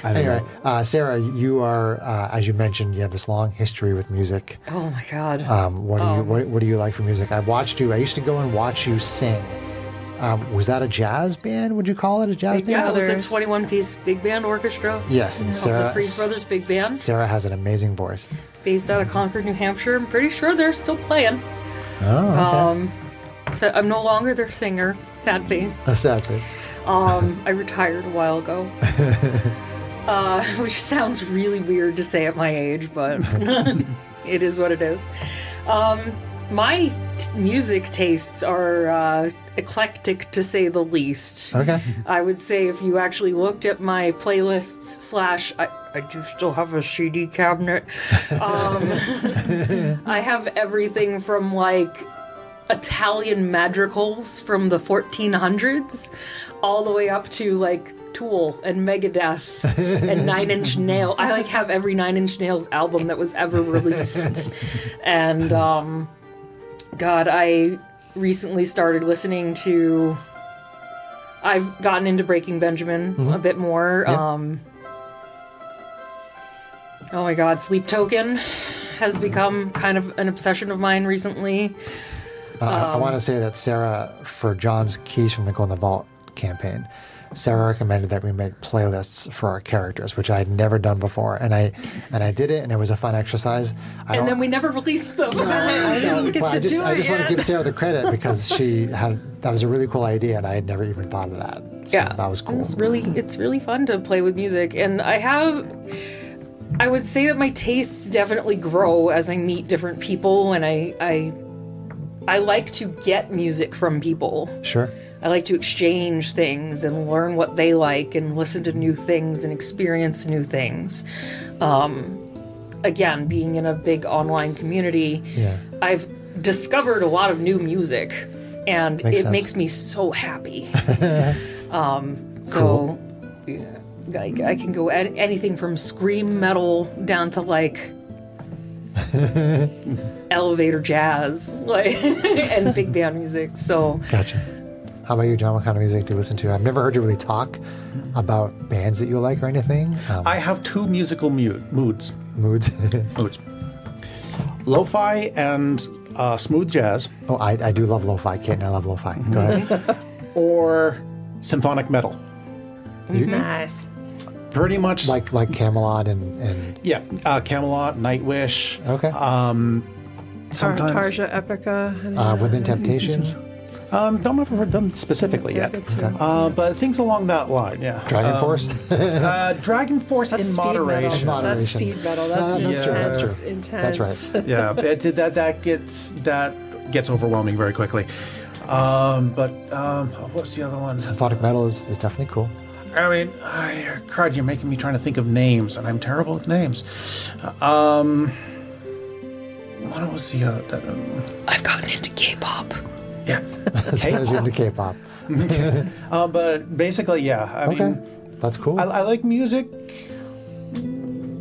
Anyway, Sarah, you are, as you mentioned, you have this long history with music. Oh my God. What do you like for music? I used to go and watch you sing. Was that a jazz band? Would you call it a jazz band? Yeah, it was a Brothers. 21-piece big band orchestra. Yes, and Of Sarah. the Freeze Brothers Big Band, Sarah has an amazing voice. based out of Concord, New Hampshire. I'm pretty sure they're still playing. Oh, okay. I'm no longer their singer. Sad face. A sad face. I retired a while ago. Which sounds really weird to say at my age, but it is what it is. My music tastes are eclectic, to say the least. Okay. I would say if you actually looked at my playlists / I do still have a CD cabinet. I have everything from Italian madrigals from the 1400s all the way up to Tool and Megadeth and Nine Inch Nails. I have every Nine Inch Nails album that was ever released. And God, I recently started listening to. I've gotten into Breaking Benjamin a bit more. Yep. Oh my God, Sleep Token has become kind of an obsession of mine recently. I want to say that Sarah, for John's Keys from the Golden Vault campaign, Sarah recommended that we make playlists for our characters, which I had never done before, and I did it, and it was a fun exercise. And then we never released them. I didn't get Well, to I just do want it to yet. give Sarah the credit because that was a really cool idea, and I had never even thought of that. So Yeah, that was cool. It's really fun to play with music, and I would say that my tastes definitely grow as I meet different people, and I like to get music from people. Sure. I like to exchange things and learn what they like and listen to new things and experience new things. Again, being in a big online community, Yeah. I've discovered a lot of new music, and Makes it sense. makes me so happy. So, yeah, I can go anything from scream metal down to elevator jazz, and big band music. So, Gotcha. How about you, John? What kind of music do you listen to? I've never heard you really talk about bands that you like or anything. I have 2 musical moods. Moods. Lo-fi and smooth jazz, Oh, I do love lo-fi. Kate and I love lo-fi. Go ahead. or symphonic metal. Nice. Pretty much, like Camelot and yeah, Camelot, Nightwish. okay. Sometimes Tarja Epica. Within Temptation. don't know if I've heard them specifically yet, but things along that line. Yeah, Dragon Force. Dragon Force That's in speed moderation. metal. That's Moderation. speed metal. That's true. That's That's true. intense. That's right. Yeah, that gets overwhelming very quickly. But what's the other one? Symphonic metal is definitely cool. I mean, crud, you're making me trying to think of names, and I'm terrible with names. What was the I've gotten into K-pop. yeah, So I was into K-pop. but basically, yeah. I mean, That's cool. I like music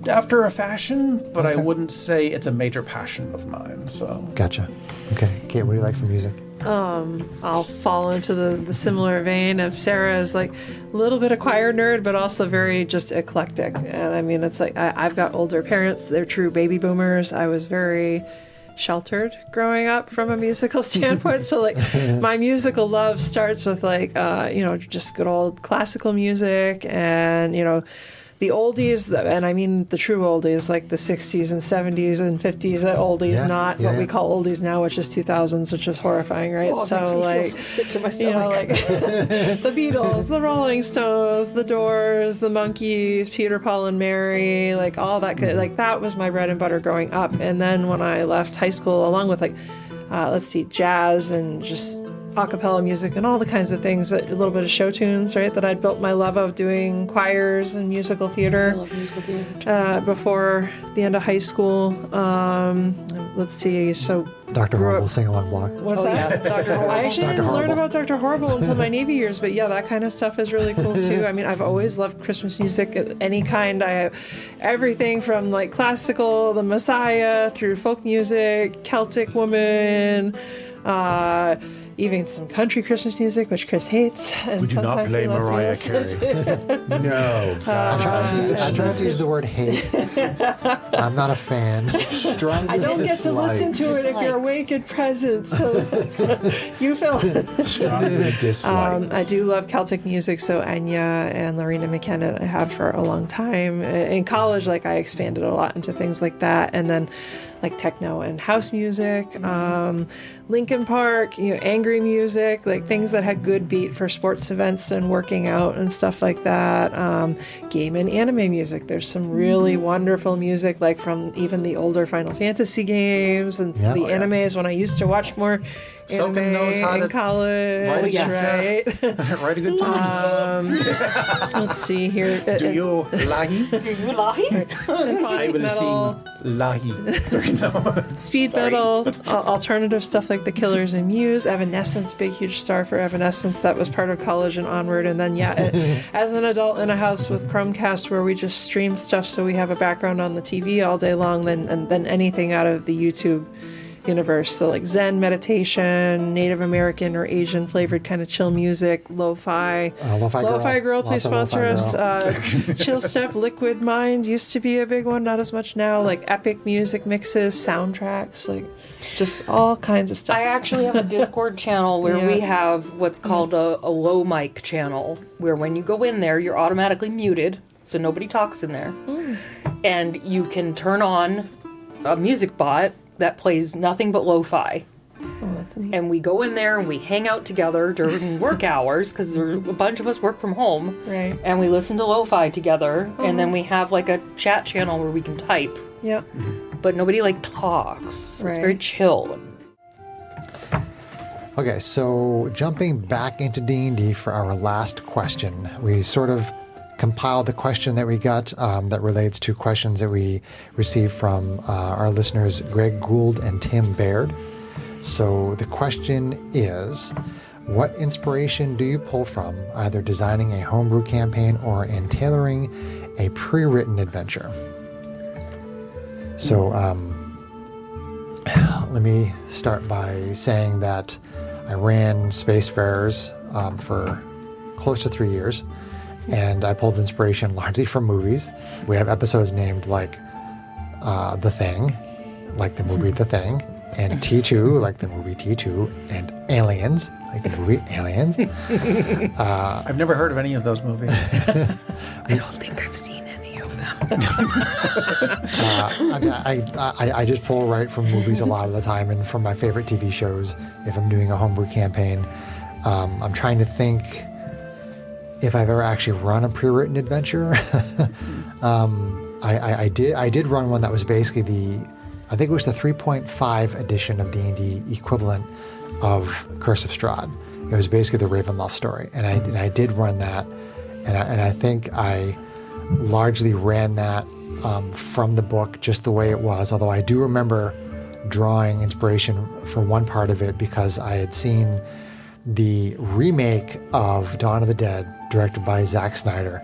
after a fashion, but I Okay. wouldn't say it's a major passion of mine. So Gotcha. Okay. Kate, what do you like for music? I'll fall into the similar vein of Sarah is like a little bit of choir nerd, but also very just eclectic. And I mean, it's like I've got older parents; they're true baby boomers. I was very sheltered growing up from a musical standpoint, so like my musical love starts with like just good old classical music and the oldies, and I mean the true oldies, like the 60s and 70s and 50s oldies, not what we call oldies now, which is 2000s, which is horrifying, right? Oh, it makes me feel so sick to my stomach. like the Beatles, the Rolling Stones, the Doors, the Monkees, Peter, Paul, and Mary, like all that kind of, like that was my bread and butter growing up. And then when I left high school, along with like jazz and just a cappella music and all the kinds of things, a little bit of show tunes, right? That I'd built my love of doing choirs and musical theater. I love musical theater. Before the end of high school. Let's see. So Dr. Horrible's sing-along block. What's that? Yeah, Dr. Horrible. I actually didn't learn about Dr. Horrible until my Navy years, but yeah, that kind of stuff is really cool too. I mean, I've always loved Christmas music of any kind. I have everything from like classical, the Messiah, through folk music, Celtic woman, even some country Christmas music, which Chris hates. And We do not sometimes blame he lets me Mariah listen Carey. No, I tried to use the word hate. I'm not a fan. strongly I don't get to listen to it if you're awake and present, so you feel. Strongly dislikes. I do love Celtic music, so Enya and Lorena McKenna I have for a long time. In college, like I expanded a lot into things like that, and then like techno and house music, Linkin Park, angry music, like things that had good beat for sports events and working out and stuff like that. Game and anime music. There's some really wonderful music, like from even the older Final Fantasy games and the animes when I used to watch more anime Soken knows how in to college, write a- right? Write a good time. Let's see here. Do you lahi? Do you lie? I Symphonic will metal, sing lahi. Sorry, no. speed metal, alternative stuff like The Killers and Muse, Evanescence, big huge star for Evanescence. That was part of college and onward. And then as an adult in a house with Chromecast where we just stream stuff, so we have a background on the TV all day long, then anything out of the YouTube universe. So like Zen meditation, Native American or Asian flavored kind of chill music, lo-fi. Lo-fi Girl, please Lots of sponsor Lo-Fi us. Chill Step, Liquid Mind used to be a big one, not as much now. Like epic music mixes, soundtracks, like just all kinds of stuff. I actually have a Discord channel where we have what's called a low mic channel, where when you go in there, you're automatically muted, so nobody talks in there. And you can turn on a music bot that plays nothing but lo-fi. That's neat. And we go in there and we hang out together during work hours, because a bunch of us work from home. Right. And we listen to lo-fi together, and then we have like a chat channel where we can type, Yeah. but nobody like talks, so it's Right. very chill. Okay, so jumping back into D&D for our last question, we sort of compiled the question that we got that relates to questions that we received from our listeners Greg Gould and Tim Baird. So the question is, what inspiration do you pull from either designing a homebrew campaign or in tailoring a pre-written adventure? So let me start by saying that I ran Spacefarers for close to 3 years, and I pulled inspiration largely from movies. We have episodes named like The Thing, like the movie The Thing, and T2, like the movie T2, and Aliens, like the movie Aliens. I've never heard of any of those movies. I don't think I've seen any of them. I just pull right from movies a lot of the time and from my favorite TV shows if I'm doing a homebrew campaign. I'm trying to think if I've ever actually run a pre-written adventure. I did run one that was basically I think it was the 3.5 edition of D&D equivalent of Curse of Strahd. It was basically the Ravenloft story, and I did run that, and I think I largely ran that from the book just the way it was. Although I do remember drawing inspiration for one part of it because I had seen the remake of Dawn of the Dead, directed by Zack Snyder,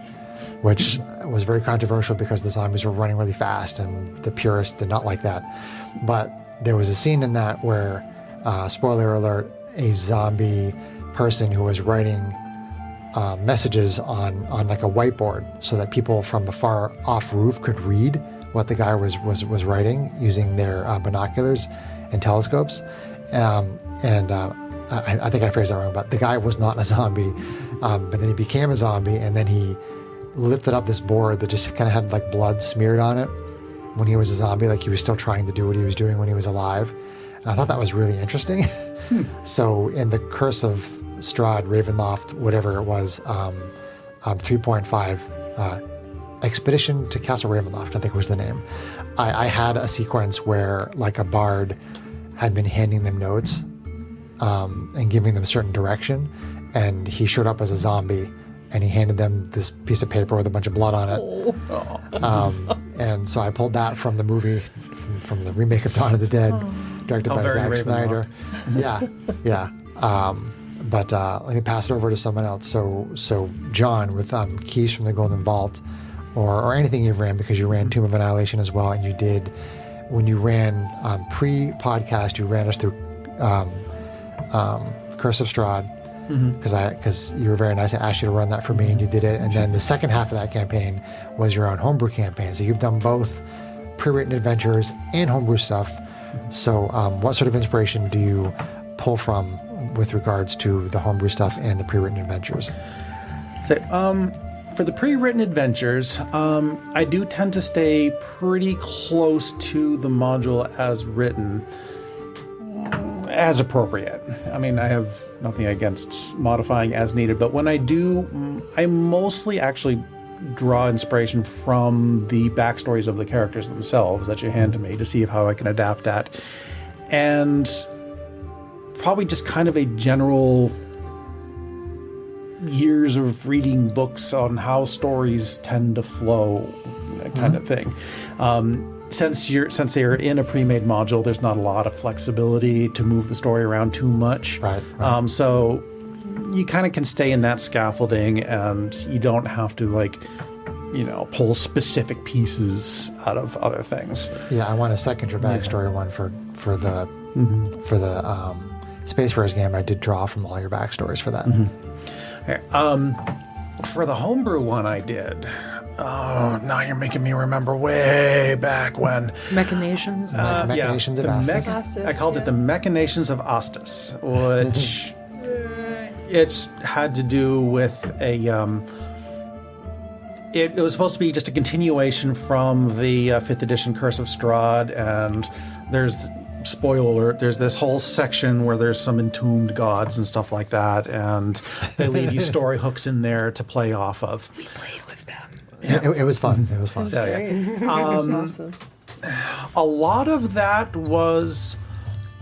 which was very controversial because the zombies were running really fast and the purists did not like that. But there was a scene in that where, spoiler alert, a zombie person who was writing messages on like a whiteboard so that people from a far off roof could read what the guy was writing using their binoculars and telescopes. I think I phrased that wrong, but the guy was not a zombie. But then he became a zombie, and then he lifted up this board that just kind of had like blood smeared on it when he was a zombie, like he was still trying to do what he was doing when he was alive. And I thought that was really interesting. So in the Curse of Strahd, Ravenloft, whatever it was, 3.5, Expedition to Castle Ravenloft, I think was the name. I had a sequence where like a bard had been handing them notes and giving them certain direction, and he showed up as a zombie and he handed them this piece of paper with a bunch of blood on it. And so I pulled that from the movie, from the remake of Dawn of the Dead, directed by Zack Snyder. Yeah. But let me pass it over to someone else. So John, with Keys from the Golden Vault, or anything you've ran, because you ran Tomb of Annihilation as well, and you did, when you ran pre-podcast, you ran us through Curse of Strahd, because you were very nice. I asked you to run that for me, and you did it. And then the second half of that campaign was your own homebrew campaign. So you've done both pre-written adventures and homebrew stuff. So what sort of inspiration do you pull from with regards to the homebrew stuff and the pre-written adventures? So, for the pre-written adventures, I do tend to stay pretty close to the module as written, as appropriate. I mean, I have nothing against modifying as needed, but when I do, I mostly actually draw inspiration from the backstories of the characters themselves that you hand to me to see how I can adapt that. And probably just kind of a general years of reading books on how stories tend to flow, that kind of thing. Since they're in a pre-made module, there's not a lot of flexibility to move the story around too much. Right. So you kind of can stay in that scaffolding, and you don't have to pull specific pieces out of other things. Yeah, I want to second your backstory one for the Spacefarers game. I did draw from all your backstories for that. Okay. For the homebrew one I did. Oh, now you're making me remember way back when. Machinations? Machinations of Astus. I called it the Machinations of Astus, which it's had to do with a... It was supposed to be just a continuation from the 5th edition Curse of Strahd, and there's... Spoiler alert, there's this whole section where there's some entombed gods and stuff like that, and they leave you story hooks in there to play off of. We played with them. Yeah. It was fun. It was fun. So, yeah. That's awesome. A lot of that was,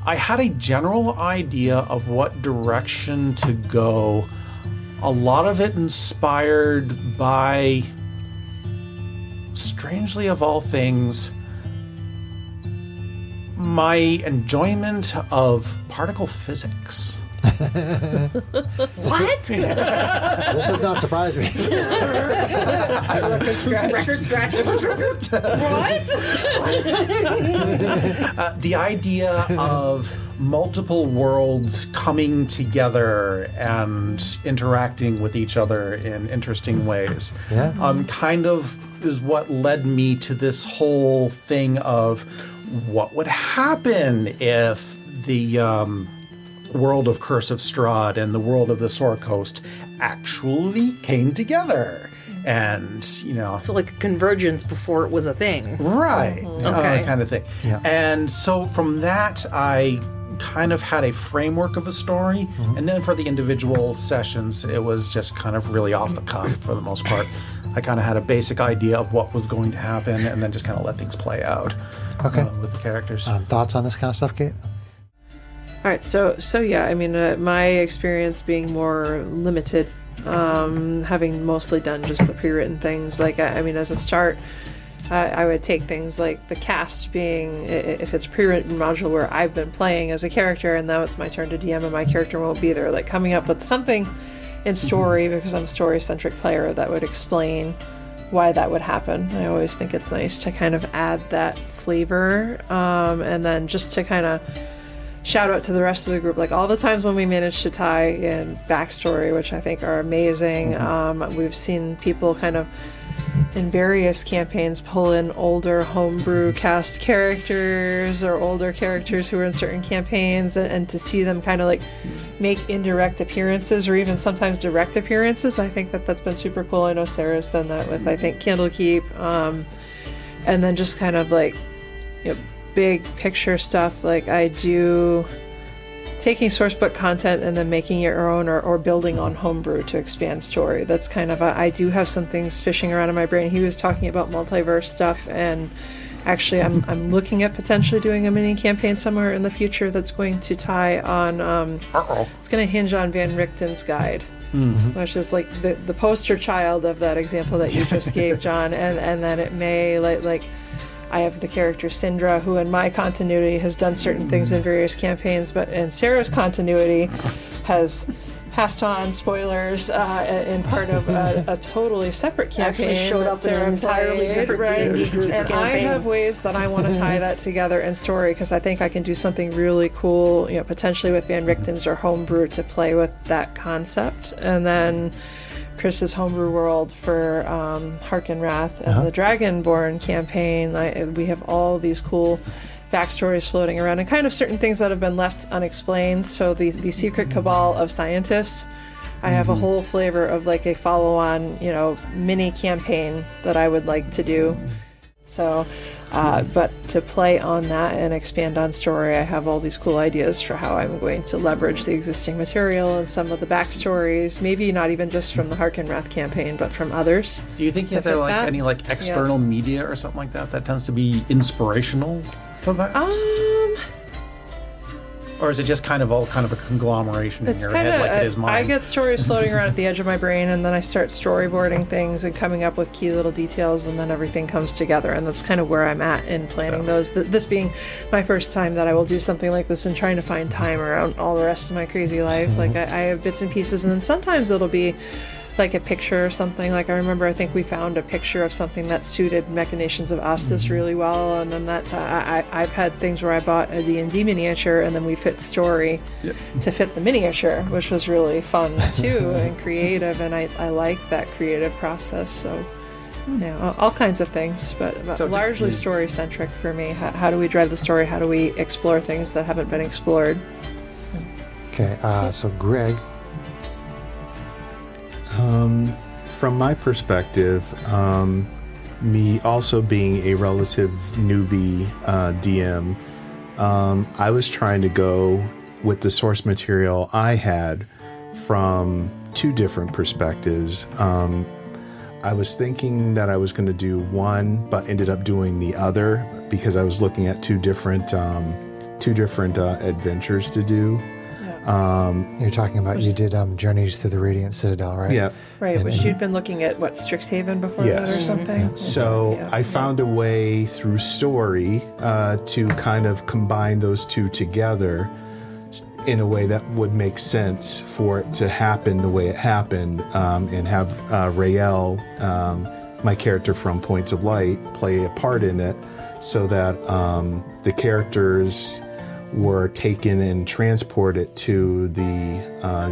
I had a general idea of what direction to go. A lot of it inspired by, strangely of all things, my enjoyment of particle physics. What? This does not surprise me. Record scratch. What? The idea of multiple worlds coming together and interacting with each other in interesting ways. Yeah. Kind of is what led me to this whole thing of what would happen if the world of Curse of Strahd and the world of the Sword Coast actually came together. And, So like a convergence before it was a thing. Right. Okay. Kind of thing. Yeah. And so from that, I kind of had a framework of a story. And then for the individual sessions, it was just kind of really off the cuff for the most part. I kind of had a basic idea of what was going to happen and then just kind of let things play out. Okay. With the characters. Thoughts on this kind of stuff, Kate? All right, so yeah, I mean, my experience being more limited, having mostly done just the pre-written things. Like, I mean, as a start, I would take things like the cast being, if it's a pre-written module where I've been playing as a character and now it's my turn to DM and my character won't be there, like coming up with something in story, because I'm a story-centric player, that would explain why that would happen. I always think it's nice to kind of add that flavor, and then just to kind of shout out to the rest of the group. Like all the times when we managed to tie in backstory, which I think are amazing. We've seen people kind of in various campaigns pull in older homebrew cast characters or older characters who were in certain campaigns, and to see them kind of like make indirect appearances or even sometimes direct appearances. I think that's been super cool. I know Sarah's done that with, I think, Candlekeep. And then just kind of like, big picture stuff. Like I do taking sourcebook content and then making your own or building on homebrew to expand story. That's kind of I do have some things fishing around in my brain. He was talking about multiverse stuff, and actually I'm looking at potentially doing a mini campaign somewhere in the future that's going to tie on it's going to hinge on Van Richten's guide. Which is like the poster child of that example that you just gave, John, and then it may like I have the character Syndra, who in my continuity has done certain things in various campaigns, but in Sarah's continuity has passed on spoilers in part of a totally separate campaign. Actually showed up in an entirely different D&D group's and campaign. I have ways that I want to tie that together in story, because I think I can do something really cool, potentially with Van Richten's or homebrew to play with that concept. And then Chris's homebrew world for Harken Wrath and the Dragonborn campaign. We have all these cool backstories floating around and kind of certain things that have been left unexplained. So the secret cabal of scientists, I have a whole flavor of like a follow-on, mini campaign that I would like to do. So, but to play on that and expand on story, I have all these cool ideas for how I'm going to leverage the existing material and some of the backstories, maybe not even just from the Harken Wrath campaign, but from others. Do you think that there are any external media or something like that tends to be inspirational to that? Or is it just kind of a conglomeration in your head like it is mine? I get stories floating around at the edge of my brain, and then I start storyboarding things and coming up with key little details, and then everything comes together, and that's kind of where I'm at in planning those. This being my first time that I will do something like this and trying to find time around all the rest of my crazy life. Like I have bits and pieces, and then sometimes it'll be like a picture or something. Like I remember, I think we found a picture of something that suited Machinations of Ostis really well, and then I've had things where I bought a D&D miniature and then we fit story to fit the miniature, which was really fun too and creative, and I like that creative process. So all kinds of things, but So largely story centric for me. How do we drive the story? How do we explore things that haven't been explored? Okay, so Greg. From my perspective, me also being a relative newbie DM, I was trying to go with the source material I had from two different perspectives. I was thinking that I was going to do one, but ended up doing the other because I was looking at two different adventures to do. You're talking about you did Journeys Through the Radiant Citadel, right? Yeah. Right, which you'd been looking at, Strixhaven before that or something? So I found a way through story to kind of combine those two together in a way that would make sense for it to happen the way it happened, and have Rael, my character from Points of Light, play a part in it, so that the characters were taken and transported to the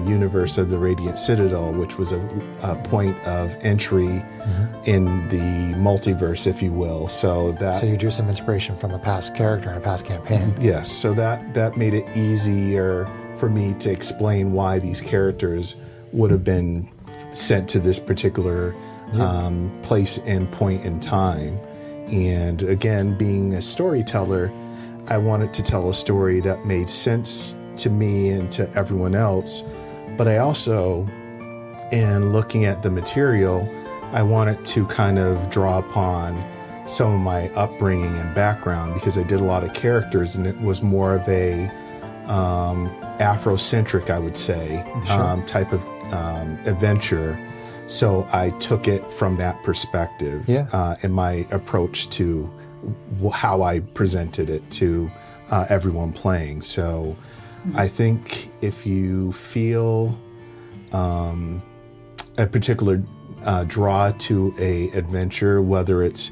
universe of the Radiant Citadel, which was a point of entry in the multiverse, if you will. So you drew some inspiration from a past character in a past campaign. Yes, so that made it easier for me to explain why these characters would have been sent to this particular place and point in time. And again, being a storyteller, I wanted to tell a story that made sense to me and to everyone else, but I also, in looking at the material, I wanted to kind of draw upon some of my upbringing and background, because I did a lot of characters and it was more of a Afrocentric, I would say, type of adventure. So I took it from that perspective in my approach to how I presented it to everyone playing. So I think if you feel a particular draw to a adventure, whether it's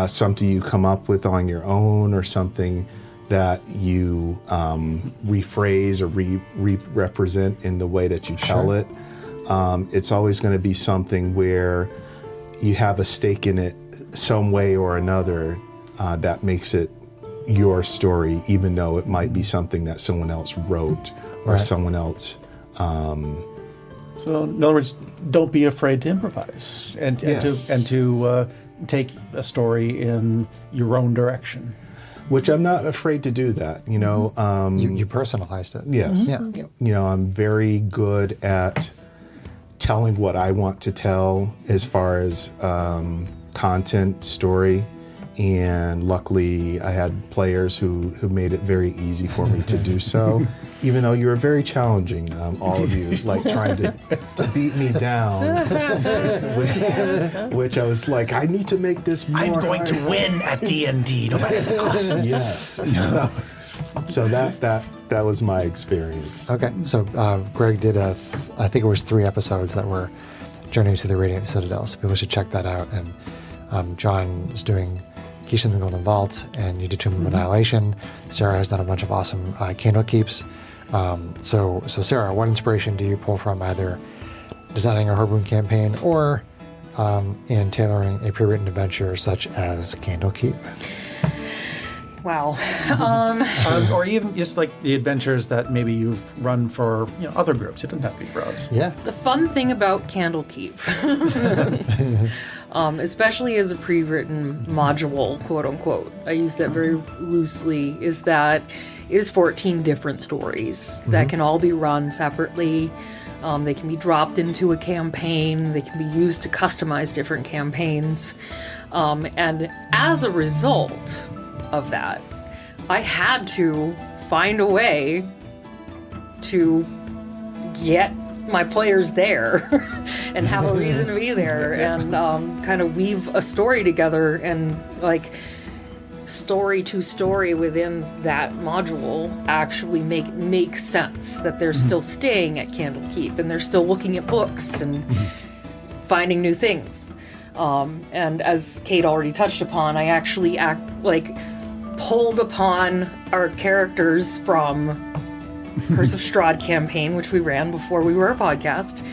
something you come up with on your own or something that you rephrase or represent in the way that you tell it. It's always going to be something where you have a stake in it some way or another that makes it your story, even though it might be something that someone else wrote or someone else. So, in other words, don't be afraid to improvise and to take a story in your own direction. Which I'm not afraid to do that, you know. You personalized it. Yes. Yeah. You know, I'm very good at telling what I want to tell as far as content, story. And luckily, I had players who made it very easy for me to do so, even though you were very challenging, all of you, like trying to beat me down, which I was like, I need to make this more I'm going to win at D&D, no matter the cost. Yes. So that was my experience. Okay, so Greg did I think it was 3 episodes that were Journey to the Radiant Citadel, so people should check that out. And John is doing Keisha and the Golden Vault, and you did Tomb of Annihilation. Sarah has done a bunch of awesome candle keeps. So Sarah, what inspiration do you pull from either designing a Herbroom campaign or in tailoring a pre-written adventure such as Candle Keep? Wow. Or even just like the adventures that maybe you've run for other groups. It doesn't have to be for us. Yeah. The fun thing about Candlekeep, especially as a pre-written module, quote unquote, I use that very loosely, is that it is 14 different stories that can all be run separately. They can be dropped into a campaign. They can be used to customize different campaigns. And as a result of that, I had to find a way to get my players there and have a reason to be there and kind of weave a story together and like story to story within that module actually make sense, that they're still staying at Candlekeep and they're still looking at books and finding new things. And as Kate already touched upon, I actually pulled upon our characters from Curse of Strahd campaign, which we ran before we were a podcast,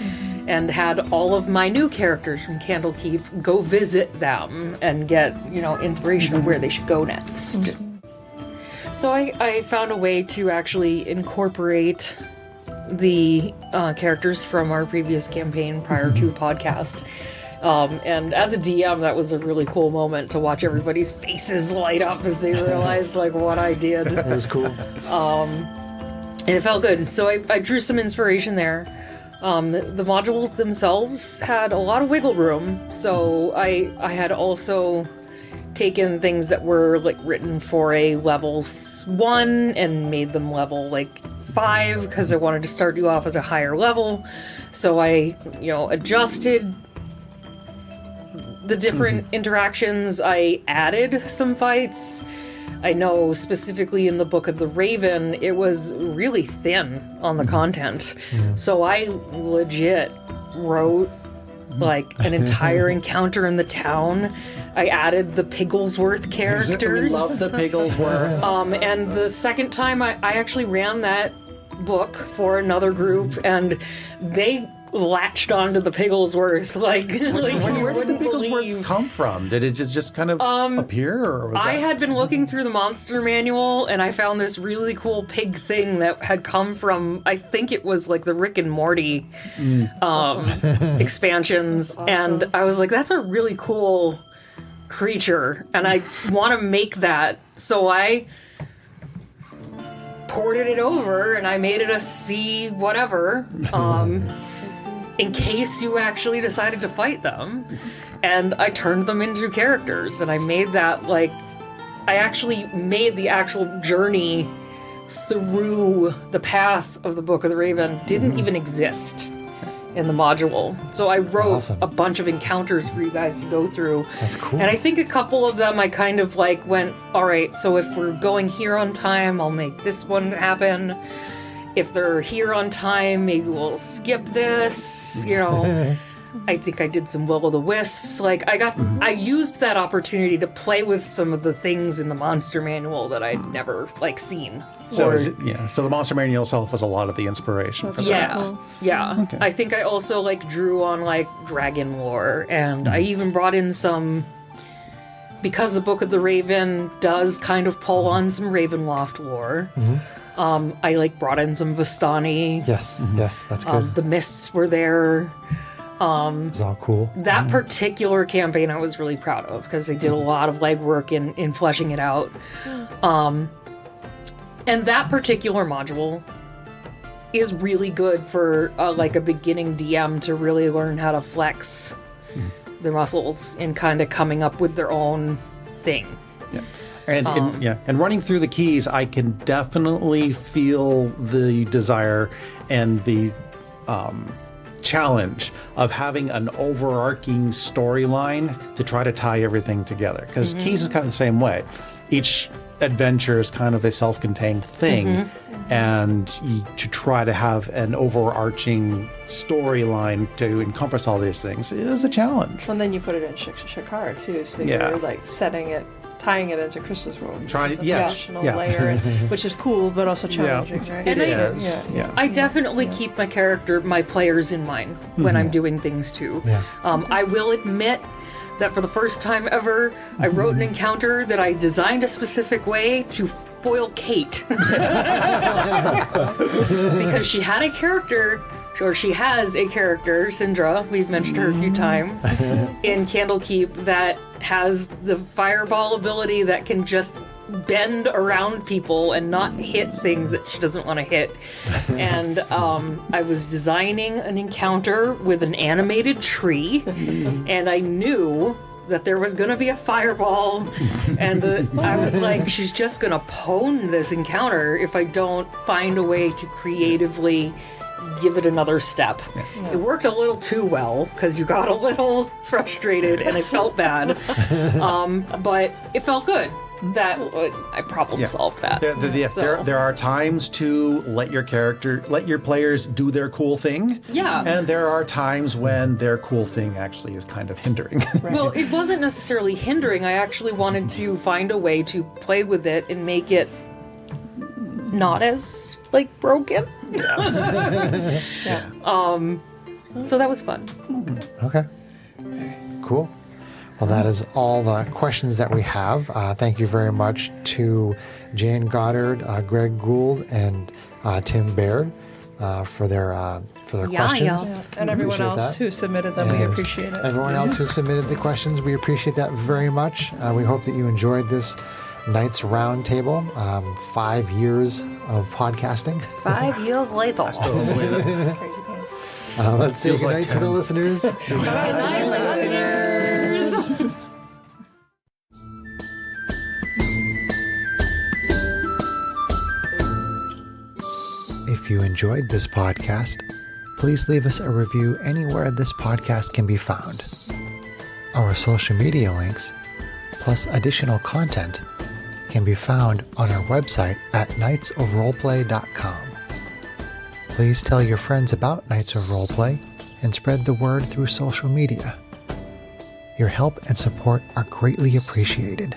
and had all of my new characters from Candlekeep go visit them and get, inspiration of where they should go next. So I found a way to actually incorporate the characters from our previous campaign prior to the podcast. And as a DM, that was a really cool moment to watch everybody's faces light up as they realized what I did. It was cool. And it felt good. So I drew some inspiration there. The modules themselves had a lot of wiggle room. So I had also taken things that were written for a level 1 and made them level 5 because I wanted to start you off as a higher level. So I, adjusted the different interactions. I added some fights. I know specifically in the Book of the Raven, it was really thin on the content. So I legit wrote an entire encounter in the town. I added the Pigglesworth characters. We love the Pigglesworth. And the second time I actually ran that book for another group, and they latched onto the Pigglesworth where did the Pigglesworth come from? Did it just kind of appear, or was I had been looking through the monster manual and I found this really cool pig thing that had come from, I think it was the Rick and Morty expansions. Awesome. And I was like, that's a really cool creature and I want to make that. So I ported it over and I made it a C whatever. In case you actually decided to fight them. And I turned them into characters, and I made that, I actually made the actual journey through the path of the Book of the Raven didn't even exist in the module. So I wrote a bunch of encounters for you guys to go through. That's cool. And I think a couple of them I kind of went, all right, so if we're going here on time, I'll make this one happen. If they're here on time, maybe we'll skip this, I think I did some will-o'-the-wisps. Like, I used that opportunity to play with some of the things in the monster manual that I'd never, like, seen. So so the monster manual itself was a lot of the inspiration. For Yeah, that. yeah. Okay. I think I also, like, drew on, like, dragon lore, and I even brought in some... Because the Book of the Raven does kind of pull on some Ravenloft lore, I, like, brought in some Vistani. Yes, yes, that's good. The mists were there. It's all cool. That particular campaign I was really proud of because they did a lot of legwork in fleshing it out. And that particular module is really good for like a beginning DM to really learn how to flex their muscles in kind of coming up with their own thing. Yeah. And running through the keys, I can definitely feel the desire and the challenge of having an overarching storyline to try to tie everything together. Because keys is kind of the same way. Each adventure is kind of a self-contained thing, and to try to have an overarching storyline to encompass all these things is a challenge. And then you put it in Shakar too, so Yeah. you're like tying it into Chris's world. Trying As to- an yeah, additional yeah. layer, which is cool, but also challenging, right? It And is. Yeah. I definitely keep my players in mind when I'm doing things too. Yeah. I will admit that for the first time ever, I wrote an encounter that I designed a specific way to foil Kate. Because she had a character, or she has a character, Syndra, we've mentioned her a few times, in Candlekeep that has the fireball ability that can just bend around people and not hit things that she doesn't want to hit. And I was designing an encounter with an animated tree, and I knew that there was going to be a fireball, and I was like, she's just going to pwn this encounter if I don't find a way to creatively give it another step. It worked a little too well because you got a little frustrated and it felt bad, but it felt good that I problem solved that. There are times to let your players do their cool thing. Yeah. And there are times when their cool thing actually is kind of hindering. Well, it wasn't necessarily hindering. I actually wanted to find a way to play with it and make it not as, like, broken. So that was fun. Okay. Cool. Well, that is all the questions that we have. Thank you very much to Jane Goddard, Greg Gould, and Tim Baird for their questions. Yeah. And everyone Appreciate else that. who submitted them, we And appreciate it. Everyone else who submitted the questions, we appreciate that very much. We hope that you enjoyed this Knights Roundtable. 5 years of podcasting. 5 years later. Crazy things. Let's say Feels like goodnight to the 10. listeners. If you enjoyed this podcast, please leave us a review anywhere this podcast can be found. Our social media links, plus additional content, can be found on our website at knightsofroleplay.com. Please tell your friends about Knights of Roleplay and spread the word through social media. Your help and support are greatly appreciated.